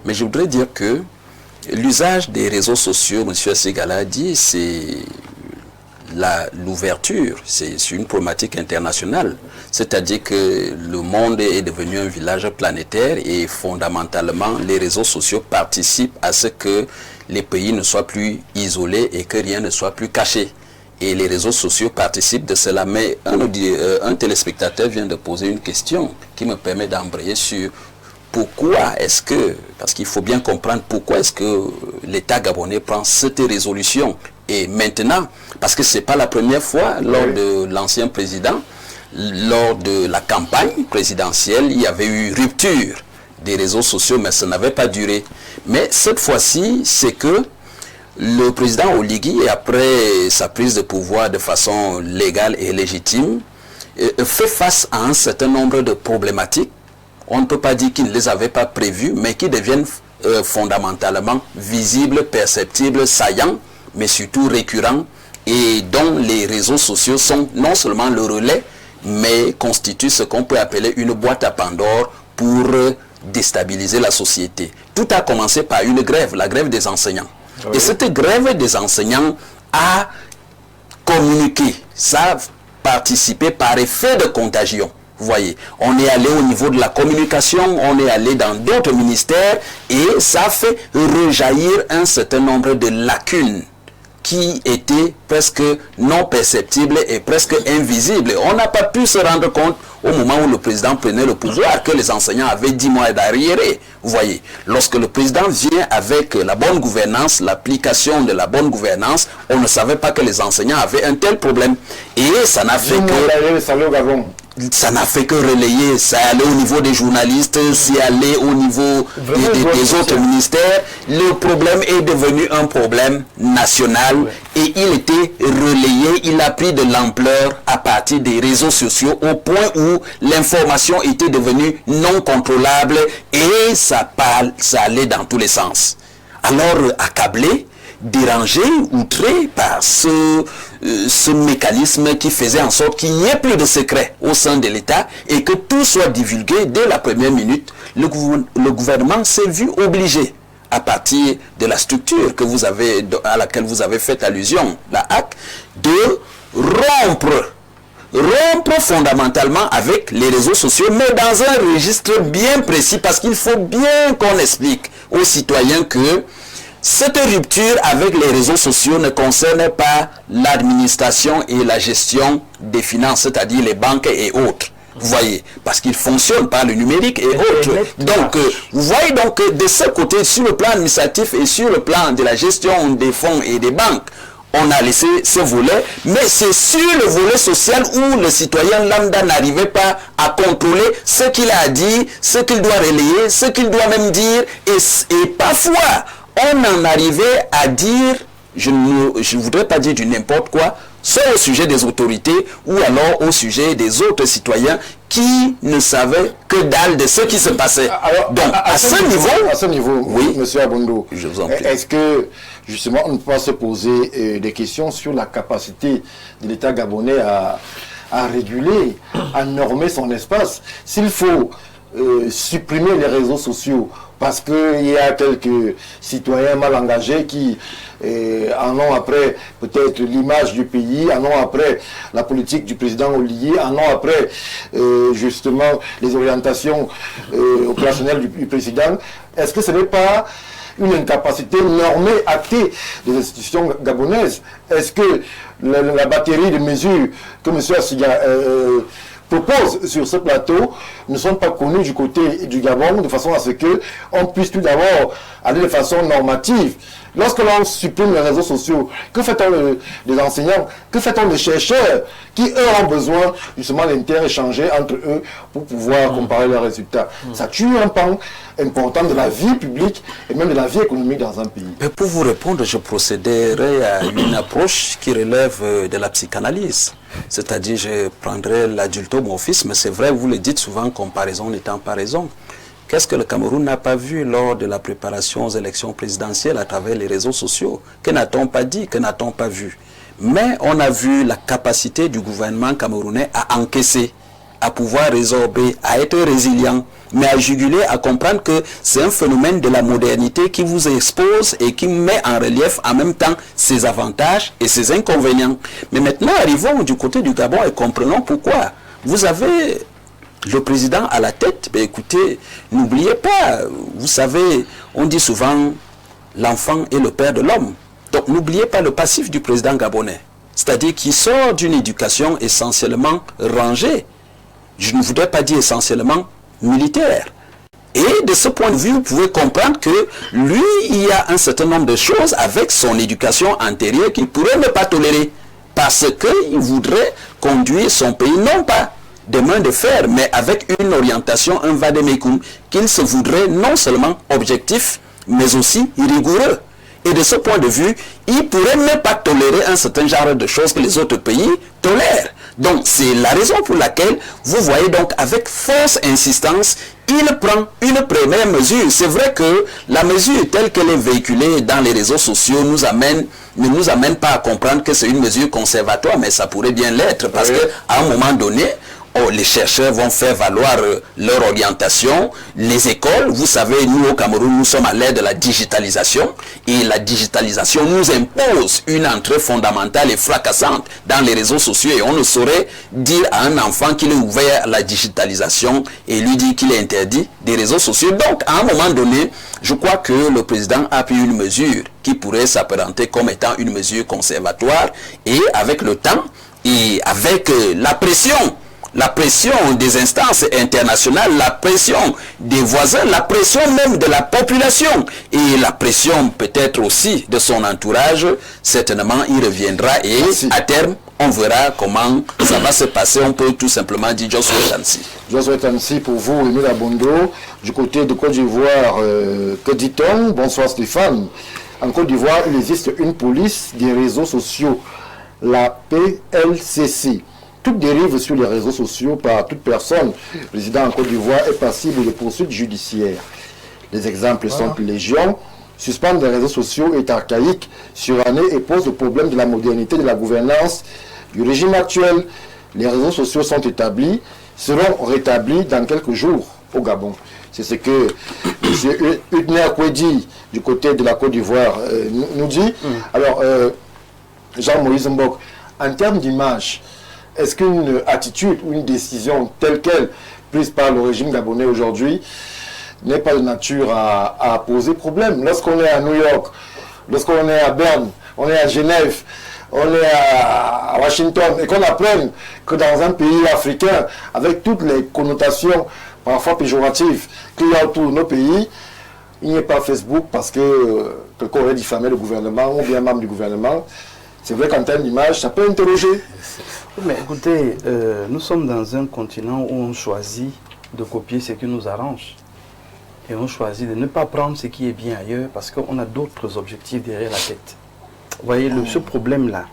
mais je voudrais dire que l'usage des réseaux sociaux, M. Segala a dit, c'est l'ouverture, c'est une problématique internationale. C'est-à-dire que le monde est devenu un village planétaire et fondamentalement, les réseaux sociaux participent à ce que les pays ne soient plus isolés et que rien ne soit plus caché. Et les réseaux sociaux participent de cela. Mais un téléspectateur vient de poser une question qui me permet d'embrayer sur pourquoi est-ce que, parce qu'il faut bien comprendre pourquoi est-ce que l'État gabonais prend cette résolution. Et maintenant, parce que ce n'est pas la première fois, lors de l'ancien président, lors de la campagne présidentielle, il y avait eu rupture des réseaux sociaux, mais ça n'avait pas duré. Mais cette fois-ci, c'est que le président Oligui, après sa prise de pouvoir de façon légale et légitime, fait face à un certain nombre de problématiques. On ne peut pas dire qu'il ne les avait pas prévues, mais qui deviennent fondamentalement visibles, perceptibles, saillants, mais surtout récurrents, et dont les réseaux sociaux sont non seulement le relais, mais constituent ce qu'on peut appeler une boîte à Pandore pour déstabiliser la société. Tout a commencé par une grève, la grève des enseignants. Oui. Et cette grève des enseignants a communiqué, ça a participé par effet de contagion Vous voyez, on est allé au niveau de la communication, on est allé dans d'autres ministères et ça fait rejaillir un certain nombre de lacunes qui étaient presque non perceptibles et presque invisibles. On n'a pas pu se rendre compte au moment où le président prenait le pouvoir que les enseignants avaient 10 mois d'arriéré. Vous voyez, lorsque le président vient avec la bonne gouvernance, l'application de la bonne gouvernance, on ne savait pas que les enseignants avaient un tel problème. Et ça n'a fait ça n'a fait que relayer, ça allait au niveau des journalistes, c'est allé au niveau des autres ministères. Le problème est devenu un problème national et il était relayé, il a pris de l'ampleur à partir des réseaux sociaux au point où l'information était devenue non contrôlable et ça allait dans tous les sens. Alors, accablé, dérangé, outré par ce mécanisme qui faisait en sorte qu'il n'y ait plus de secret au sein de l'État et que tout soit divulgué dès la première minute, le gouvernement s'est vu obligé, à partir de la structure à laquelle vous avez fait allusion, la HAC, de rompre fondamentalement avec les réseaux sociaux, mais dans un registre bien précis, parce qu'il faut bien qu'on explique aux citoyens que cette rupture avec les réseaux sociaux ne concerne pas l'administration et la gestion des finances, c'est-à-dire les banques et autres. Vous voyez, parce qu'ils fonctionnent par le numérique et autres. Donc, vous voyez donc de ce côté, sur le plan administratif et sur le plan de la gestion des fonds et des banques, on a laissé ce volet, mais c'est sur le volet social où le citoyen lambda n'arrivait pas à contrôler ce qu'il a dit, ce qu'il doit relayer, ce qu'il doit même dire, et parfois, on en arrivait à dire, je ne voudrais pas dire du n'importe quoi, soit au sujet des autorités ou alors au sujet des autres citoyens qui ne savaient que dalle de ce qui se passait. Alors, donc, à ce niveau, oui, M. Abondo, je vous en prie. Est-ce que, justement, on ne peut pas se poser des questions sur la capacité de l'État gabonais à réguler, à normer son espace? S'il faut supprimer les réseaux sociaux, parce qu'il y a quelques citoyens mal engagés qui en ont après peut-être l'image du pays, en ont après la politique du président Ollier, en ont après justement les orientations opérationnelles du président. Est-ce que ce n'est pas une incapacité normée, actée des institutions gabonaises? Est-ce que la batterie de mesures que M. Assiga propose sur ce plateau ne sont pas connus du côté du Gabon, de façon à ce que on puisse tout d'abord aller de façon normative? Lorsque l'on supprime les réseaux sociaux, que fait-on des enseignants, que fait-on des chercheurs qui, eux, ont besoin justement d'inter-échanger entre eux pour pouvoir comparer leurs résultats? Ça tue un pan important de la vie publique et même de la vie économique dans un pays. Mais pour vous répondre, je procéderai à une approche qui relève de la psychanalyse. C'est-à-dire, je prendrai l'adultomorphisme. C'est vrai, vous le dites souvent, comparaison n'étant pas raison. Qu'est-ce que le Cameroun n'a pas vu lors de la préparation aux élections présidentielles à travers les réseaux sociaux? Que n'a-t-on pas dit? Que n'a-t-on pas vu? Mais on a vu la capacité du gouvernement camerounais à encaisser, à pouvoir résorber, à être résilient, mais à juguler, à comprendre que c'est un phénomène de la modernité qui vous expose et qui met en relief en même temps ses avantages et ses inconvénients. Mais maintenant, arrivons du côté du Gabon et comprenons pourquoi. Vous avez le président à la tête. Ben écoutez, n'oubliez pas, vous savez, on dit souvent l'enfant est le père de l'homme. Donc n'oubliez pas le passif du président gabonais. C'est-à-dire qu'il sort d'une éducation essentiellement rangée. Je ne voudrais pas dire essentiellement militaire. Et de ce point de vue, vous pouvez comprendre que lui, il y a un certain nombre de choses avec son éducation antérieure qu'il pourrait ne pas tolérer. Parce qu'il voudrait conduire son pays, non pas de main de fer, mais avec une orientation, un vademecum, qu'il se voudrait non seulement objectif, mais aussi rigoureux. Et de ce point de vue, il pourrait ne pas tolérer un certain genre de choses que les autres pays tolèrent. Donc, c'est la raison pour laquelle, vous voyez donc, avec force insistance, il prend une première mesure. C'est vrai que la mesure telle qu'elle est véhiculée dans les réseaux sociaux ne nous amène pas à comprendre que c'est une mesure conservatoire, mais ça pourrait bien l'être, parce qu'à un moment donné, les chercheurs vont faire valoir leur orientation. Les écoles, vous savez, nous au Cameroun, nous sommes à l'ère de la digitalisation. Et la digitalisation nous impose une entrée fondamentale et fracassante dans les réseaux sociaux. Et on ne saurait dire à un enfant qu'il est ouvert à la digitalisation et lui dire qu'il est interdit des réseaux sociaux. Donc, à un moment donné, je crois que le président a pris une mesure qui pourrait s'apparenter comme étant une mesure conservatoire. Et avec le temps, et avec la pression des instances internationales, la pression des voisins, la pression même de la population et la pression peut-être aussi de son entourage, certainement il reviendra et à terme, on verra comment ça va se passer. On peut tout simplement dire Josué Tansi. Josué Tansi pour vous, Émile Abondo, du côté de Côte d'Ivoire, que dit-on? Bonsoir Stéphane. En Côte d'Ivoire, il existe une police des réseaux sociaux, la PLCC. Toute dérive sur les réseaux sociaux par toute personne résidant en Côte d'Ivoire est passible de poursuites judiciaires. Les exemples sont légion. Suspendre les réseaux sociaux est archaïque, suranné et pose le problème de la modernité de la gouvernance du régime actuel. Les réseaux sociaux sont établis, seront rétablis dans quelques jours au Gabon. C'est ce que M. Hudner Kwedi, du côté de la Côte d'Ivoire, nous dit. Alors, Jean-Moïse Mbok, en termes d'image, est-ce qu'une attitude ou une décision telle qu'elle prise par le régime gabonais aujourd'hui n'est pas de nature à poser problème? Lorsqu'on est à New York, lorsqu'on est à Berne, on est à Genève, on est à Washington, et qu'on apprenne que dans un pays africain, avec toutes les connotations parfois péjoratives qu'il y a autour de nos pays, il n'y a pas Facebook parce que quelqu'un aurait diffamé le gouvernement ou bien membre du gouvernement. C'est vrai qu'en termes d'image, ça peut interroger. Mais écoutez, nous sommes dans un continent où on choisit de copier ce qui nous arrange. Et on choisit de ne pas prendre ce qui est bien ailleurs parce qu'on a d'autres objectifs derrière la tête. Vous voyez, ce problème-là,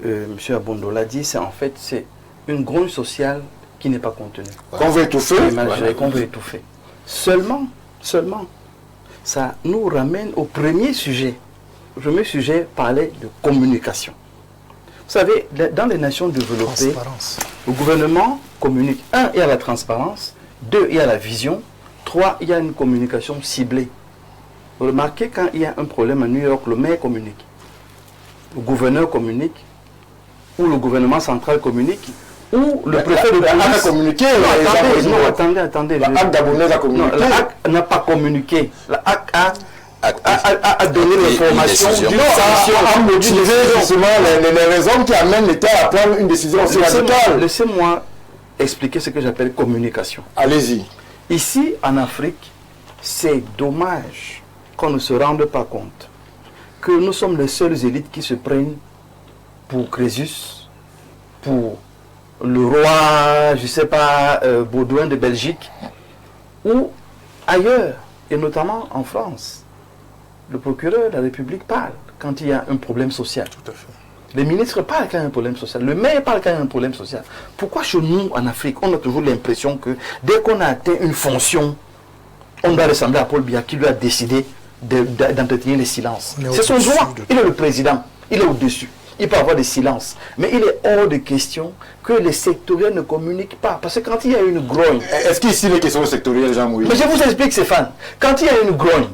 M. Abondo l'a dit, c'est en fait une grogne sociale qui n'est pas contenue. Qu'on veut étouffer. Qu'on veut étouffer. Seulement, ça nous ramène au premier sujet. Le premier sujet parlait de communication. Vous savez, dans les nations développées, le gouvernement communique. 1, il y a la transparence. 2, il y a la vision. 3, il y a une communication ciblée. Vous remarquez, quand il y a un problème à New York, le maire communique. Le gouverneur communique. Ou le gouvernement central communique. Ou le préfet de police a communiqué. Attendez. La HAC gabonaise a communiqué. Non, la HAC n'a pas communiqué. La HAC a donné l'information d'une sanction. Les raisons qui amènent l'État à prendre une décision aussi radicale. Laissez-moi expliquer ce que j'appelle communication. Allez-y. Ici, en Afrique, c'est dommage qu'on ne se rende pas compte que nous sommes les seules élites qui se prennent pour Crésus, pour le roi, je ne sais pas, Baudouin de Belgique, ou ailleurs, et notamment en France. Le procureur de la République parle quand il y a un problème social. Tout à fait. Les ministres parlent quand il y a un problème social. Le maire parle quand il y a un problème social. Pourquoi chez nous, en Afrique, on a toujours l'impression que dès qu'on a atteint une fonction, on doit ressembler à Paul Biya qui lui a décidé d'entretenir les silences. C'est son droit. Il est le président. Il est au-dessus. Il peut avoir des silences. Mais il est hors de question que les sectoriels ne communiquent pas. Parce que quand il y a une grogne... Est-ce qu'ici, les questions sectorielles, Jean-Moïse? Mais je vous explique, Stéphane. Quand il y a une grogne,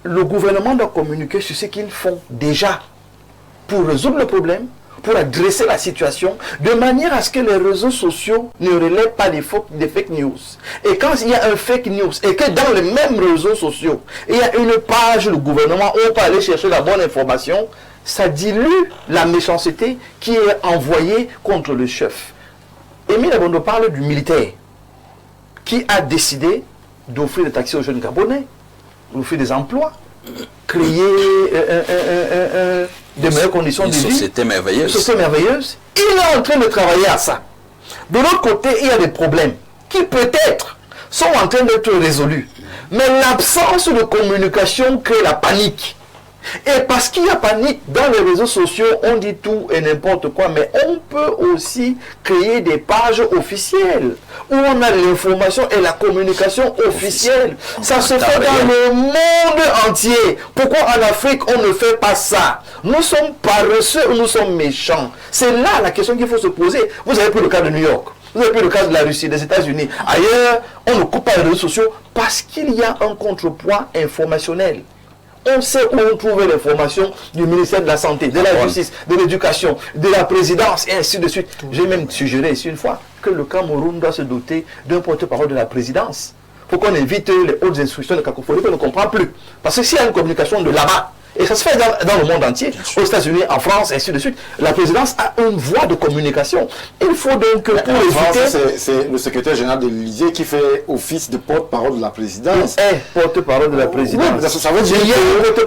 le gouvernement doit communiquer sur ce qu'ils font déjà pour résoudre le problème, pour adresser la situation, de manière à ce que les réseaux sociaux ne relèvent pas des fake news. Et quand il y a un fake news, et que dans les mêmes réseaux sociaux, il y a une page du gouvernement où on peut aller chercher la bonne information, ça dilue la méchanceté qui est envoyée contre le chef. Émile Abondo parle du militaire qui a décidé d'offrir des taxis aux jeunes Gabonais, d'offrir des emplois, créer de meilleures conditions de vie. Une société merveilleuse. Une société merveilleuse. Il est en train de travailler à ça. De l'autre côté, il y a des problèmes qui peut-être sont en train d'être résolus. Mais l'absence de communication crée la panique. Et parce qu'il y a panique dans les réseaux sociaux, on dit tout et n'importe quoi, mais on peut aussi créer des pages officielles où on a l'information et la communication officielle. Ça se fait dans le monde entier. Pourquoi en Afrique on ne fait pas ça? Nous sommes paresseux ou nous sommes méchants? C'est là la question qu'il faut se poser. Vous avez pris le cas de New York. Vous avez pris le cas de la Russie, des États-Unis. Ailleurs, on ne coupe pas les réseaux sociaux parce qu'il y a un contrepoids informationnel. On sait où on trouve l'information du ministère de la Santé, de la Justice, de l'Éducation, de la Présidence, et ainsi de suite. J'ai même suggéré ici une fois que le Cameroun doit se doter d'un porte-parole de la Présidence. Pour qu'on évite les hautes instructions de cacophonie qu'on ne comprend plus. Parce que s'il y a une communication de là-bas, et ça se fait dans le monde entier, aux États-Unis, en France, ainsi de suite, la présidence a une voie de communication. Il faut donc que pour éviter... C'est le secrétaire général de l'Élysée qui fait office de porte-parole de la présidence. Porte-parole de la présidence. Oui, ça veut dire qu'on peut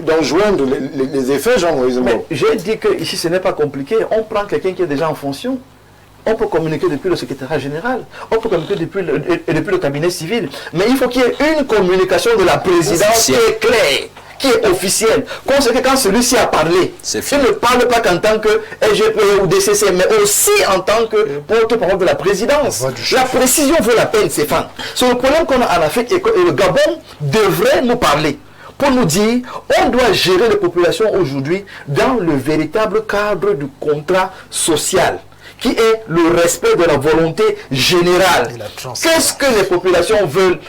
d'enjoindre les effets, Jean-Moïse. J'ai dit que ici ce n'est pas compliqué. On prend quelqu'un qui est déjà en fonction. On peut communiquer depuis le secrétariat général, on peut communiquer depuis le cabinet civil, mais il faut qu'il y ait une communication de la présidence qui est claire, qui est officielle. Qu'on sait que quand celui-ci a parlé, il ne parle pas qu'en tant que SGP ou DCC, mais aussi en tant que porte-parole de la présidence. La précision vaut la peine, Stéphane. C'est le problème qu'on a en Afrique et le Gabon devrait nous parler. Pour nous dire, on doit gérer les populations aujourd'hui dans le véritable cadre du contrat social, qui est le respect de la volonté générale. Qu'est-ce que les populations veulent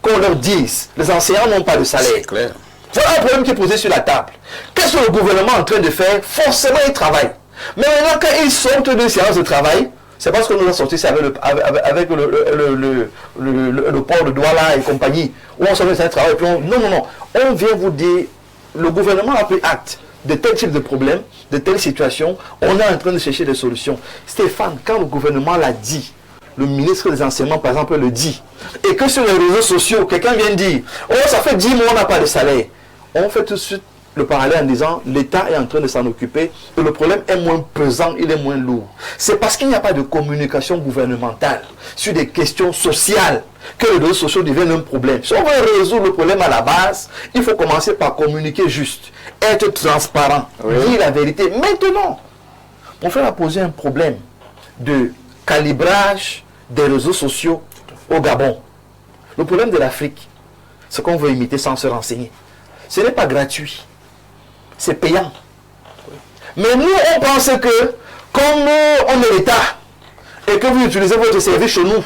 qu'on leur dise? Les enseignants n'ont pas de salaire. C'est clair. Voilà un problème qui est posé sur la table. Qu'est-ce que le gouvernement est en train de faire? Forcément, il travaille. Mais maintenant, quand ils sortent d'une séance de travail, c'est parce qu'on nous a sorti ça avec le port de Douala et compagnie, où on sort d'une séance de travail. Non. On vient vous dire, le gouvernement a pris acte de tels types de problèmes, de telles situations, on est en train de chercher des solutions. Stéphane, quand le gouvernement l'a dit, le ministre des Enseignements, par exemple, le dit, et que sur les réseaux sociaux, quelqu'un vient dire, oh, ça fait 10 mois, on n'a pas de salaire. On fait tout de suite le parallèle en disant, l'État est en train de s'en occuper, et le problème est moins pesant, il est moins lourd. C'est parce qu'il n'y a pas de communication gouvernementale sur des questions sociales que les réseaux sociaux deviennent un problème. Si on veut résoudre le problème à la base, il faut commencer par communiquer juste, être transparent, dire la vérité. Maintenant, mon frère a posé un problème de calibrage des réseaux sociaux au Gabon. Le problème de l'Afrique, c'est qu'on veut imiter sans se renseigner. Ce n'est pas gratuit, c'est payant. Mais nous, on pense que, comme on est l'État, et que vous utilisez votre service chez nous,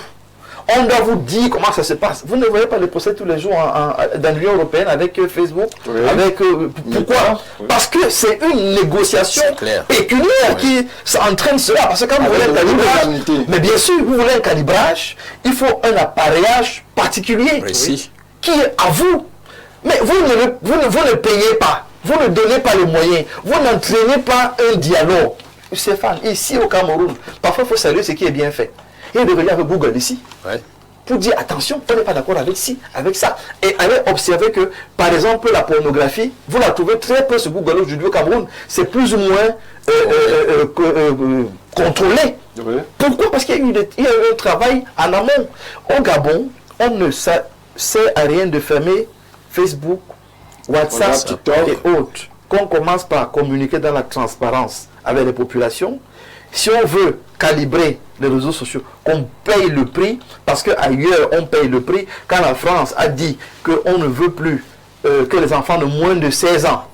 on doit vous dire comment ça se passe. Vous ne voyez pas les procès tous les jours dans l'Union européenne avec Facebook. Pourquoi? Parce que c'est une négociation pécuniaire qui entraîne cela. Parce que quand vous voulez un calibrage, mais bien sûr, vous voulez un calibrage, il faut un appareillage particulier qui est à vous. Mais vous ne payez pas, vous ne donnez pas les moyens, vous n'entraînez pas un dialogue. Stéphane, ici au Cameroun, parfois il faut saluer ce qui est bien fait. Et de venir avec Google ici, pour dire attention, on n'est pas d'accord avec ça. Et allez observer que, par exemple, la pornographie, vous la trouvez très peu sur Google aujourd'hui au Cameroun, c'est plus ou moins contrôlé. Pourquoi? Parce qu'il y a eu un travail en amont. Au Gabon, on ne sert à rien de fermer Facebook, WhatsApp et autres. Qu'on commence par communiquer dans la transparence avec les populations. Si on veut calibrer les réseaux sociaux, qu'on paye le prix, parce qu'ailleurs on paye le prix, quand la France a dit qu'on ne veut plus que les enfants de moins de 16 ans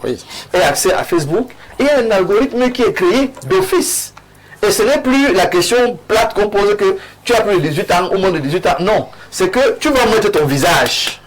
aient accès à Facebook, il y a un algorithme qui est créé d'office. Et ce n'est plus la question plate qu'on pose que tu as plus de 18 ans, au moins de 18 ans. Non, c'est que tu vas mettre ton visage.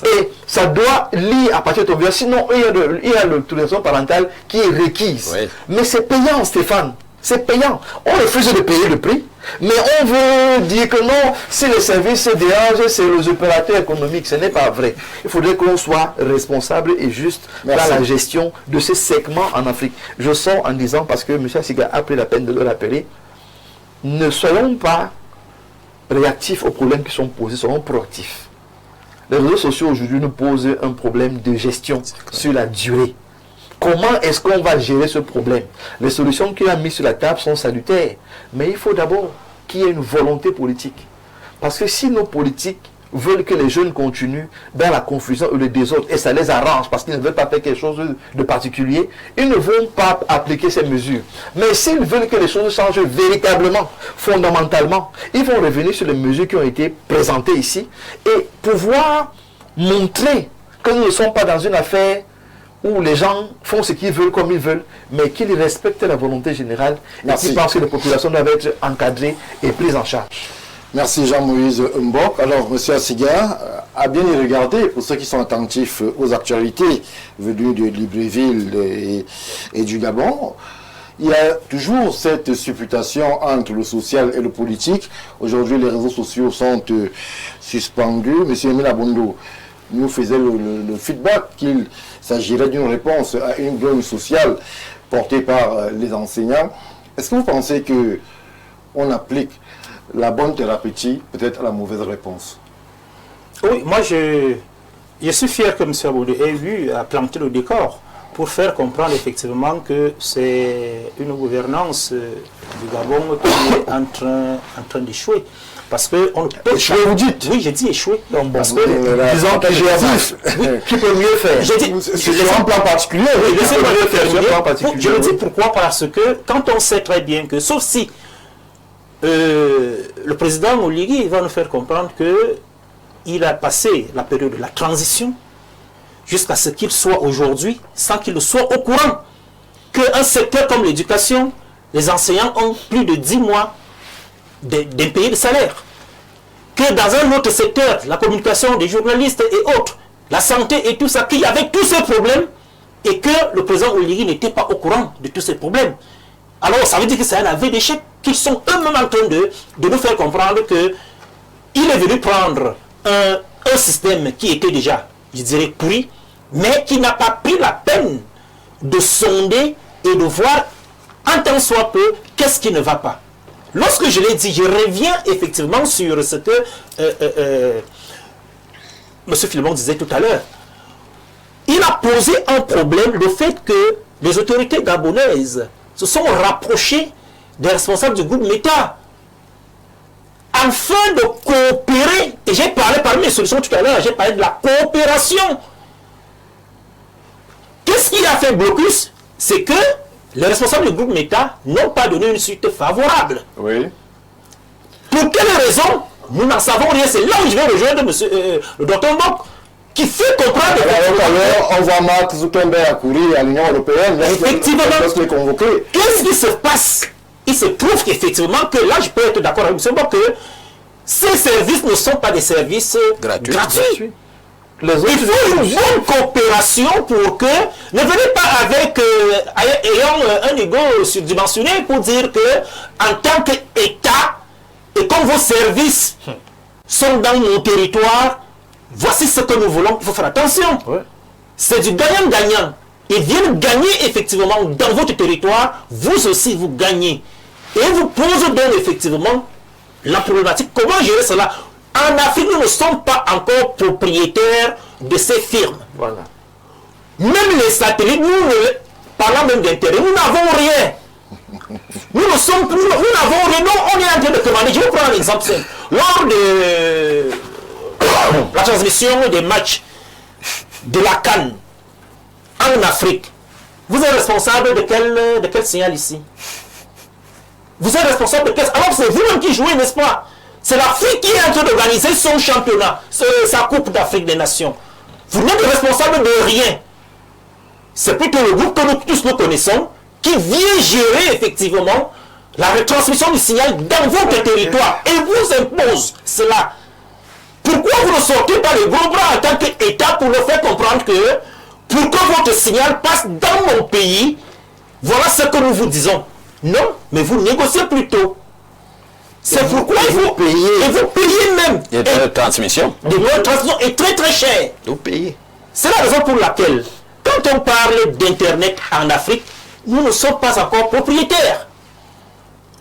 Et ça doit lire à partir de ton visage. Sinon, il y a l'autorisation parentale qui est requise. Mais c'est payant, Stéphane. C'est payant. On refuse de payer le prix, mais on veut dire que non, si les services se dérangent, c'est les opérateurs économiques. Ce n'est pas vrai. Il faudrait qu'on soit responsable et juste dans la gestion de ces segments en Afrique. Je sors en disant, parce que M. Siga a pris la peine de le rappeler, ne soyons pas réactifs aux problèmes qui sont posés, soyons proactifs. Les réseaux sociaux aujourd'hui nous posent un problème de gestion sur la durée. Comment est-ce qu'on va gérer ce problème? Les solutions qu'il a mises sur la table sont salutaires. Mais il faut d'abord qu'il y ait une volonté politique. Parce que si nos politiques veulent que les jeunes continuent dans la confusion et le désordre, et ça les arrange parce qu'ils ne veulent pas faire quelque chose de particulier, ils ne vont pas appliquer ces mesures. Mais s'ils veulent que les choses changent véritablement, fondamentalement, ils vont revenir sur les mesures qui ont été présentées ici et pouvoir montrer que nous ne sommes pas dans une affaire où les gens font ce qu'ils veulent comme ils veulent, mais qu'ils respectent la volonté générale et qui pensent que les populations doivent être encadrées et prises en charge. Merci Jean-Moïse Mbok. Alors, M. Assiga a bien y regardé, pour ceux qui sont attentifs aux actualités venues de Libreville et du Gabon. Il y a toujours cette supputation entre le social et le politique. Aujourd'hui, les réseaux sociaux sont suspendus. M. Emile Abondo nous faisait le feedback qu'il s'agirait d'une réponse à une grogne sociale portée par les enseignants. Est-ce que vous pensez qu'on applique la bonne thérapeutique peut-être à la mauvaise réponse? Oui, moi je suis fier que M. Abondo ait eu à planter le décor pour faire comprendre effectivement que c'est une gouvernance du Gabon qui est en train d'échouer. Parce que on ne peut échouer, vous dites? Oui, j'ai dit échouer. Donc, bon, parce que disons que j'ai qui peut mieux faire? J'ai dit, c'est un plan particulier. Oui, laissez-moi le faire. Je le dis oui. pourquoi? Parce que quand on sait très bien que, sauf si le président Oligui va nous faire comprendre qu'il a passé la période de la transition jusqu'à ce qu'il soit aujourd'hui, sans qu'il soit au courant qu'un secteur comme l'éducation, les enseignants ont plus de 10 mois d'impayés de salaire. Que dans un autre secteur, la communication des journalistes et autres, la santé et tout ça, qu'il y avait tous ces problèmes et que le président Oligui n'était pas au courant de tous ces problèmes. Alors ça veut dire que c'est un aveu d'échec, qu'ils sont eux-mêmes en train de nous faire comprendre qu'il est venu prendre un système qui était déjà, je dirais, pourri, mais qui n'a pas pris la peine de sonder et de voir en tant soit peu qu'est-ce qui ne va pas. Lorsque je l'ai dit, je reviens effectivement sur ce que M. Philemon disait tout à l'heure. Il a posé un problème, le fait que les autorités gabonaises se sont rapprochées des responsables du groupe Meta afin de coopérer. Et j'ai parlé parmi mes solutions tout à l'heure, j'ai parlé de la coopération. Qu'est-ce qui a fait blocus? C'est que les responsables du groupe Meta n'ont pas donné une suite favorable. Oui. Pour quelle raison? Nous n'en savons rien. C'est là où je vais rejoindre le docteur Mbok, qui fait comprendre... Alors, on voit Mark Zuckerberg accourir à l'Union européenne. Effectivement. Qu'est-ce qui se passe? Il se trouve qu'effectivement, que là, je peux être d'accord avec M. Mbok, que ces services ne sont pas des services gratuits. Il faut une bonne coopération pour que... Ne venez pas avec ayant un ego surdimensionné pour dire que en tant qu'État, et comme vos services sont dans mon territoire, voici ce que nous voulons. Il faut faire attention. Ouais. C'est du gagnant-gagnant. Ils viennent gagner effectivement dans votre territoire, vous aussi vous gagnez. Et vous posez donc effectivement la problématique. Comment gérer cela? En Afrique, nous ne sommes pas encore propriétaires de ces firmes. Voilà. Même les satellites, parlant même d'intérêt, nous n'avons rien. Nous n'avons rien. Non, on est en train de commander. Je vais prendre un exemple simple. Lors de la transmission des matchs de la CAN en Afrique, vous êtes responsable de quel signal ici? Vous êtes responsable de quel... Alors c'est vous-même qui jouez, n'est-ce pas? C'est l'Afrique qui est en train d'organiser son championnat, sa Coupe d'Afrique des Nations. Vous n'êtes responsable de rien. C'est plutôt le groupe que nous tous nous connaissons qui vient gérer effectivement la retransmission du signal dans votre territoire et vous impose cela. Pourquoi vous ne sortez pas les gros bras en tant qu'État pour leur faire comprendre que pour que votre signal passe dans mon pays, voilà ce que nous vous disons. Non, mais vous négociez plutôt. C'est pourquoi il faut payer. Et vous payez même. Il y a de transmission. De notre transmission est très très cher. Vous payez. C'est la raison pour laquelle, quand on parle d'Internet en Afrique, nous ne sommes pas encore propriétaires.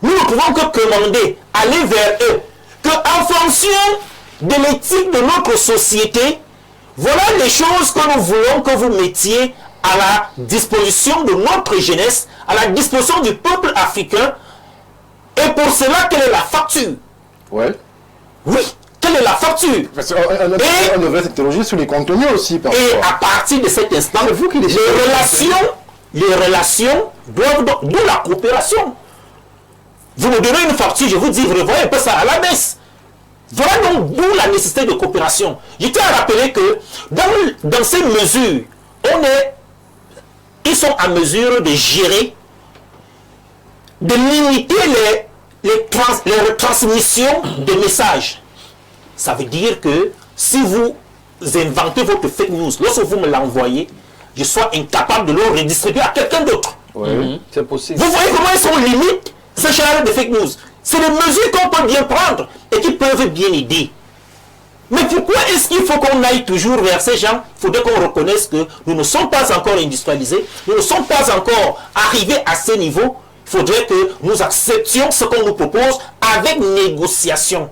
Nous ne pouvons que commander, aller vers eux, qu'en fonction de l'éthique de notre société, voilà les choses que nous voulons que vous mettiez à la disposition de notre jeunesse, à la disposition du peuple africain. Et pour cela, quelle est la facture? Ouais. Oui, quelle est la facture? On devrait s'interroger sur les contenus aussi. Et à partir de cet instant, les relations doivent... D'où la coopération. Vous me donnez une facture, je vous dis, vous revoyez un peu ça à la baisse. Voilà donc d'où la nécessité de coopération. Je tiens à rappeler que dans ces mesures, on est ils sont en mesure de gérer, de limiter les retransmissions de messages. Ça veut dire que si vous inventez votre fake news, lorsque vous me l'envoyez, je sois incapable de le redistribuer à quelqu'un d'autre. Oui, c'est possible. Vous voyez comment ils sont limites, ce genre de fake news. C'est des mesures qu'on peut bien prendre et qui peuvent bien aider. Mais pourquoi est-ce qu'il faut qu'on aille toujours vers ces gens? Il faudrait qu'on reconnaisse que nous ne sommes pas encore industrialisés, nous ne sommes pas encore arrivés à ce niveau. Il faudrait que nous acceptions ce qu'on nous propose avec négociation.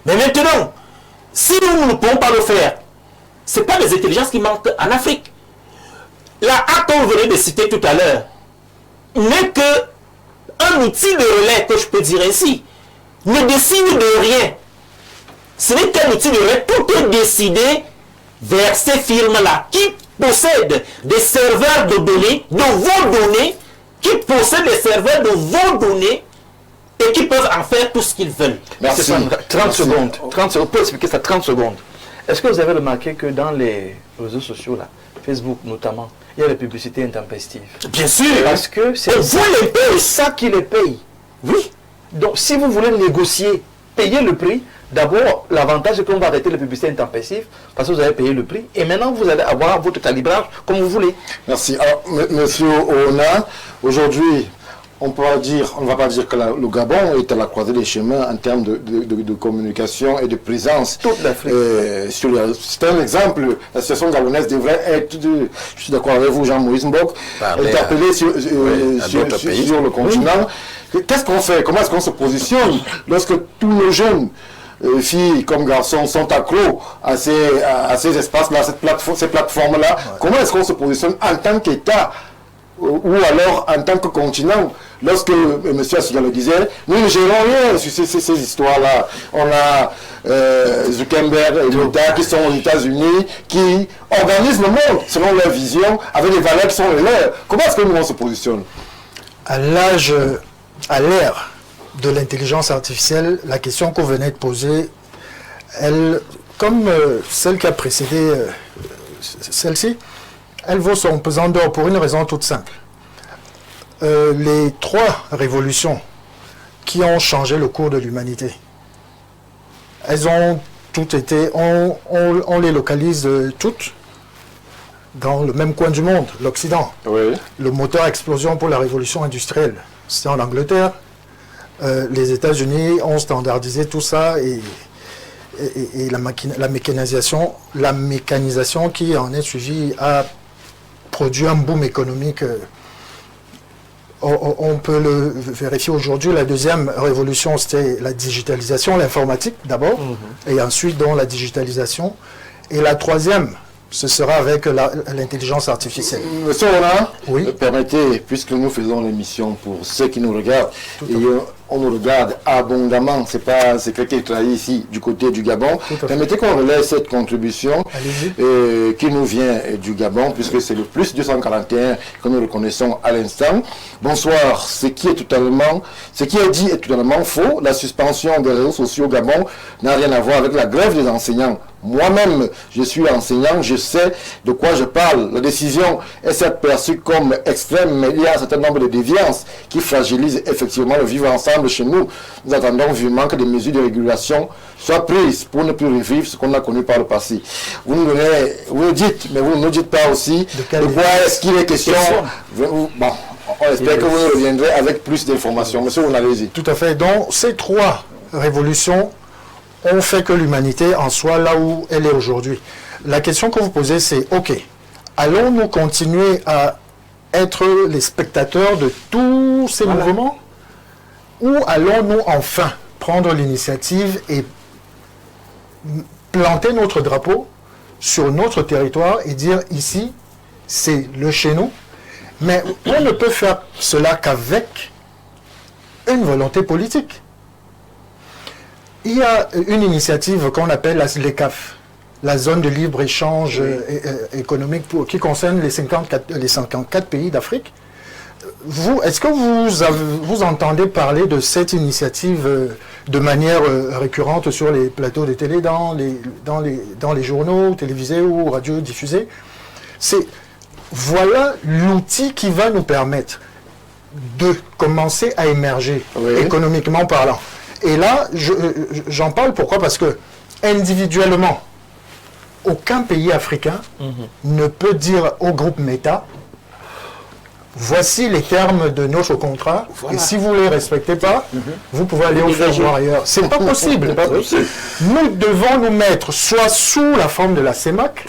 Mais maintenant, si nous ne pouvons pas le faire, ce n'est pas des intelligences qui manquent en Afrique. La hack qu'on venait de citer tout à l'heure n'est qu'un outil de relais, que je peux dire ainsi, ne décide de rien. Ce n'est qu'un outil de relais, tout est décidé vers ces firmes-là qui possèdent des serveurs de données, de vos données, qui possèdent des serveurs de vos données et qui peuvent en faire tout ce qu'ils veulent. Merci. Stéphane, 30 secondes. 30 secondes. Pour expliquer ça, 30 secondes. Est-ce que vous avez remarqué que dans les réseaux sociaux, là, Facebook notamment, il y a des publicités intempestives? Bien sûr. Parce que c'est ça qui les paye. Oui. Donc, si vous voulez négocier, payer le prix, d'abord, l'avantage, c'est qu'on va arrêter les publicités intempestives parce que vous avez payé le prix. Et maintenant, vous allez avoir votre calibrage comme vous voulez. Merci. Alors, monsieur Ona, aujourd'hui, on ne va pas dire que le Gabon est à la croisée des chemins en termes de communication et de présence. Toute l'Afrique. C'est un exemple. La situation gabonaise devrait être, je suis d'accord avec vous, Jean-Moïse Mbok, interpellée sur le continent. Qu'est-ce qu'on fait? Comment est-ce qu'on se positionne lorsque tous nos jeunes filles comme garçons sont accros à ces espaces-là, ces plateformes-là? Ouais. Comment est-ce qu'on se positionne en tant qu'État ou alors en tant que continent? Lorsque M. Assiga le disait, nous ne gérons rien sur ces histoires-là. On a Zuckerberg et l'État qui sont aux États-Unis, qui organisent le monde selon leur vision, avec des valeurs qui sont les leurs. Comment est-ce que nous on se positionne? À l'ère de l'intelligence artificielle, la question qu'on venait de poser, elle, comme celle qui a précédé celle-ci, elle vaut son pesant d'or pour une raison toute simple. Les 3 révolutions qui ont changé le cours de l'humanité, elles ont toutes été, on les localise toutes dans le même coin du monde, l'Occident. Oui. Le moteur à explosion pour la révolution industrielle, c'était en Angleterre. Les États-Unis ont standardisé tout ça et la mécanisation qui en est suivie a produit un boom économique. On peut le vérifier aujourd'hui. La deuxième révolution, c'était la digitalisation, l'informatique d'abord, et ensuite donc la digitalisation. Et la troisième, ce sera avec l'intelligence artificielle. Monsieur Ona, oui. Permettez, puisque nous faisons l'émission pour ceux qui nous regardent, on nous regarde abondamment, c'est quelqu'un qui travaille ici du côté du Gabon. Permettez qu'on relaie cette contribution qui nous vient du Gabon, puisque c'est le plus 241 que nous reconnaissons à l'instant. Bonsoir, ce qui est dit est totalement faux. La suspension des réseaux sociaux au Gabon n'a rien à voir avec la grève des enseignants. Moi-même, je suis enseignant, je sais de quoi je parle. La décision est certes perçue comme extrême, mais il y a un certain nombre de déviances qui fragilisent effectivement le vivre ensemble chez nous. Nous attendons vivement que des mesures de régulation soient prises pour ne plus revivre ce qu'on a connu par le passé. Vous nous dites, mais vous ne nous dites pas aussi de quoi est-ce qu'il est question. Bon, on espère que vous nous reviendrez avec plus d'informations. Monsieur, vous n'avez dit. Tout à fait. Donc, ces 3 révolutions ont fait que l'humanité en soit là où elle est aujourd'hui. La question que vous posez, c'est, ok, allons-nous continuer à être les spectateurs de tous ces mouvements, ou allons-nous enfin prendre l'initiative et planter notre drapeau sur notre territoire et dire ici, c'est le chez nous, mais on ne peut faire cela qu'avec une volonté politique. Il y a une initiative qu'on appelle les CAF, la zone de libre-échange économique qui concerne les 54 pays d'Afrique. Est-ce que vous entendez parler de cette initiative de manière récurrente sur les plateaux de télé, dans les journaux télévisés ou radiodiffusés? voilà l'outil qui va nous permettre de commencer à émerger, économiquement parlant. Et là, j'en parle pourquoi? Parce que individuellement, aucun pays africain ne peut dire au groupe Meta, voici les termes de notre contrat, et si vous ne les respectez pas, vous pouvez aller au faire voir ailleurs. C'est pas possible. Nous devons nous mettre soit sous la forme de la CEMAC,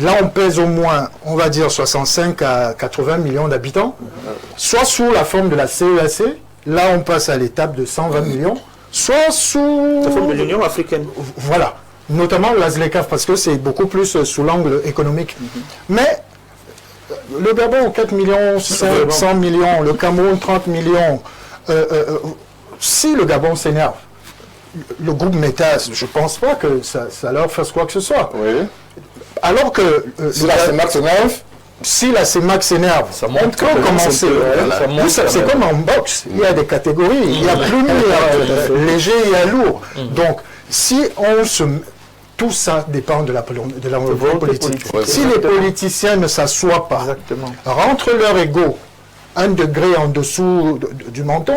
là on pèse au moins, on va dire 65 à 80 millions d'habitants, soit sous la forme de la CEAC, là on passe à l'étape de 120 millions, soit sous la forme de l'Union africaine. Voilà, notamment la ZLECAf, parce que c'est beaucoup plus sous l'angle économique. Mais le Gabon, 4 millions, 100 millions, le Cameroun, 30 millions. Si le Gabon s'énerve, le groupe Meta, je ne pense pas que ça leur fasse quoi que ce soit. Alors que si la CEMAC s'énerve, si la CEMAC s'énerve, ça montre commencer. C'est comme en boxe, il y a des catégories, il y a plus léger, il y a lourd. Donc, si on se... Tout ça dépend de la volonté politique. Si les politiciens ne s'assoient pas, rentrent leur ego un degré en dessous du menton,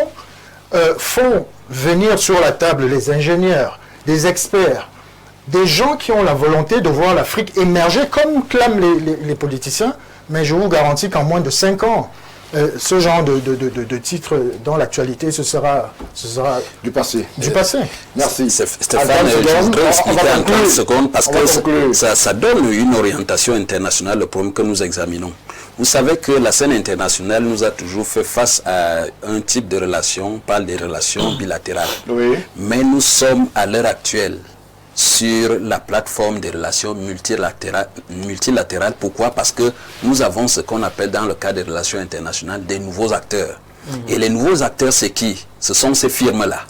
font venir sur la table les ingénieurs, des experts, des gens qui ont la volonté de voir l'Afrique émerger comme clament les politiciens, mais je vous garantis qu'en moins de 5 ans, ce genre de titre dans l'actualité, ce sera du passé. Merci. Stéphane, je voudrais expliquer en 30 secondes parce que ça donne une orientation internationale, le problème que nous examinons. Vous savez que la scène internationale nous a toujours fait face à un type de relation, on parle des relations bilatérales. Mais nous sommes à l'heure actuelle sur la plateforme des relations multilatérales. Pourquoi? Parce que nous avons ce qu'on appelle dans le cadre des relations internationales des nouveaux acteurs. Et les nouveaux acteurs, c'est qui? Ce sont ces firmes-là.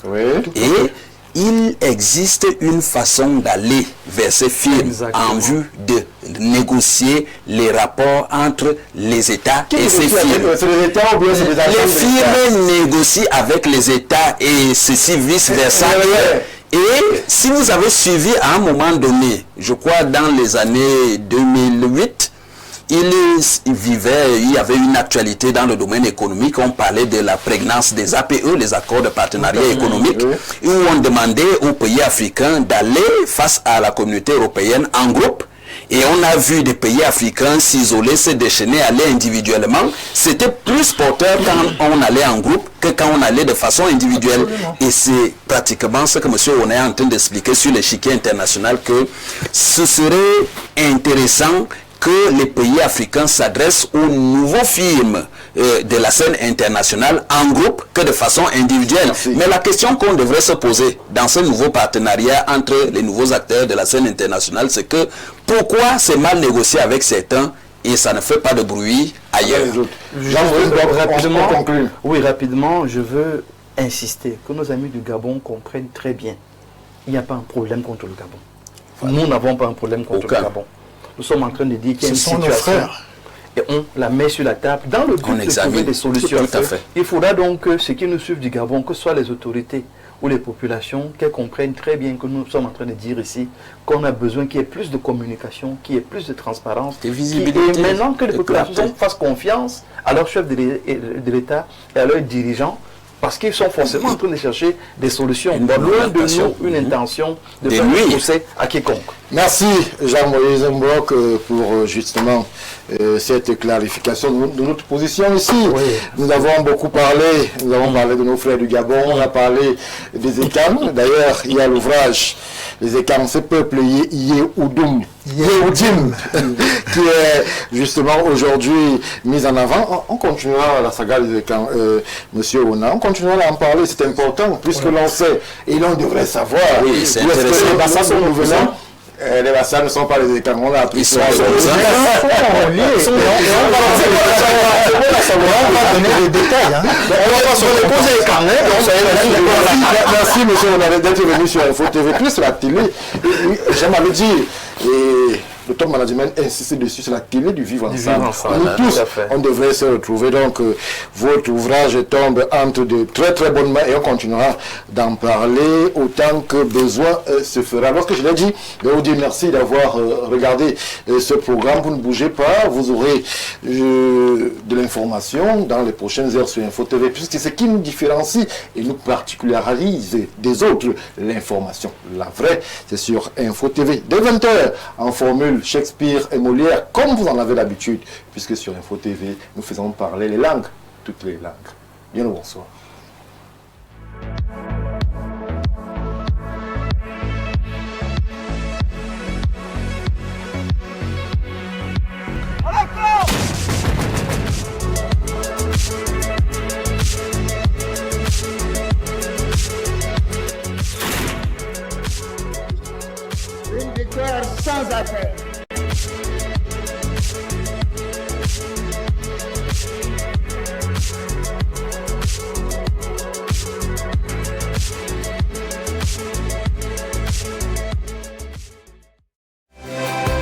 Et il existe une façon d'aller vers ces firmes en vue de négocier les rapports entre les États et ces firmes. Les firmes négocient avec les États et ceci vice-versa. Et si vous avez suivi à un moment donné, je crois dans les années 2008, il y avait une actualité dans le domaine économique, on parlait de la prégnance des APE, les accords de partenariat économique, où on demandait aux pays africains d'aller face à la communauté européenne en groupe. Et on a vu des pays africains s'isoler, se déchaîner, aller individuellement. C'était plus porteur quand on allait en groupe que quand on allait de façon individuelle. Et c'est pratiquement ce que M. Oné est en train d'expliquer sur l'échiquier international, que ce serait intéressant que les pays africains s'adressent aux nouveaux films de la scène internationale en groupe que de façon individuelle. Mais la question qu'on devrait se poser dans ce nouveau partenariat entre les nouveaux acteurs de la scène internationale, c'est que pourquoi c'est mal négocié avec certains et ça ne fait pas de bruit ailleurs? Rapidement, je veux insister que nos amis du Gabon comprennent très bien. Il n'y a pas un problème contre le Gabon. Nous n'avons pas un problème contre le Gabon. Nous sommes en train de dire qu'il y a une situation et on la met sur la table dans le but de trouver des solutions. Il faudra donc que ceux qui nous suivent du Gabon, que ce soit les autorités ou les populations, qu'elles comprennent très bien que nous sommes en train de dire ici qu'on a besoin qu'il y ait plus de communication, qu'il y ait plus de transparence, de visibilité. Et maintenant que les populations fassent confiance à leur chef de l'État et à leurs dirigeants, parce qu'ils sont forcément en train de chercher des solutions. Loin de nous, une intention de faire pousser à quiconque. Merci Jean-Moïse Mbok pour justement cette clarification de notre position ici. Nous avons beaucoup parlé, nous avons parlé de nos frères du Gabon, on a parlé des ECAM. D'ailleurs, il y a l'ouvrage Les ECAM, ce peuple Yehoudim, qui est justement aujourd'hui mis en avant. On continuera la saga des ECAM, Monsieur Ona, on continuera à en parler, c'est important, puisque l'on sait, et l'on devrait savoir, oui, c'est intéressant. Les bassins sont nous venant. Les bassins ne sont pas les ECAM, on a appris ça. On va donner des détails. On va pas se reposer les carnets. Merci monsieur, on avait d'être venu sur Info TV Plus, la télé. Je m'avais dit, et le top management insiste dessus, c'est la télé du vivre ensemble. ensemble, Nous tous, tout à fait. on devrait se retrouver. Donc, votre ouvrage tombe entre de très très bonnes mains et on continuera d'en parler autant que besoin se fera. Lorsque je l'ai dit, je vais vous dire merci d'avoir regardé ce programme. Vous ne bougez pas, vous aurez de l'information dans les prochaines heures sur Info TV, puisque c'est ce qui nous différencie et nous particularise des autres, l'information. La vraie, c'est sur Info TV. Dès 20h, en formule Shakespeare et Molière, comme vous en avez l'habitude, puisque sur Info TV, nous faisons parler les langues, toutes les langues. Bien le bonsoir.